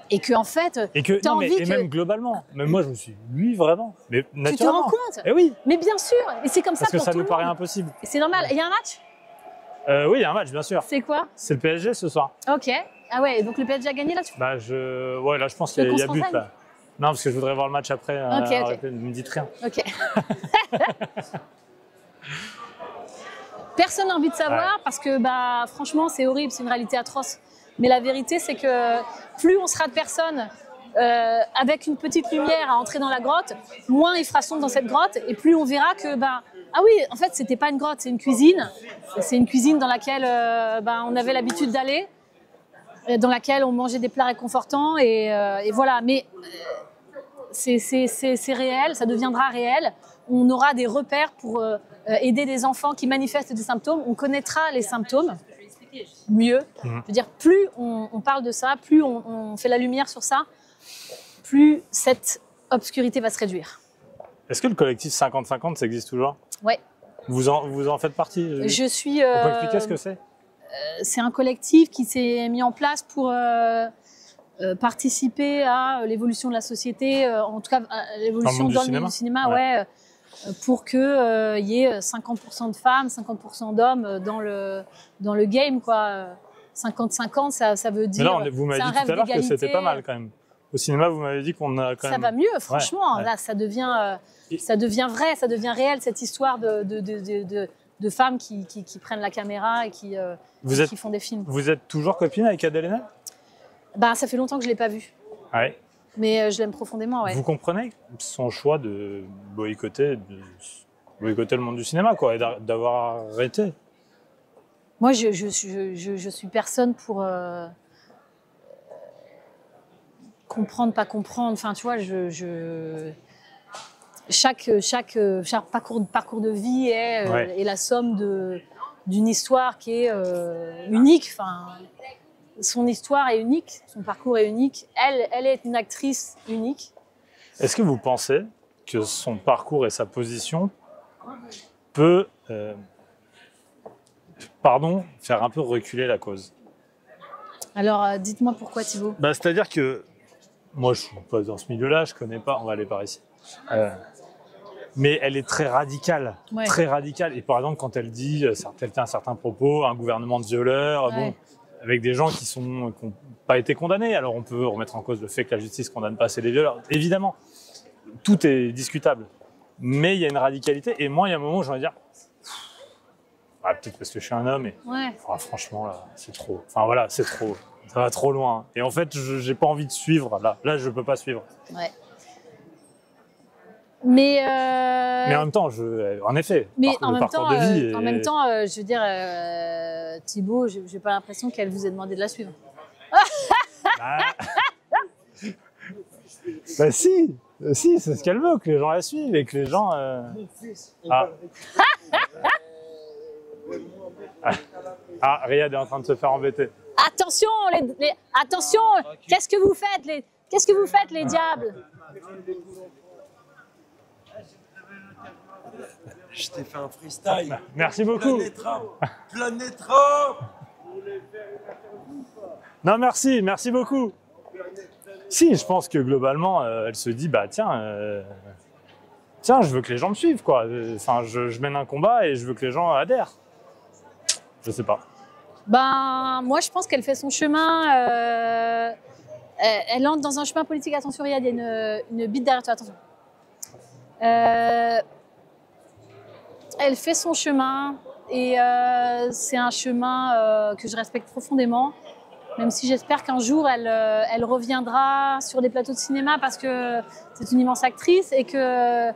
Et que en fait,
t'as envie que... même globalement, même moi je me suis dit, lui vraiment, mais naturellement.
Tu te rends compte?
Eh oui.
Mais bien sûr, et c'est comme ça
parce que
pour
ça
tout
nous
le
paraît
monde.
impossible.
Et c'est normal. Il y a un match?
Oui, il y a un match, bien sûr.
C'est quoi?
C'est le PSG ce soir.
Ok. Ah ouais, donc le PSG a gagné là?
Bah ouais, là je pense qu'il y a but là. Non, parce que je voudrais voir le match après.
Ok.
Ne me dites rien.
Ok. Personne n'a envie de savoir parce que bah franchement c'est horrible, c'est une réalité atroce. Mais la vérité c'est que plus on sera de personnes avec une petite lumière à entrer dans la grotte, moins il fera sombre dans cette grotte et plus on verra que bah ah oui, en fait c'était pas une grotte, c'est une cuisine. C'est une cuisine dans laquelle on avait l'habitude d'aller, dans laquelle on mangeait des plats réconfortants et voilà. Mais c'est réel, ça deviendra réel. On aura des repères pour aider des enfants qui manifestent des symptômes. On connaîtra les symptômes mieux. Je veux dire, plus on parle de ça, plus on fait la lumière sur ça, plus cette obscurité va se réduire.
Est-ce que le collectif 50-50, ça existe toujours?
Ouais.
Vous en faites partie?
Je suis...
On peut expliquer ce que c'est?
C'est un collectif qui s'est mis en place pour participer à l'évolution de la société, en tout cas à l'évolution dans le monde du cinéma, ouais, pour qu'il y ait 50% de femmes, 50% d'hommes dans le game, quoi. 50-50, ça veut dire...
Mais là, vous m'avez dit tout à l'heure que c'était pas mal quand même. Au cinéma, vous m'avez dit qu'on a quand même...
Ça va mieux, franchement. Ouais. Là, ça devient vrai, ça devient réel, cette histoire de femmes qui prennent la caméra et qui font des films.
Vous êtes toujours copine avec Adèle Haenel?
Bah, ça fait longtemps que je ne l'ai pas vue.
Ouais.
Mais je l'aime profondément, ouais.
Vous comprenez son choix de boycotter le monde du cinéma, quoi, et d'avoir arrêté?
Moi, je suis personne pour comprendre, pas comprendre. Enfin, tu vois, chaque parcours de vie est la somme d'une histoire qui est unique. Enfin, son histoire est unique, son parcours est unique. Elle est une actrice unique.
Est-ce que vous pensez que son parcours et sa position peut, faire un peu reculer la cause?
Alors, dites-moi pourquoi, Thibaut.
C'est-à-dire que moi, je ne suis pas dans ce milieu-là, je ne connais pas, on va aller par ici. Mais elle est très radicale, très radicale. Et par exemple, quand elle dit certains propos, un gouvernement de violeurs, avec des gens qui n'ont pas été condamnés. Alors on peut remettre en cause le fait que la justice ne condamne pas assez les violeurs. Évidemment, tout est discutable. Mais il y a une radicalité. Et moi, il y a un moment où j'ai envie de dire, peut-être parce que je suis un homme, et franchement, là, c'est trop. Enfin voilà, c'est trop. Ça va trop loin. Et en fait, je n'ai pas envie de suivre. Là, je ne peux pas suivre.
Ouais. Mais
en même temps, en effet,
en même temps, je veux dire, Thibaut, je n'ai pas l'impression qu'elle vous ait demandé de la suivre.
Si, c'est ce qu'elle veut, que les gens la suivent et que les gens... Riyad est en train de se faire embêter.
Attention, attention, qu'est-ce que vous faites, les diables?
Je t'ai fait un freestyle.
Merci beaucoup.
Planète Rap.
Non, merci beaucoup. Si, je pense que globalement, elle se dit, bah tiens, je veux que les gens me suivent, quoi. Enfin, je mène un combat et je veux que les gens adhèrent. Je sais pas.
Ben, moi, je pense qu'elle fait son chemin. Elle entre dans un chemin politique. Attention, regarde, il y a une bite derrière toi. Attention. Elle fait son chemin et c'est un chemin que je respecte profondément. Même si j'espère qu'un jour, elle reviendra sur des plateaux de cinéma parce que c'est une immense actrice et qu'elle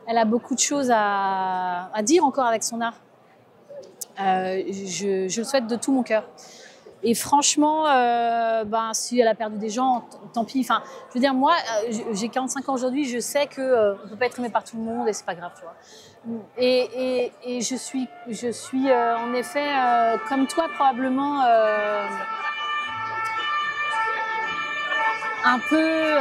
a beaucoup de choses à dire encore avec son art. Je le souhaite de tout mon cœur. Et franchement, ben, si elle a perdu des gens, tant pis. Enfin, je veux dire, moi, j'ai 45 ans aujourd'hui, je sais qu'on ne peut pas être aimé par tout le monde et c'est pas grave, tu vois. Et je suis en effet, comme toi, probablement un peu...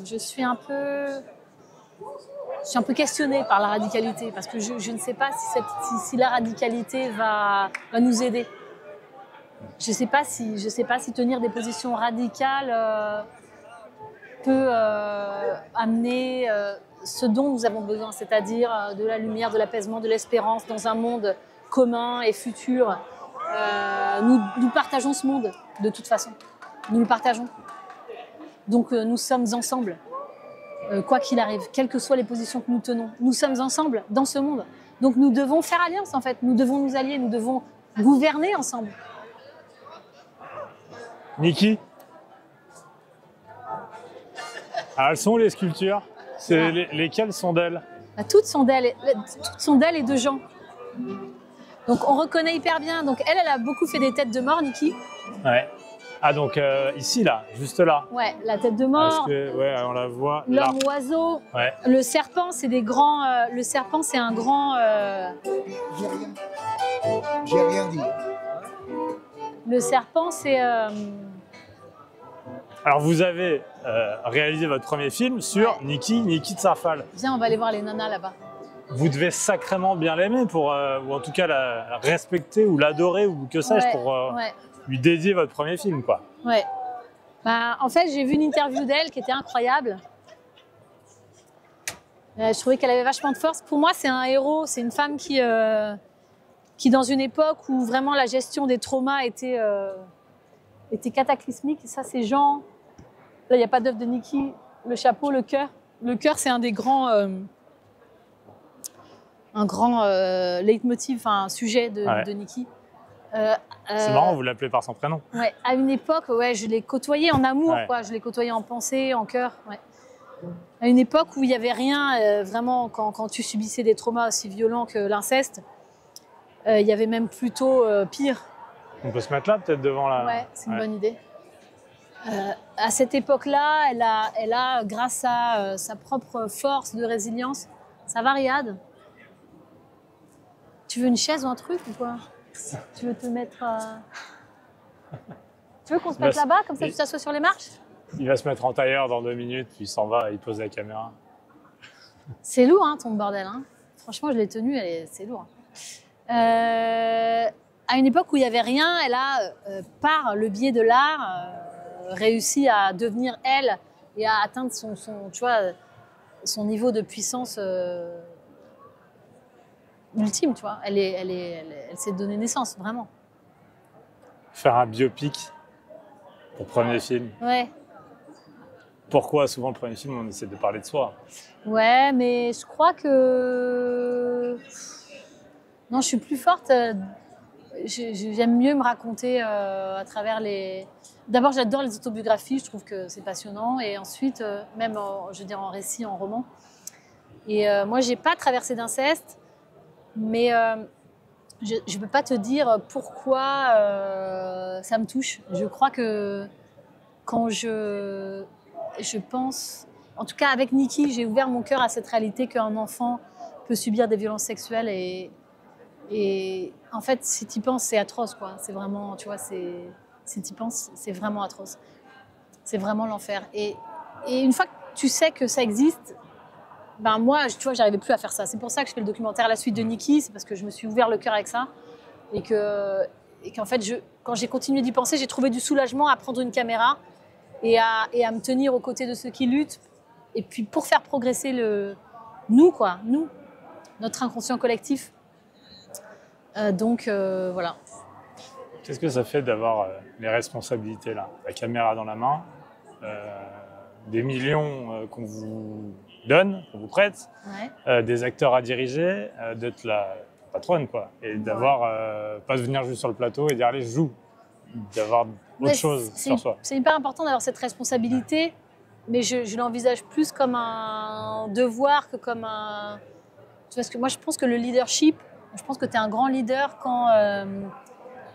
je suis un peu questionnée par la radicalité parce que je ne sais pas si la radicalité va nous aider. Je sais pas si tenir des positions radicales peut amener ce dont nous avons besoin, c'est-à-dire de la lumière, de l'apaisement, de l'espérance dans un monde commun et futur. Nous partageons ce monde de toute façon. Nous le partageons. Donc nous sommes ensemble, quoi qu'il arrive, quelles que soient les positions que nous tenons. Nous sommes ensemble dans ce monde. Donc nous devons faire alliance en fait. Nous devons nous allier, nous devons gouverner ensemble.
Niki? Alors, elles sont où les sculptures? Lesquelles sont d'elle?
Toutes sont d'elle et de gens. Donc on reconnaît hyper bien. Donc elle a beaucoup fait des têtes de mort, Niki.
Ouais. Ah donc ici là, juste là.
Ouais, la tête de mort.
Parce que ouais, on la voit.
L'homme oiseau.
Ouais.
Le serpent, c'est des grands. Le serpent, c'est un grand.
J'ai rien dit.
Le serpent, c'est.
Alors vous avez réalisé votre premier film sur Niki Tsarfal.
Viens, on va aller voir les nanas là-bas.
Vous devez sacrément bien l'aimer pour, ou en tout cas la respecter ou l'adorer ou que sais-je pour lui dédier votre premier film, quoi.
Ouais. Bah, en fait, j'ai vu une interview d'elle qui était incroyable. Je trouvais qu'elle avait vachement de force. Pour moi, c'est un héros. C'est une femme qui, dans une époque où vraiment la gestion des traumas était cataclysmique. Et ça, ces gens... Là, il n'y a pas d'œuvre de Niki. Le chapeau, le cœur. Le cœur, c'est un des grands... un grand leitmotiv, enfin un sujet de Niki.
C'est marrant, vous l'appelez par son prénom.
Ouais, à une époque, ouais, je l'ai côtoyé en amour, quoi. Je l'ai côtoyé en pensée, en cœur. Ouais. À une époque où il n'y avait rien, vraiment, quand tu subissais des traumas aussi violents que l'inceste, il y avait même plutôt pire.
On peut se mettre là, peut-être devant la...
Ouais, c'est une bonne idée. À cette époque-là, elle a grâce à sa propre force de résilience, ça va, Riyad? Tu veux une chaise ou un truc ou quoi? Tu veux te mettre... Tu veux qu'on se mette là-bas, comme ça tu t'assois sur les marches?
Il va se mettre en tailleur dans 2 minutes, puis il s'en va et il pose la caméra.
C'est lourd, hein, ton bordel. Hein. Franchement, je l'ai tenu, c'est lourd. À une époque où il n'y avait rien, elle a, par le biais de l'art, réussi à devenir elle et à atteindre son niveau de puissance ultime, tu vois. Elle s'est donné naissance, vraiment.
Faire un biopic pour premier film.
Ouais.
Pourquoi souvent le premier film, on essaie de parler de soi?
Ouais, mais je crois que... Non, je suis plus forte. J'aime mieux me raconter à travers les... D'abord, j'adore les autobiographies, je trouve que c'est passionnant. Et ensuite, même, je veux dire, en récit, en roman. Et moi, j'ai pas traversé d'inceste, mais je ne peux pas te dire pourquoi ça me touche. Je crois que quand je pense... En tout cas, avec Niki, j'ai ouvert mon cœur à cette réalité qu'un enfant peut subir des violences sexuelles. Et en fait, si tu y penses, c'est atroce, quoi. C'est vraiment, tu vois, si tu y penses, c'est vraiment atroce. C'est vraiment l'enfer. Et une fois que tu sais que ça existe, ben moi, tu vois, j'arrivais plus à faire ça. C'est pour ça que je fais le documentaire La suite de Niki, c'est parce que je me suis ouvert le cœur avec ça. Et qu'en fait, quand j'ai continué d'y penser, j'ai trouvé du soulagement à prendre une caméra et à me tenir aux côtés de ceux qui luttent. Et puis pour faire progresser nous, notre inconscient collectif. Donc voilà.
Qu'est-ce que ça fait d'avoir les responsabilités là, la caméra dans la main, des millions qu'on vous donne, qu'on vous prête,
Ouais.
des acteurs à diriger, d'être la patronne quoi, et d'avoir pas de venir juste sur le plateau et dire allez je joue, d'avoir autre chose sur soi.
C'est hyper important d'avoir cette responsabilité, mais je l'envisage plus comme un devoir que comme un... Tu vois, parce que moi je pense que le leadership, je pense que tu es un grand leader quand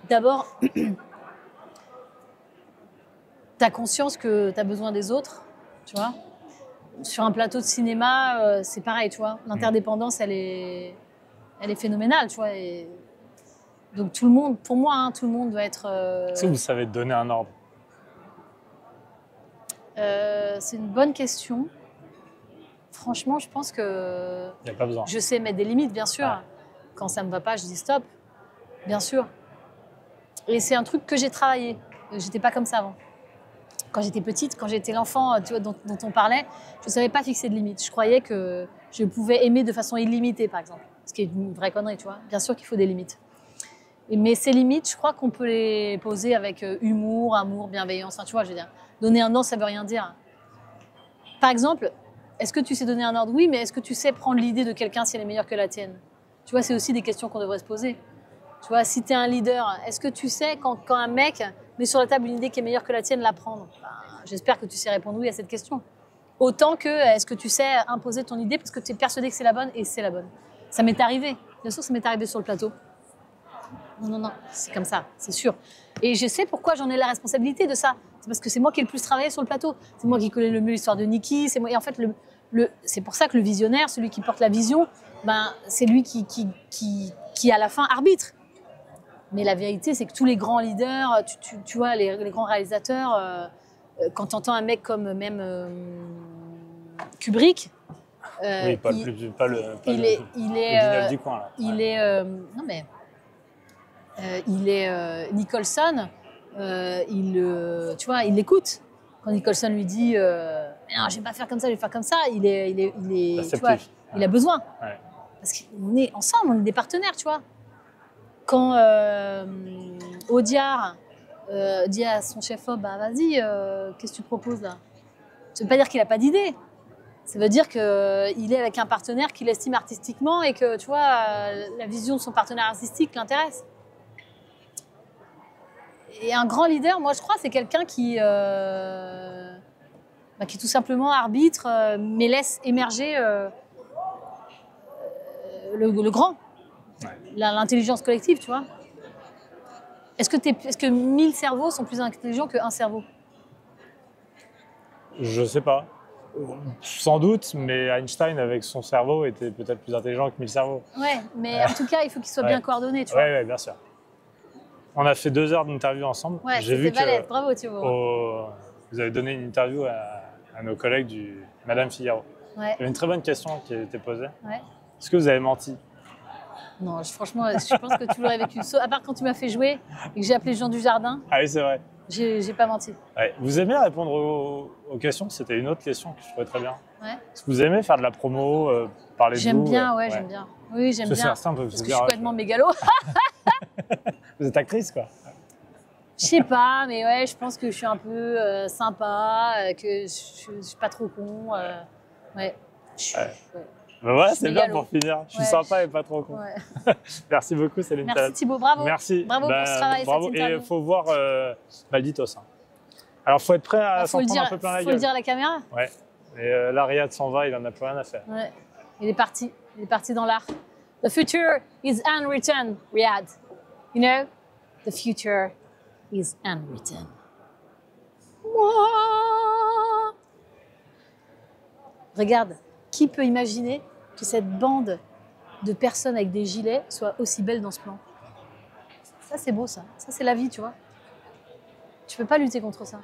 d'abord tu as conscience que tu as besoin des autres, tu vois. Sur un plateau de cinéma, c'est pareil, tu vois. L'interdépendance, elle est phénoménale, tu vois. Et donc tout le monde, pour moi, hein, tout le monde doit être...
Est-ce que vous savez donner un ordre?
C'est une bonne question. Franchement, je pense que...
Il n'y a pas besoin.
Je sais mettre des limites, bien sûr.
Ouais.
Quand ça ne me va pas, je dis stop, bien sûr. Et c'est un truc que j'ai travaillé. J'étais pas comme ça avant. Quand j'étais petite, quand j'étais l'enfant tu vois, dont on parlait, je ne savais pas fixer de limites. Je croyais que je pouvais aimer de façon illimitée, par exemple. Ce qui est une vraie connerie, tu vois. Bien sûr qu'il faut des limites. Mais ces limites, je crois qu'on peut les poser avec humour, amour, bienveillance. Enfin, tu vois, je veux dire, donner un ordre, ça ne veut rien dire. Par exemple, est-ce que tu sais donner un ordre? Oui, mais est-ce que tu sais prendre l'idée de quelqu'un si elle est meilleure que la tienne? Tu vois, c'est aussi des questions qu'on devrait se poser. Tu vois, si tu es un leader, est-ce que tu sais quand un mec met sur la table une idée qui est meilleure que la tienne, la prendre? J'espère que tu sais répondre oui à cette question. Autant que, est-ce que tu sais imposer ton idée parce que tu es persuadé que c'est la bonne et c'est la bonne. Ça m'est arrivé. Bien sûr, ça m'est arrivé sur le plateau. Non, c'est comme ça, c'est sûr. Et je sais pourquoi j'en ai la responsabilité de ça. C'est parce que c'est moi qui ai le plus travaillé sur le plateau. C'est moi qui connais le mieux l'histoire de Niki. C'est moi. Et en fait, c'est pour ça que le visionnaire, celui qui porte la vision, c'est lui qui à la fin arbitre. Mais la vérité, c'est que tous les grands leaders, tu vois, les grands réalisateurs, quand tu entends un mec comme même Kubrick,
oui, il est du coin là.
Il est non mais il est Nicholson, tu vois, il l'écoute. Quand Nicholson lui dit non, je vais pas faire comme ça, je vais faire comme ça, il est tu vois, il a besoin.
Ouais.
Parce qu'on est ensemble, on est des partenaires, tu vois. Quand Audiard dit à son chef-op, vas-y, qu'est-ce que tu proposes là? Ça ne veut pas dire qu'il n'a pas d'idée. Ça veut dire qu'il est avec un partenaire qu'il estime artistiquement et que, tu vois, la vision de son partenaire artistique l'intéresse. Et un grand leader, moi je crois, c'est quelqu'un qui tout simplement arbitre, mais laisse émerger le grand. Ouais. L'intelligence collective, tu vois. Est-ce que 1000 cerveaux sont plus intelligents qu'un cerveau?
Je sais pas. Sans doute, mais Einstein, avec son cerveau, était peut-être plus intelligent que 1000 cerveaux.
Ouais, mais en tout cas, il faut qu'il soit bien coordonné, tu vois.
Ouais, bien sûr. On a fait 2 heures d'interview ensemble.
Ouais, c'était balèze. Bravo, Thibaut.
Vous avez donné une interview à nos collègues du Madame Figaro.
Ouais.
Il y avait une très bonne question qui a été posée.
Ouais.
Est-ce que vous avez menti?
Non, franchement, je pense que tu l'aurais vécu. À part quand tu m'as fait jouer et que j'ai appelé Jean Dujardin.
Ah oui, c'est vrai.
J'ai pas menti.
Ouais. Vous aimez répondre aux questions? C'était une autre question que je trouvais très bien.
Ouais.
Est-ce que vous aimez faire de la promo, parler de vous?
J'aime bien, j'aime bien. Oui, j'aime bien.
Certains peuvent
parce que je suis complètement mégalo.
Vous êtes actrice, quoi?
Je sais pas, mais ouais, je pense que je suis un peu sympa, que je suis pas trop con. Ouais.
Ben voilà, c'est bien pour finir. Je suis sympa et pas trop con.
Ouais.
Merci beaucoup, Céline.
Merci Thibaut, bravo.
Merci.
Bravo pour ce travail,
bravo.
cette interview.
Et il faut voir Malditos. Alors, il faut être prêt à s'en prendre un peu plein la gueule.
Faut le dire à la caméra.
Ouais. Et là, Riyad s'en va, il en a plus rien à faire.
Ouais. Il est parti dans l'art. The future is unwritten, Riyad. You know, the future is unwritten. Regarde, qui peut imaginer que cette bande de personnes avec des gilets soit aussi belle dans ce plan? Ça, c'est beau, ça. Ça, c'est la vie, tu vois. Tu peux pas lutter contre ça.